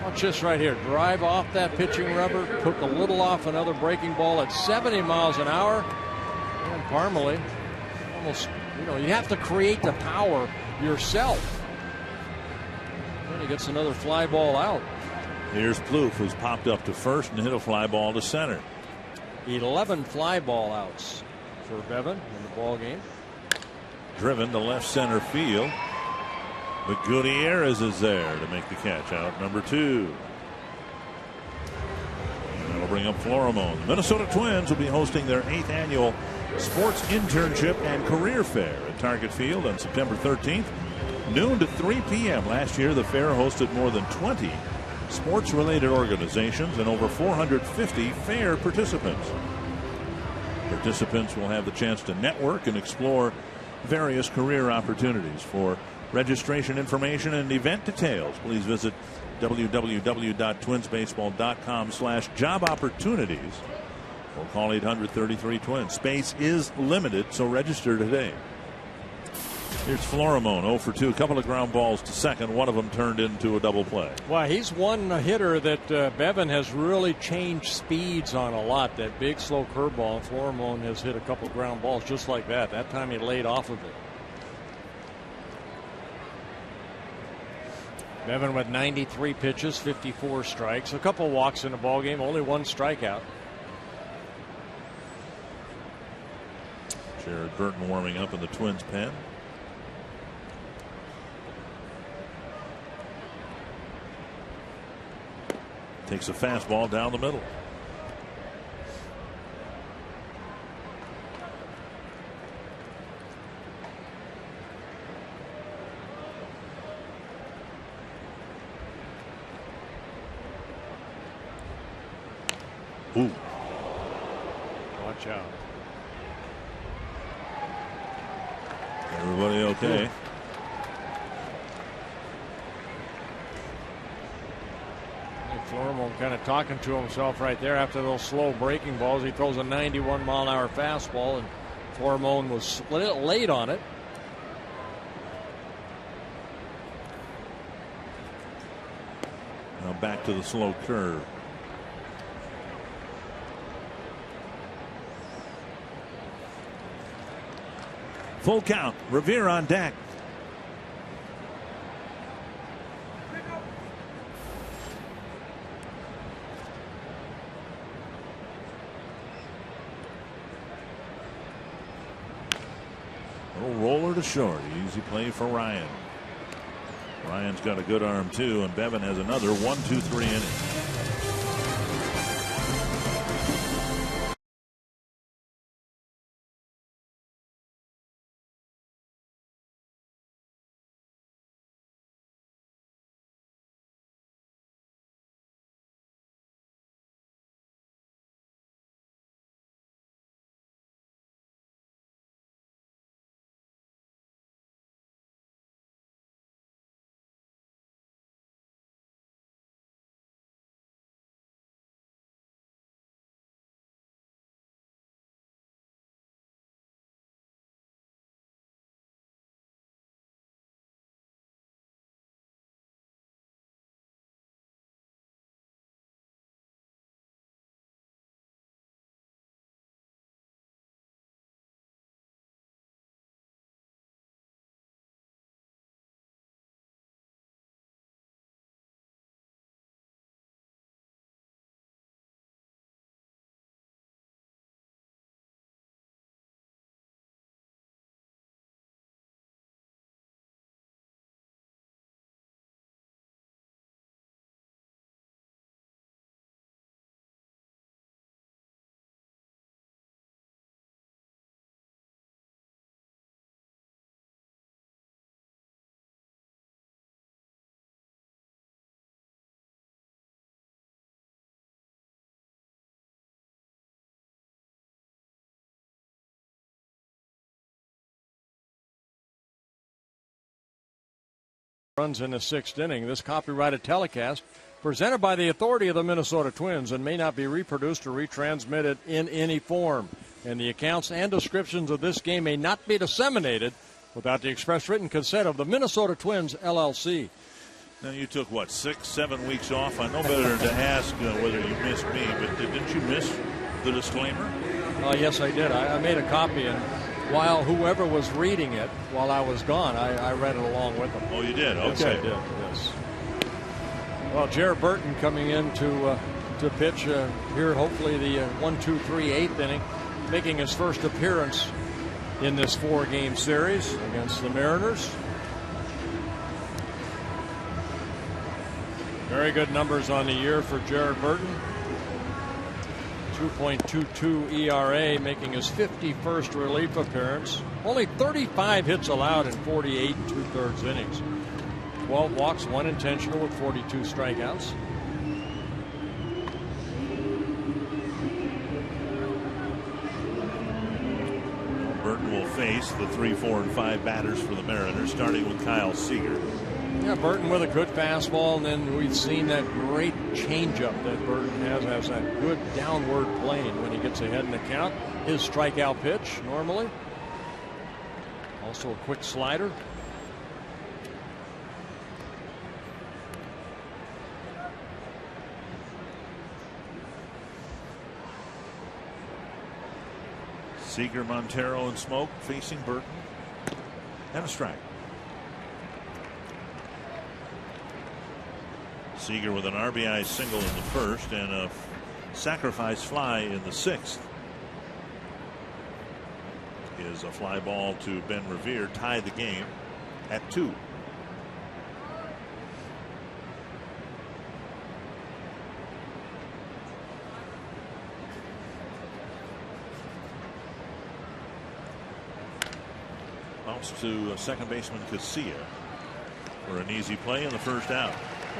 Watch this right here. Drive off that pitching rubber, took a little off another breaking ball at 70 miles an hour. And Parmalee, almost, you have to create the power yourself. Then he gets another fly ball out. Here's Plouffe, who's popped up to first and hit a fly ball to center. 11 fly ball outs for Bevan in the ball game. Driven to left center field. But Gutierrez is there to make the catch out number 2. And that'll bring up Florimon. The Minnesota Twins will be hosting their 8th annual Sports Internship and Career Fair at Target Field on September 13th, noon to 3 p.m. Last year, the fair hosted more than 20 sports-related organizations and over 450 fair participants. Participants will have the chance to network and explore various career opportunities. For registration information and event details, please visit www.twinsbaseball.com/job opportunities or call 800-33-TWINS. Space is limited, so register today. Here's Florimon, 0 for 2, a couple of ground balls to second. One of them turned into a double play. Well, he's one hitter that Bevan has really changed speeds on a lot. That big, slow curveball. Florimon has hit a couple of ground balls just like that. That time he laid off of it. Bevan with 93 pitches, 54 strikes, a couple walks in the ball game, only 1 strikeout. Jared Burton warming up in the Twins pen. Takes a fastball down the middle. Ooh. Watch out. Everybody okay? Florimon kind of talking to himself right there after those slow breaking balls. He throws a 91-mile-an-hour fastball, and Florimon was a little late on it. Now back to the slow curve. Full count. Revere on deck. Little roller to short. Easy play for Ryan. Ryan's got a good arm too, and Bevan has another 1-2-3 inning. runs in the 6th inning. This copyrighted telecast presented by the authority of the Minnesota Twins and may not be reproduced or retransmitted in any form. And the accounts and descriptions of this game may not be disseminated without the express written consent of the Minnesota Twins, LLC. Now, you took, 6-7 weeks off? I know better to ask whether you missed me, but didn't you miss the disclaimer? Yes, I did. I made a copy, and while whoever was reading it while I was gone, I read it along with them. Oh, you did? Okay. Yes, I did, yes. Well, Jared Burton coming in to pitch here, hopefully the 1-2-3 8th inning, making his first appearance in this 4-game series against the Mariners. Very good numbers on the year for Jared Burton. 2.22 ERA, making his 51st relief appearance. Only 35 hits allowed in 48 2/3 innings. 12 walks, 1 intentional with 42 strikeouts. Burton will face the 3, 4, and 5 batters for the Mariners, starting with Kyle Seager. Yeah, Burton with a good fastball, and then we've seen that great changeup that Burton has that good downward plane when he gets ahead in the count. His strikeout pitch normally. Also a quick slider. Seager, Montero, and Smoke facing Burton. And a strike. Seager with an RBI single in the 1st and a sacrifice fly in the 6th. Is a fly ball to Ben Revere, tied the game at 2. Bounce to second baseman Casilla for an easy play in the 1st out.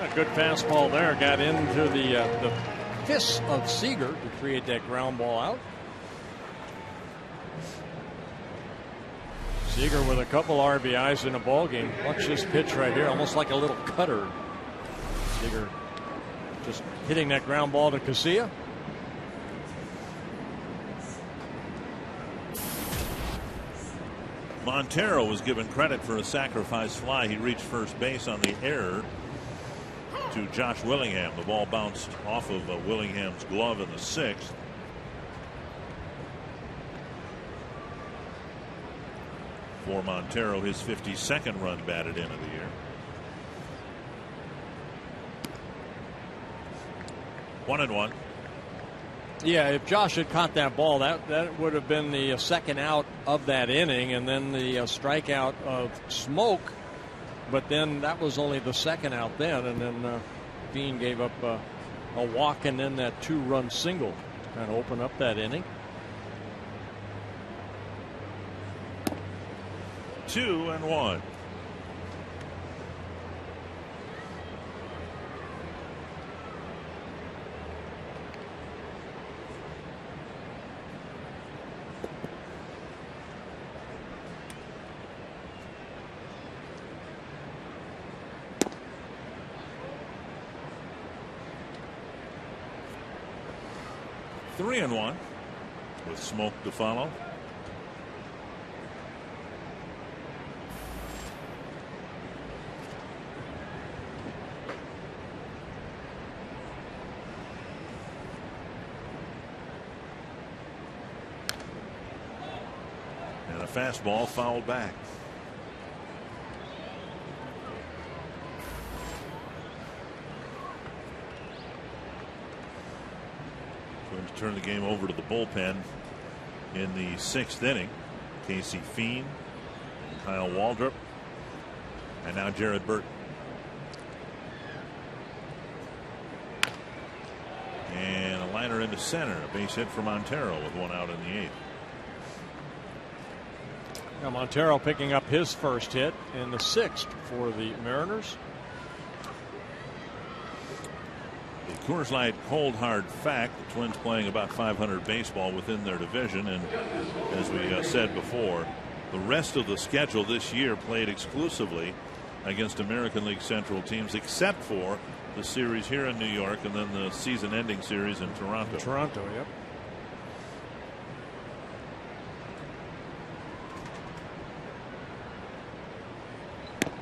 A good fastball there, got into the fists of Seager to create that ground ball out. Seager with a couple RBIs in a ball game. Watch this pitch right here, almost like a little cutter. Seager just hitting that ground ball to Casilla. Montero was given credit for a sacrifice fly. He reached first base on the error to Josh Willingham. The ball bounced off of Willingham's glove in the 6th. For Montero, his 52nd run batted in of the year. 1-1. Yeah, if Josh had caught that ball, that would have been the second out of that inning, and then the strikeout of Smoke. But then that was only the second out then, and then Bean gave up a walk and then that 2-run single to kind of open up that inning. 2-1. Three and 1 with Smoke to follow. And a fastball fouled back. Turn the game over to the bullpen in the 6th inning. Casey Fien, Kyle Waldrop, and now Jared Burton. And a liner into center, a base hit for Montero with 1 out in the 8th. Now Montero picking up his first hit in the 6th for the Mariners. Coors Light cold hard fact, the Twins playing about .500 baseball within their division, and as we said before, the rest of the schedule this year played exclusively against American League Central teams, except for the series here in New York and then the season-ending series in Toronto. Toronto, yep.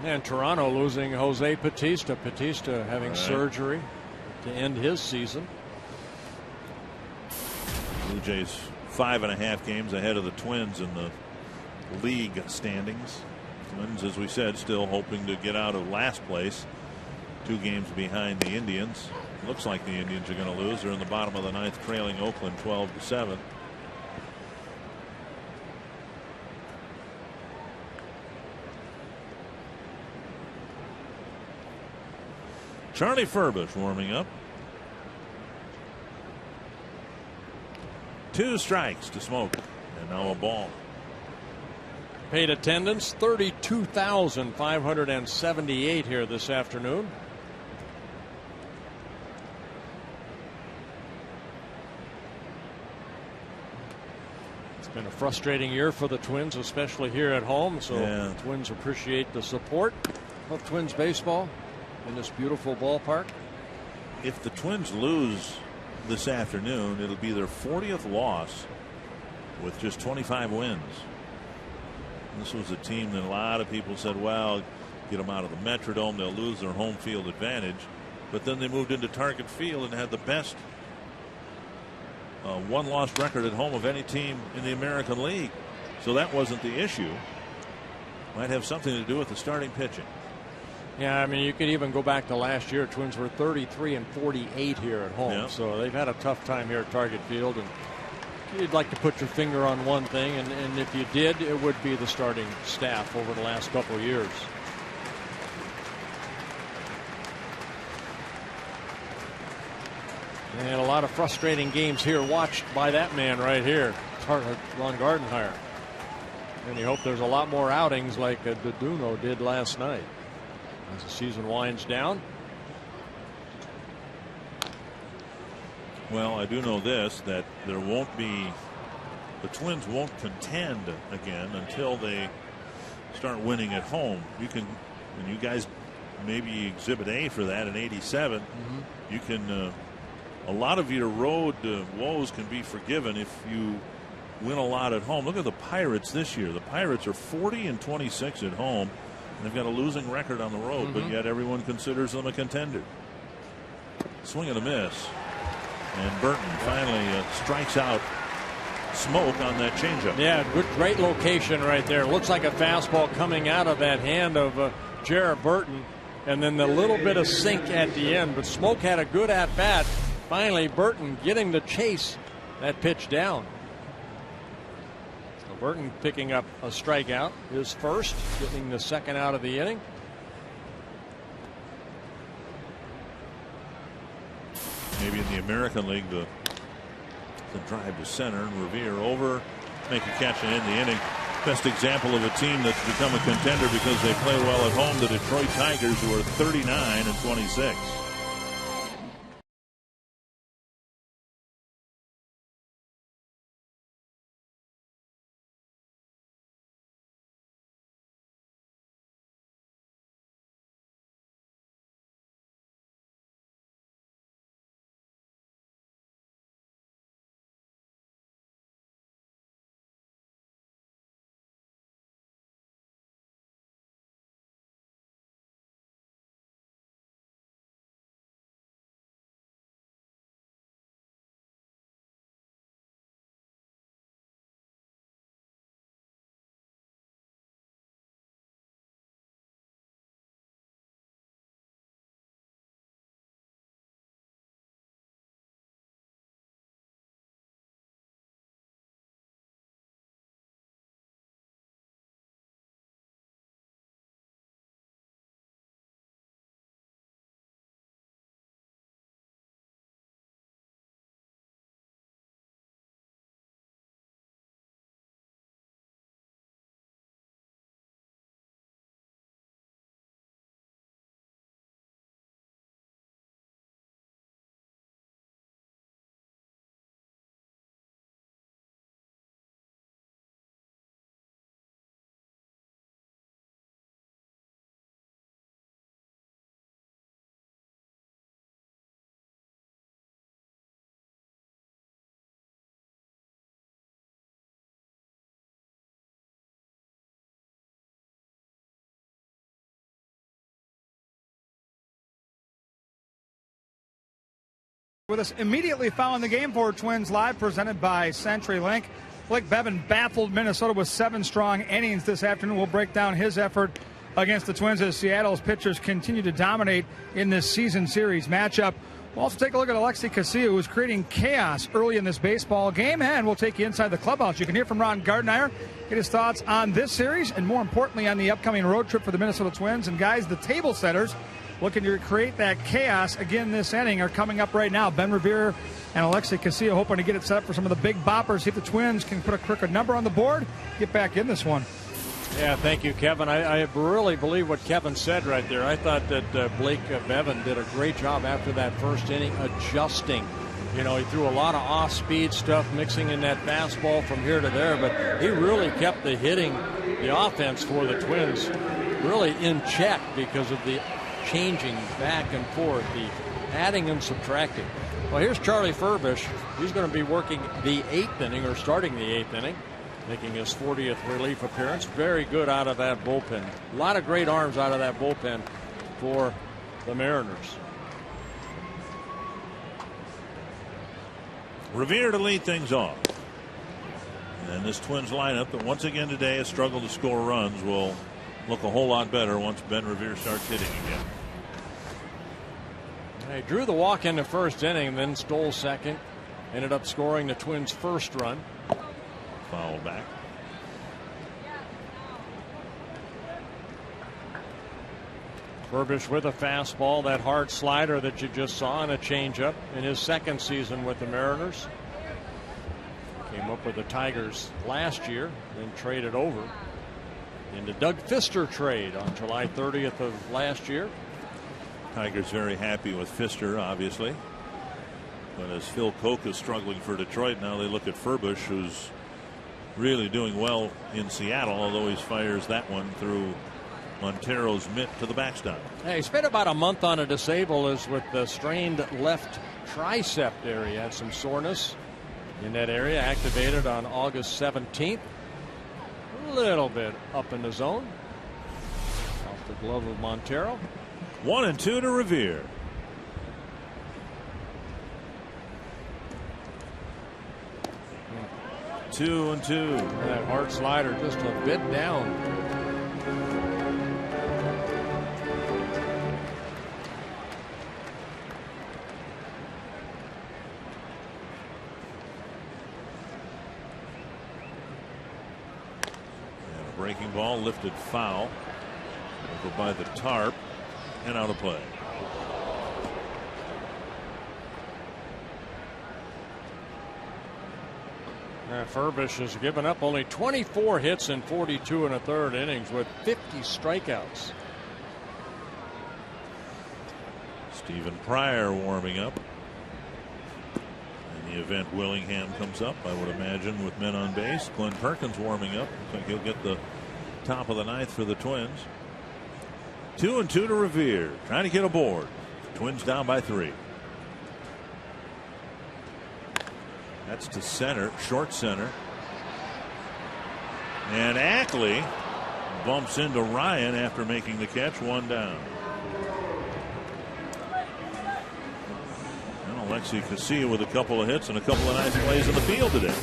And Toronto losing Jose Bautista. Bautista having surgery to end his season. Blue Jays 5.5 games ahead of the Twins in the league standings. Twins, as we said, still hoping to get out of last place. 2 games behind the Indians. Looks like the Indians are going to lose. They're in the bottom of the 9th, trailing Oakland 12-7. Charlie Furbish warming up. 2 strikes to Smoke, and now a ball. Paid attendance 32,578 here this afternoon. It's been a frustrating year for the Twins, especially here at home. So the Twins appreciate the support of Twins baseball in this beautiful ballpark. If the Twins lose this afternoon, it'll be their 40th loss with just 25 wins. This was a team that a lot of people said, well, get them out of the Metrodome, they'll lose their home field advantage. But then they moved into Target Field and had the best one-loss record at home of any team in the American League. So that wasn't the issue. Might have something to do with the starting pitching. Yeah, I mean, you could even go back to last year. Twins were 33-48 here at home. Yeah. So they've had a tough time here at Target Field. And you'd like to put your finger on one thing, and if you did, it would be the starting staff over the last couple of years. And a lot of frustrating games here watched by that man right here, Ron Gardenhire. And you hope there's a lot more outings like Doduno did last night as the season winds down. Well, I do know this, that there won't be, the Twins won't contend again until they start winning at home. You can, and you guys maybe exhibit A for that in '87. You can, a lot of your road woes can be forgiven if you win a lot at home. Look at the Pirates this year. The Pirates are 40-26 at home, and they've got a losing record on the road, but yet everyone considers them a contender. Swing and a miss. And Burton finally strikes out Smoke on that changeup. Yeah, great location right there. Looks like a fastball coming out of that hand of Jarrett Burton, and then the little bit of sink at the end. But Smoke had a good at bat. Finally, Burton getting to chase that pitch down. So Burton picking up a strikeout, his first, getting the second out of the inning. Maybe in the American League, the drive to center and Revere over, make a catch and end the inning. Best example of a team that's become a contender because they play well at home, the Detroit Tigers, who are 39-26. with us immediately following the game for Twins Live, presented by CenturyLink. Blake Bevan baffled Minnesota with 7 strong innings this afternoon. We'll break down his effort against the Twins as Seattle's pitchers continue to dominate in this season series matchup. We'll also take a look at Alexi Casilla, who is creating chaos early in this baseball game, and we'll take you inside the clubhouse. You can hear from Ron Gardenhire, get his thoughts on this series, and more importantly on the upcoming road trip for the Minnesota Twins. And guys, the table setters looking to create that chaos again this inning are coming up right now. Ben Revere and Alexi Casilla hoping to get it set up for some of the big boppers. See if the Twins can put a crooked number on the board, get back in this one. Yeah, thank you, Kevin. I really believe what Kevin said right there. I thought that Blake Bevan did a great job after that first inning adjusting. You know, he threw a lot of off-speed stuff, mixing in that fastball from here to there, but he really kept the hitting, the offense for the Twins really in check because of the changing back and forth, the adding and subtracting. Well, here's Charlie Furbish. He's going to be working the 8th inning, or starting the 8th inning, making his 40th relief appearance. Very good out of that bullpen. A lot of great arms out of that bullpen for the Mariners. Revere to lead things off. And this Twins lineup that once again today has struggled to score runs will look a whole lot better once Ben Revere starts hitting again. He drew the walk in the first inning, then stole second. Ended up scoring the Twins' first run. Foul back. Furbish with a fastball, that hard slider that you just saw, and a changeup in his second season with the Mariners. Came up with the Tigers last year, then traded over in the Doug Fister trade on July 30th of last year. Tigers very happy with Fister, obviously. But as Phil Koch is struggling for Detroit, now they look at Furbish, who's really doing well in Seattle, although he fires that one through Montero's mitt to the backstop. Yeah, he spent about a month on a disable as with the strained left tricep area. Had some soreness in that area, activated on August 17th. A little bit up in the zone. Off the glove of Montero. 1-2 to Revere. Two and two. That hard slider just a bit down. And a breaking ball lifted foul over by the tarp and out of play. Furbish has given up only 24 hits in 42 1/3 innings with 50 strikeouts. Stephen Pryor warming up. In the event Willingham comes up, I would imagine, with men on base. Glenn Perkins warming up. I think he'll get the top of the 9th for the Twins. 2-2 to Revere. Trying to get aboard. Twins down by 3. That's to center, short center. And Ackley bumps into Ryan after making the catch. 1 down. And Alexi Casilla with a couple of hits and a couple of nice plays in the field today.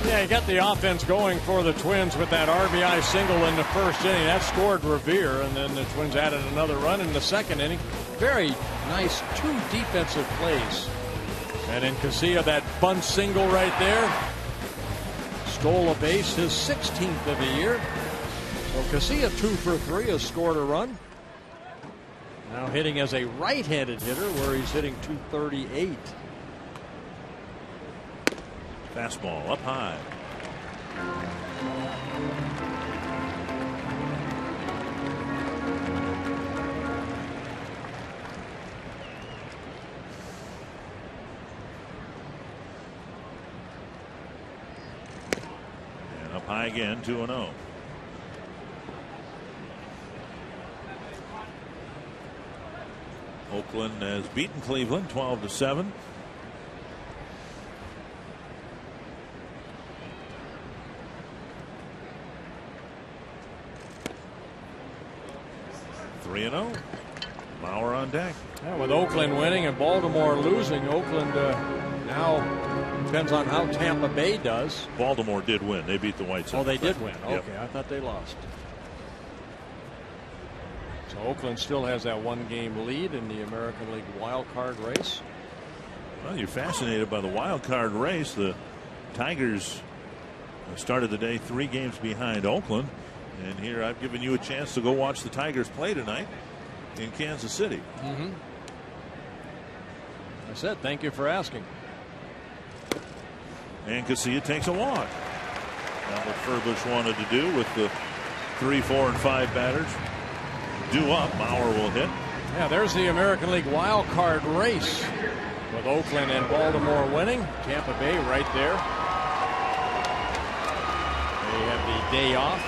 Yeah, he got the offense going for the Twins with that RBI single in the first inning. That scored Revere, and then the Twins added another run in the second inning. Very nice 2 defensive plays. And in Casilla, that bunt single right there. Stole a base, his 16th of the year. So Casilla 2 for 3 has scored a run. Now hitting as a right-handed hitter where he's hitting .238. Fastball up high. And up high again, 2-0. Oakland has beaten Cleveland 12-7. Mauer on deck. Yeah, with Oakland winning and Baltimore losing, Oakland now depends on how Tampa Bay does. Baltimore did win. They beat the White Sox. Oh, they did win. Yep. Okay, I thought they lost. So Oakland still has that 1-game lead in the American League wild card race. Well, you're fascinated by the wild card race. The Tigers started the day 3 games behind Oakland. And here I've given you a chance to go watch the Tigers play tonight in Kansas City. I said thank you for asking. And Casilla takes a walk. Now what Furbush wanted to do with the 3, 4, and 5 batters. Due up, Mauer will hit. Yeah, there's the American League wild card race with Oakland and Baltimore winning. Tampa Bay right there. They have the day off.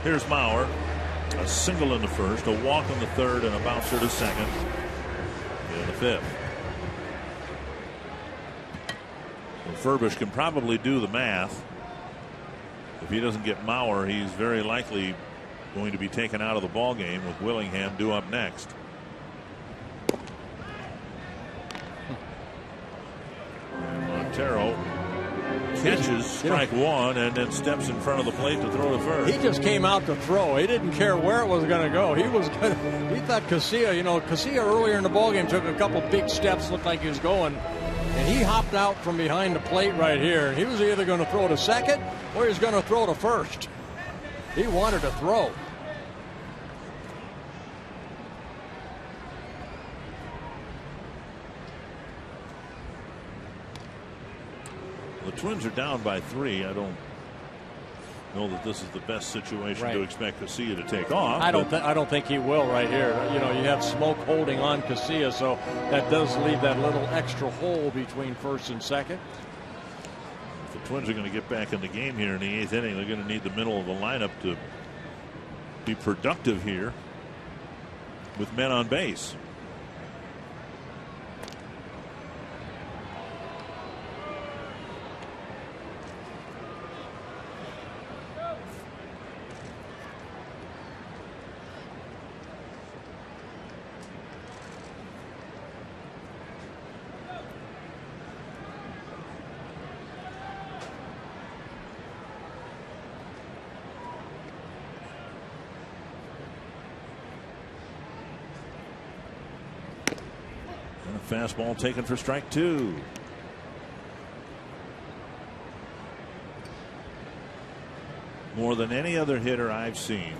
Here's Mauer. A single in the first, a walk in the third, and a bouncer to second in the 5th. Furbush can probably do the math. If he doesn't get Mauer, he's very likely going to be taken out of the ball game with Willingham due up next. And Montero catches strike 1 and then steps in front of the plate to throw to first. He just came out to throw. He didn't care where it was going to go. He thought Casilla, Casilla earlier in the ball game took a couple big steps, looked like he was going. And he hopped out from behind the plate right here. He was either going to throw to second or he was going to throw to first. He wanted to throw. The Twins are down by 3. I don't know that this is the best situation to expect Casilla to take off. I don't think he will right here. You have Smoke holding on Casilla, so that does leave that little extra hole between first and second. If the Twins are going to get back in the game here in the 8th inning, they're going to need the middle of the lineup to be productive here with men on base. Fastball taken for strike 2. More than any other hitter I've seen,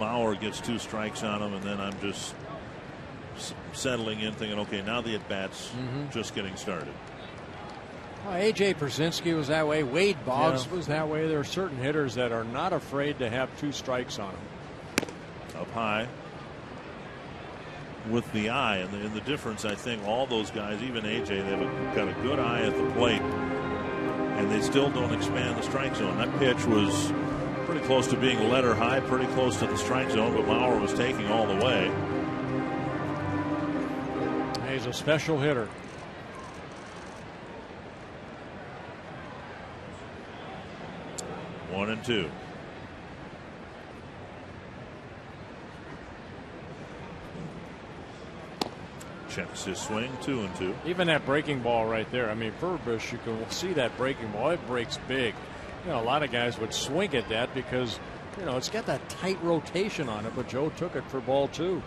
Mauer gets 2 strikes on him, and then I'm just settling in thinking, okay, now the at-bat's just getting started. Well, A.J. Pierzynski was that way. Wade Boggs was that way. There are certain hitters that are not afraid to have 2 strikes on them. Up high with the eye, and the difference, I think, all those guys, even AJ, they've got a good eye at the plate, and they still don't expand the strike zone. That pitch was pretty close to being letter high, pretty close to the strike zone, but Mauer was taking all the way. He's a special hitter. One and 2. Checks his swing, 2 and 2. Even that breaking ball right there. I mean, Furbush, you can see that breaking ball. It breaks big. A lot of guys would swing at that because, it's got that tight rotation on it, but Joe took it for ball 2.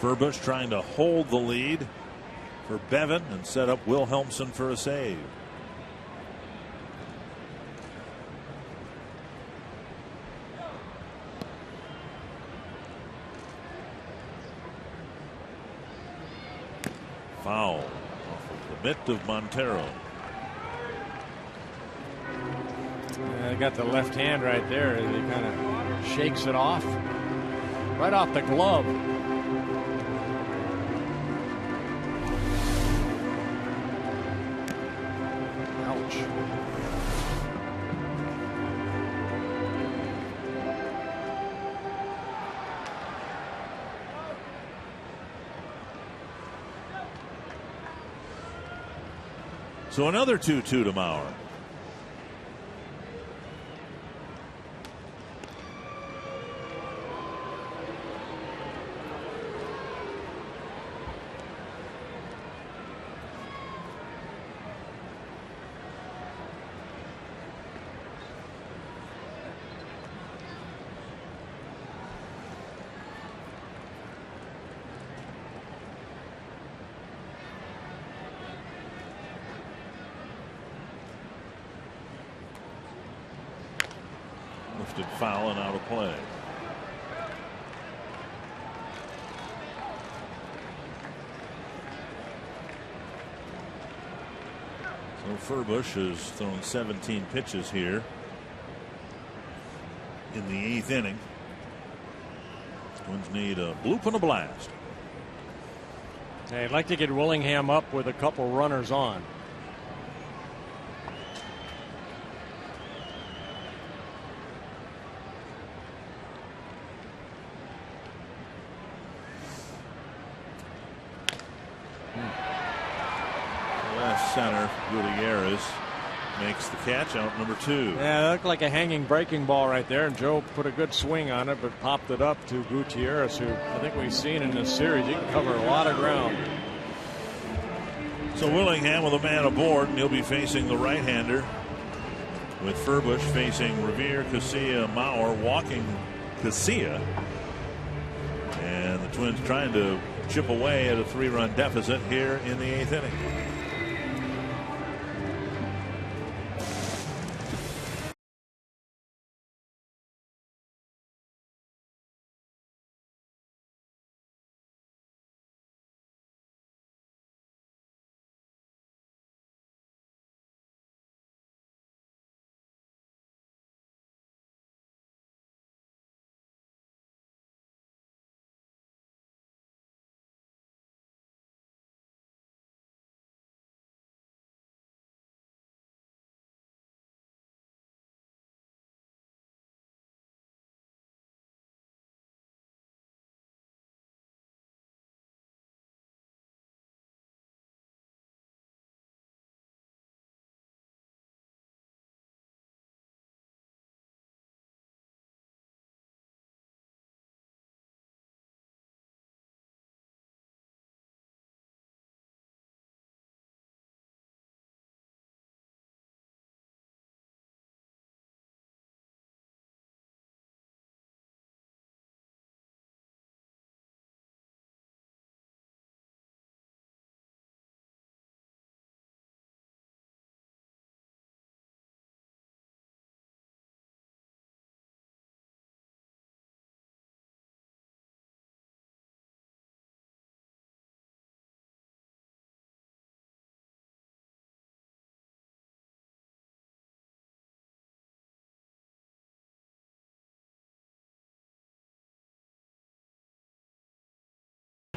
Furbush trying to hold the lead for Bevan and set up Wilhelmsen for a save. Foul off of the mitt of Montero. They got the left hand right there as he kind of shakes it off. right off the glove. Ouch. So another 2-2 to Mauer. Lifted foul and out of play. So Furbush has thrown 17 pitches here in the 8th inning. Twins need a bloop and a blast. Hey, I'd like to get Willingham up with a couple runners on. Center Gutierrez makes the catch, out number 2. Yeah, it looked like a hanging breaking ball right there, and Joe put a good swing on it, but popped it up to Gutierrez, who I think we've seen in this series. He can cover a lot of ground. So Willingham with a man aboard, and he'll be facing the right-hander, with Furbush facing Revere, Casilla, Mauer, walking Casilla, and the Twins trying to chip away at a 3-run deficit here in the 8th inning.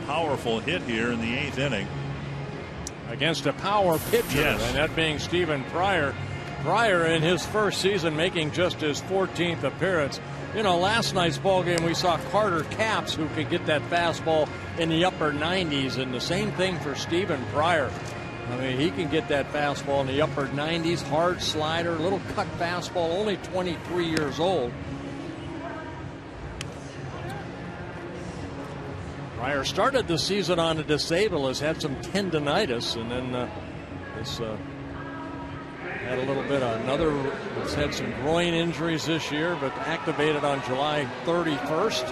Powerful hit here in the 8th inning against a power pitcher, yes. And that being Stephen Pryor. Pryor in his first season making just his 14th appearance. You know, last night's ball game we saw Carter Capps, who could get that fastball in the upper 90s, and the same thing for Stephen Pryor. I mean, he can get that fastball in the upper 90s, hard slider, little cut fastball, only 23 years old. Pryor started the season on a disable, has had some tendonitis, and then had a little bit of has had some groin injuries this year, but activated on July 31st.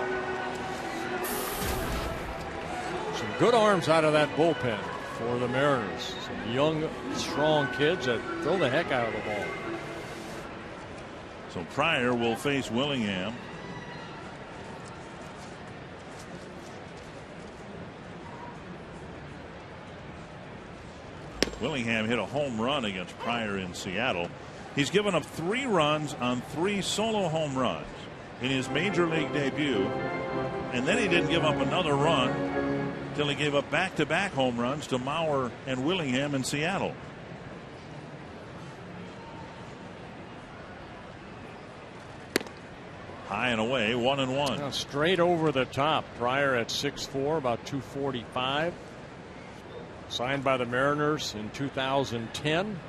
Some good arms out of that bullpen for the Mariners. Some young, strong kids that throw the heck out of the ball. So Pryor will face Willingham. Willingham hit a home run against Pryor in Seattle. He's given up 3 runs on 3 solo home runs in his major league debut. And then he didn't give up another run until he gave up back-to-back home runs to Mauer and Willingham in Seattle. High and away, 1-1. Now straight over the top. Pryor at 6'4", about 245. Signed by the Mariners in 2010.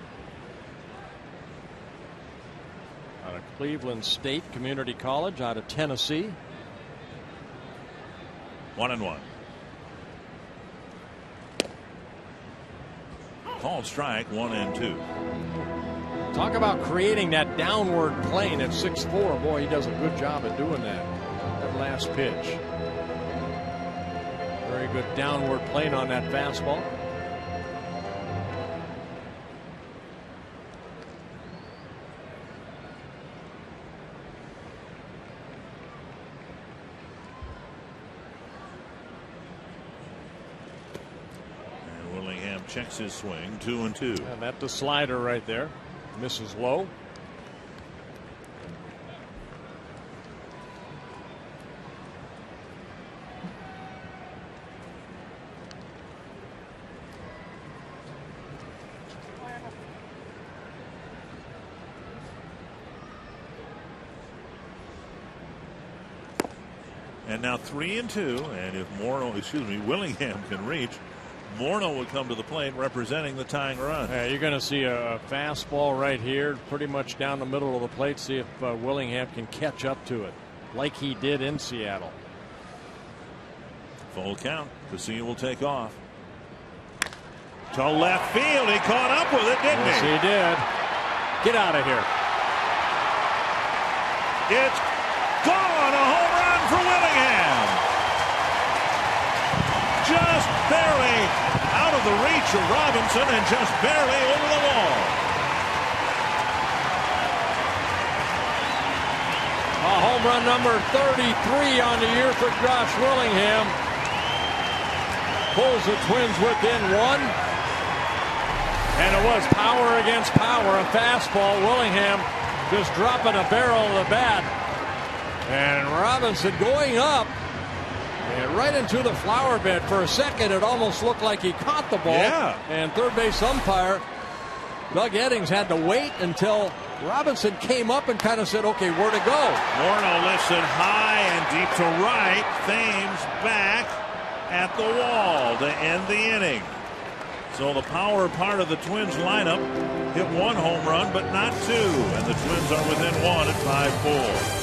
Out of Cleveland State Community College, out of Tennessee. 1-1. Called strike, 1-2. Talk about creating that downward plane at 6'4". Boy, he does a good job at doing that. That last pitch. Very good downward plane on that fastball. And Willingham checks his swing, 2-2. And that's the slider right there. Misses low. And now 3-2. And if Willingham can reach, Morneau would come to the plate representing the tying run. Yeah, you're going to see a fastball right here, pretty much down the middle of the plate. See if Willingham can catch up to it, like he did in Seattle. Full count. Casilla will take off. To left field. He caught up with it, didn't he? Yes, he did. Get out of here. It's gone. A home run for Willingham. Just barely out of the reach of Robinson and just barely over the wall. Home run number 33 on the year for Josh Willingham. Pulls the Twins within one. And it was power against power. A fastball. Willingham just dropping a barrel of the bat. And Robinson going up. And right into the flower bed. For a second, it almost looked like he caught the ball. Yeah. And third base umpire Doug Eddings had to wait until Robinson came up and kind of said, okay, where to go? Morneau lifts it high and deep to right. Thames back at the wall to end the inning. So the power part of the Twins lineup hit one home run, but not two. And the Twins are within one at 5-4.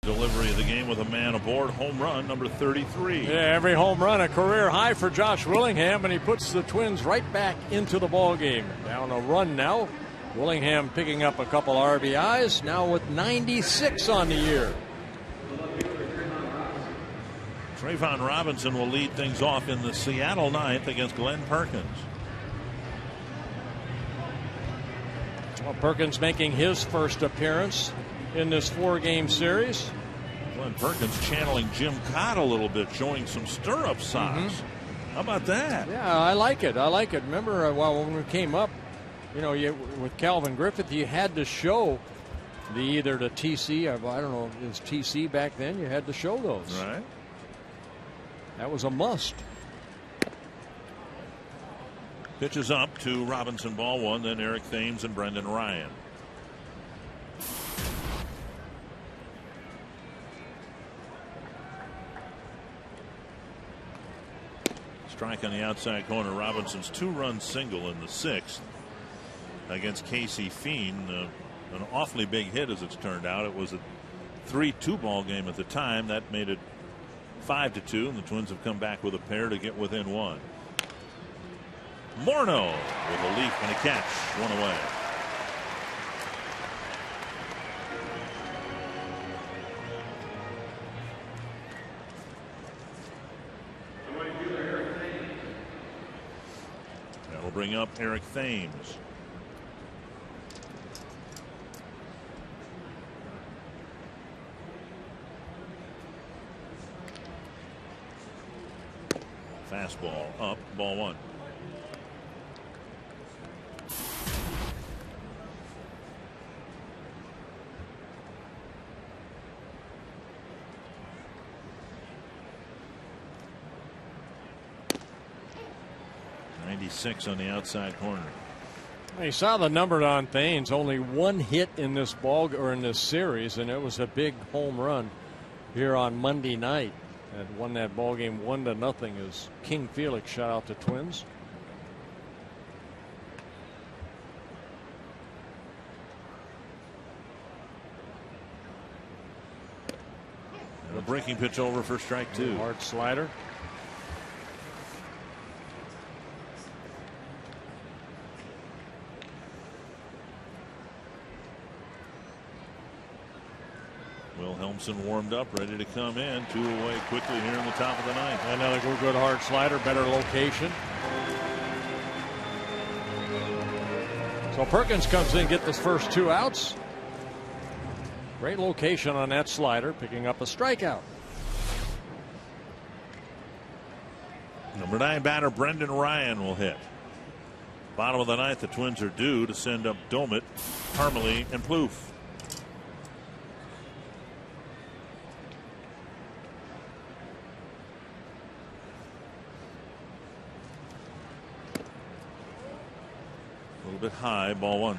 Delivery of the game with a man aboard. Home run number 33. Yeah, every home run a career high for Josh Willingham, and he puts the Twins right back into the ball game. Down a run now. Willingham picking up a couple RBIs, now with 96 on the year. Trayvon Robinson will lead things off in the Seattle ninth against Glenn Perkins. Well, Perkins making his first appearance in this 4-game series. Glenn Perkins channeling Jim Cott a little bit, showing some stirrup size. How about that? Yeah, I like it. I like it. Remember, when we came up, with Calvin Griffith, you had to show either the TC, I don't know, it was TC back then. You had to show those. Right. That was a must. Pitches up to Robinson, ball one, then Eric Thames and Brendan Ryan. Strike on the outside corner. Robinson's 2-run single in the 6th against Casey Fiend. An awfully big hit as it's turned out. It was a 3-2 ball game at the time. That made it 5-2, and the Twins have come back with a pair to get within 1. Morneau with a leap and a catch, 1 away. That will bring up Eric Thames. Fastball up, ball 1. .96 on the outside corner. You saw the number on Thames. Only 1 hit in this in this series, and it was a big home run here on Monday night. And won that ball game 1-0 as King Felix shot out the Twins. And a breaking pitch over for strike 2. Hard slider. Wilhelmsen warmed up, ready to come in. 2 away quickly here in the top of the 9th. Another good hard slider, better location. So Perkins comes in, get this first 2 outs. Great location on that slider, picking up a strikeout. Number 9 batter Brendan Ryan will hit. Bottom of the 9th, the Twins are due to send up Domit, Parmelee, and Plouffe. A little bit high, ball 1.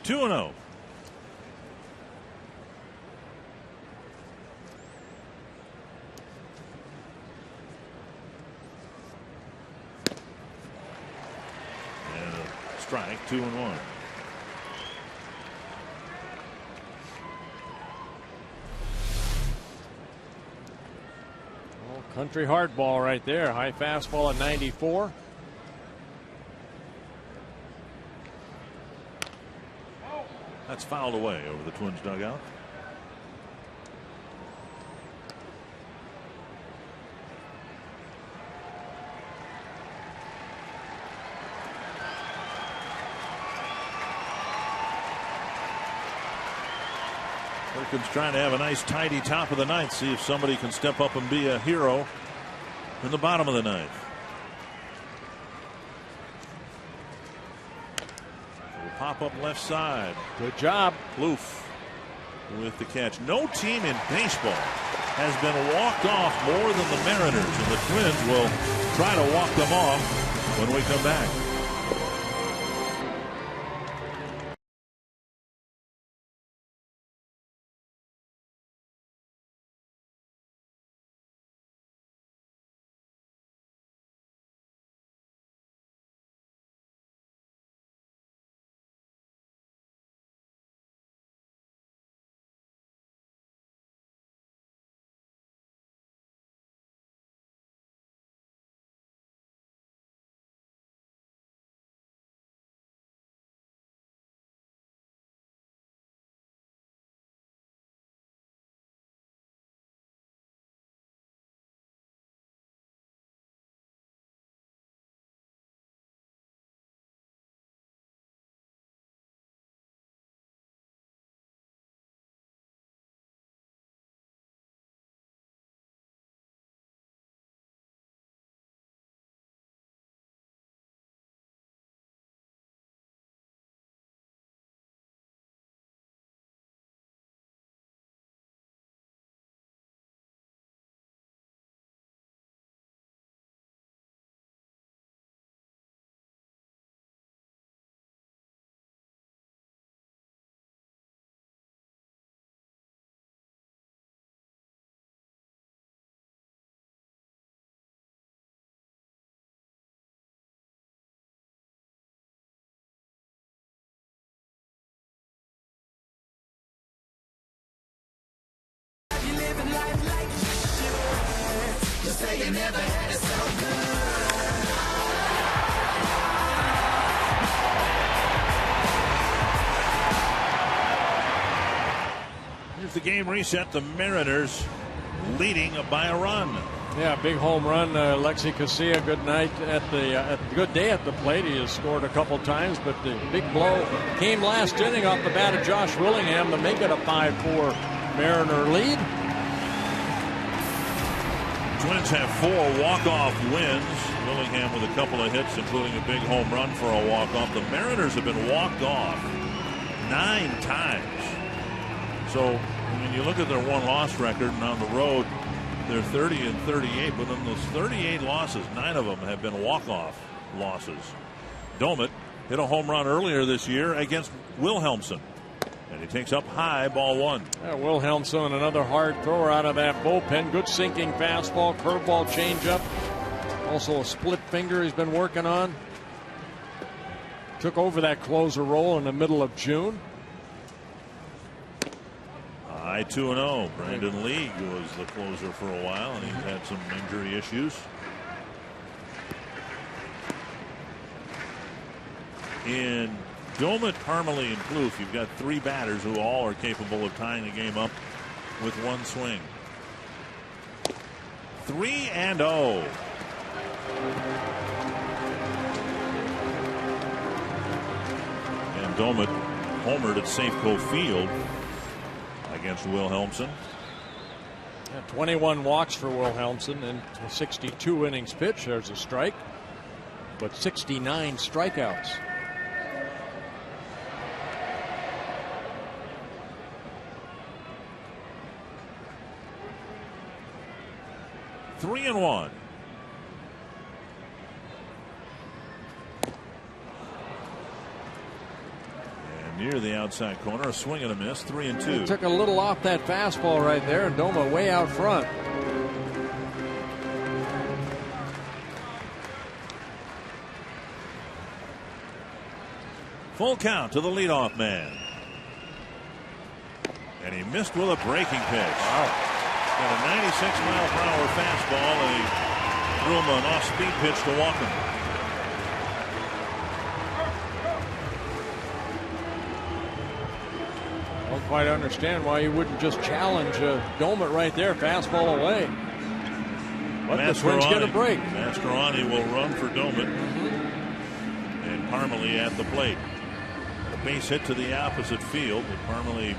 Two and 0. Strike, 2-1. Oh, country hardball right there. High fastball at 94. That's fouled away over the Twins dugout. Perkins trying to have a nice tidy top of the 9th. See if somebody can step up and be a hero in the bottom of the 9th. Pop up left side. Good job. Plouffe with the catch. No team in baseball has been walked off more than the Mariners, and the Twins will try to walk them off when we come back. never had it so good. Here's the game reset. The Mariners leading by a run. Yeah, big home run. Alexi Casilla, good night good day at the plate. He has scored a couple times, but the big blow came last inning off the bat of Josh Willingham to make it a 5-4 Mariner lead. Twins have 4 walk-off wins. Willingham with a couple of hits, including a big home run for a walk-off. The Mariners have been walked off 9 times. So when you look at their one-loss record and on the road, they're 30-38, but in those 38 losses, 9 of them have been walk-off losses. Domet hit a home run earlier this year against Wilhelmsen, and he takes up high, ball 1. Yeah, Wilhelmsen, another hard thrower out of that bullpen. Good sinking fastball, curveball, changeup. Also a split finger he's been working on. Took over that closer role in the middle of June. High 2-0. Brandon Lee was the closer for a while, and he's had some injury issues. In Domet, Parmalee, and Plouffe, you've got 3 batters who all are capable of tying the game up with one swing. 3-0. And Domet homered at Safeco Field against Wilhelmsen. 21 walks for Wilhelmsen and 62 innings pitched. There's a strike, but 69 strikeouts. Three and 1. Near the outside corner, a swing and a miss, 3-2. He took a little off that fastball right there, and Doma way out front. Full count to the leadoff man. And he missed with a breaking pitch. Wow. Got a 96-mile-per-hour fastball, and he threw him an off-speed pitch to Walker. I don't quite understand why you wouldn't just challenge Domet right there, fastball away. Let the Twins get a break. Mastroianni will run for Domet. And Parmalee at the plate. A base hit to the opposite field, but Parmalee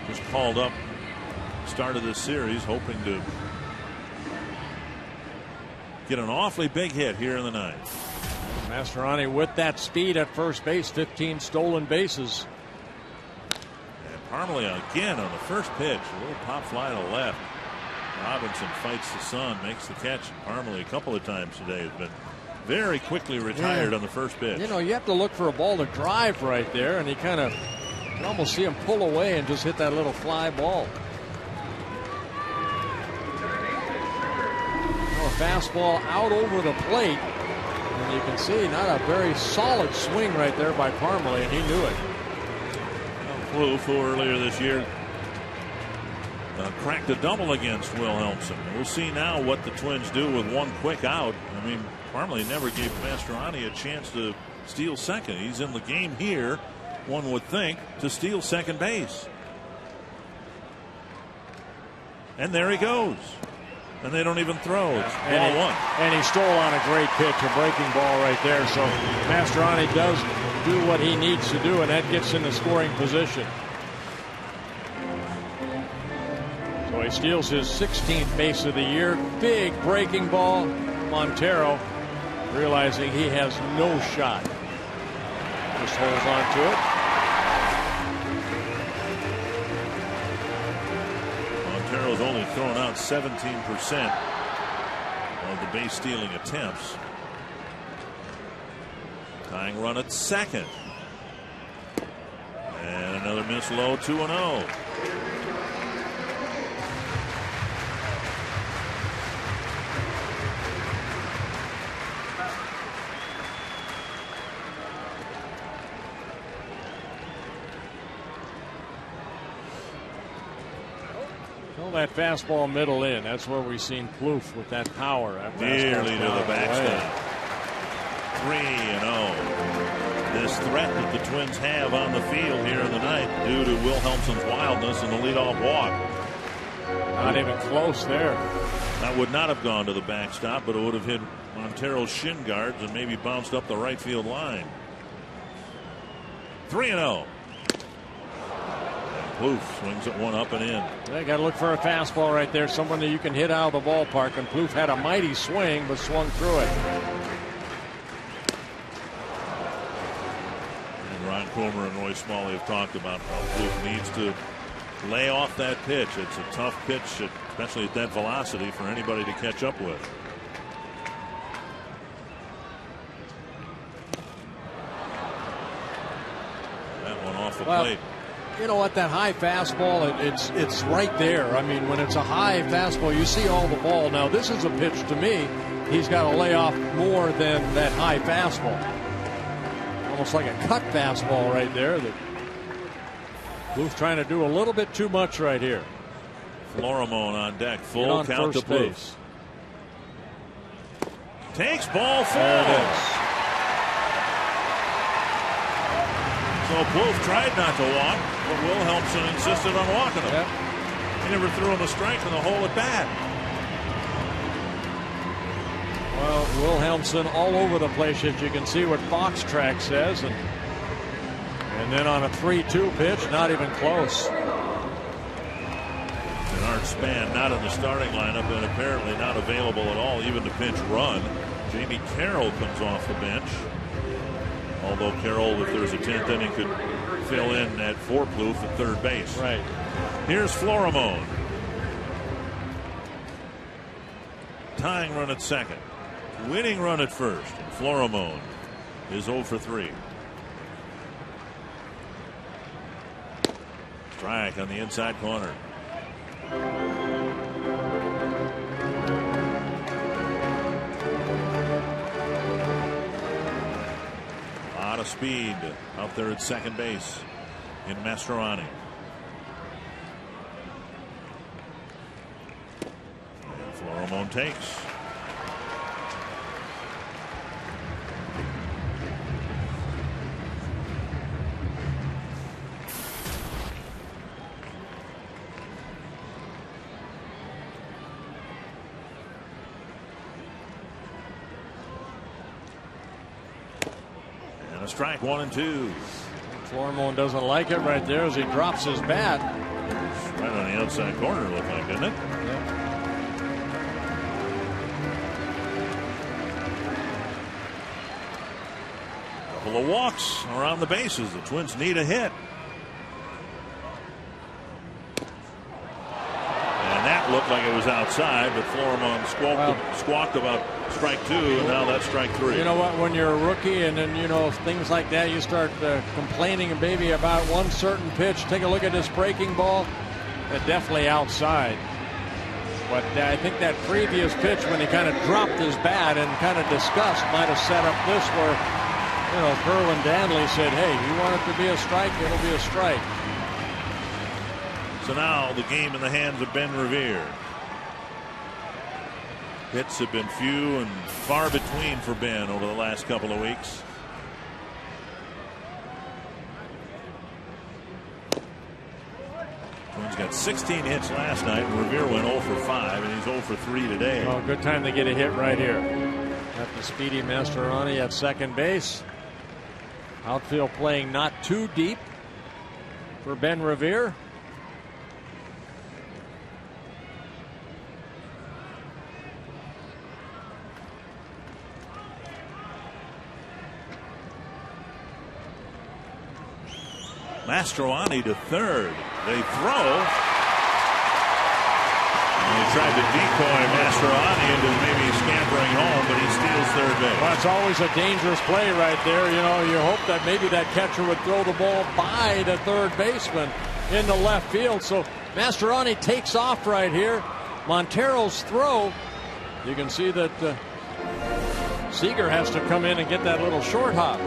just called up start of this series, hoping to get an awfully big hit here in the ninth. Mastroianni with that speed at first base, 15 stolen bases. Parmalee again on the first pitch, a little pop fly to left. Robinson fights the sun, makes the catch. Parmalee a couple of times today has been very quickly retired on the first pitch. You know, you have to look for a ball to drive right there, and he kind of, you can almost see him pull away and just hit that little fly ball. A fastball out over the plate, and you can see not a very solid swing right there by Parmalee, and he knew it. Plouffe, who earlier this year cracked a double against Wilhelmsen. We'll see now what the Twins do with one quick out. I mean, Parmalee never gave Mastroianni a chance to steal second. He's in the game here, one would think, to steal second base. And there he goes. And they don't even throw. It's ball 1. And he stole on a great pitch, a breaking ball right there. So Mastroianni does do what he needs to do, and that gets in the scoring position. So he steals his 16th base of the year. Big breaking ball. Montero realizing he has no shot. Just holds on to it. Montero's only thrown out 17% of the base stealing attempts. Tying run at second. And another miss low, 2-0. Well, that fastball middle in. That's where we've seen Plouffe with that power. That nearly to the backstop. 3-0. This threat that the Twins have on the field here in the ninth due to Wilhelmsen's wildness and the leadoff walk. Not even close there. That would not have gone to the backstop, but it would have hit Montero's shin guards and maybe bounced up the right field line. 3-0. Plouffe swings at one up and in. They got to look for a fastball right there, someone that you can hit out of the ballpark. And Plouffe had a mighty swing, but swung through it. And Ron Kromer and Roy Smalley have talked about how Plouffe needs to lay off that pitch. It's a tough pitch, especially at that velocity, for anybody to catch up with. That one off the plate. You know what, that high fastball, it's right there. I mean, when it's a high fastball, you see all the ball. Now, this is a pitch to me. He's got to lay off more than that high fastball. Almost like a cut fastball right there. That Plouffe trying to do a little bit too much right here. Florimon on deck. Full count to Plouffe. Takes ball 4. There it is. So Plouffe tried not to walk, but Wilhelmsen insisted on walking him. Yep. He never threw him a strike in the hole at bat. Well, Wilhelmsen all over the place, as you can see what Fox Track says. And then on a 3-2 pitch, not even close. Bernard Span not in the starting lineup and apparently not available at all, even to pinch run. Jamie Carroll comes off the bench. Although Carroll, if there's a 10th inning, could fill in at for Plouffe at third base. Right. Here's Florimon. Tying run at second. Winning run at first. And Florimon is 0 for 3. Strike on the inside corner. A lot of speed out there at second base in Mastroeni. And Florimon takes. Strike 1 and 2. Florimon doesn't like it right there as he drops his bat. Right on the outside corner, it looked like, didn't it? Yeah. Couple of walks around the bases. The Twins need a hit. And that looked like it was outside, but Florimon squawked about strike 2, and now that's strike 3. You know what? When you're a rookie and then, things like that, you start complaining maybe about one certain pitch. Take a look at this breaking ball. Definitely outside. But I think that previous pitch, when he kind of dropped his bat and kind of disgust, might have set up this where, Kerwin Danley said, hey, you want it to be a strike, it'll be a strike. So now the game in the hands of Ben Revere. Hits have been few and far between for Ben over the last couple of weeks. Twins got 16 hits last night, and Revere went 0 for 5, and he's 0 for 3 today. Oh, good time to get a hit right here. Got the speedy Mastroeni at second base. Outfield playing not too deep for Ben Revere. Mastroeni to third. They throw. And they tried to decoy Mastroeni into maybe scampering home, but he steals third base. Well, it's always a dangerous play right there. You hope that maybe that catcher would throw the ball by the third baseman in the left field. So Mastroeni takes off right here. Montero's throw. You can see that Seager has to come in and get that little short hop.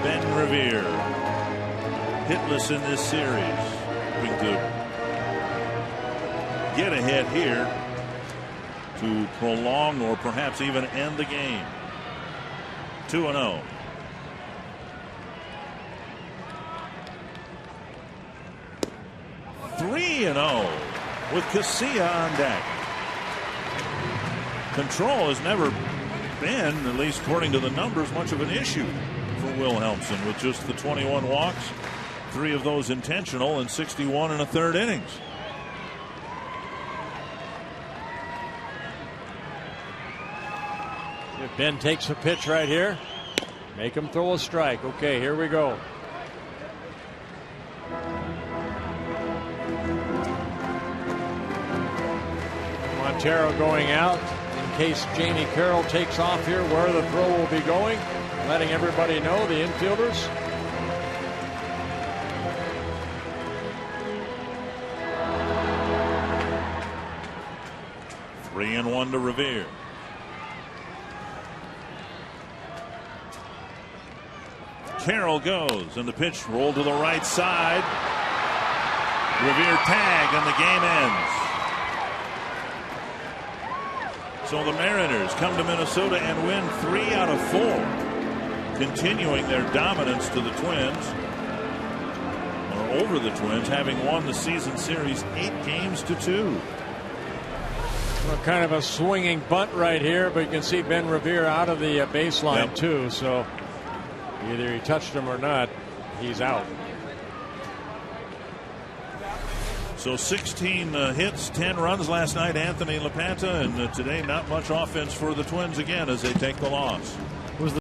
Ben Revere, hitless in this series. hoping to get ahead here to prolong or perhaps even end the game. 2-0. Three and 0 with Casilla on deck. Control has never been, at least according to the numbers, much of an issue for Wilhelmsen, with just the 21 walks, 3 of those intentional, and 61 in a third innings. If Ben takes a pitch right here, make him throw a strike. Okay, here we go. Montero going out in case Jamie Carroll takes off here, where the throw will be going, letting everybody know, the infielders. Three and 1 to Revere. Carroll goes, and the pitch rolled to the right side. Revere tag, and the game ends. So the Mariners come to Minnesota and win 3 out of 4, continuing their dominance to the Twins, or over the Twins, having won the season series 8-2. Well, kind of a swinging bunt right here, but you can see Ben Revere out of the baseline too, so either he touched him or not, he's out. So 16 hits, 10 runs last night, Anthony LaPanta, and today not much offense for the Twins again as they take the loss.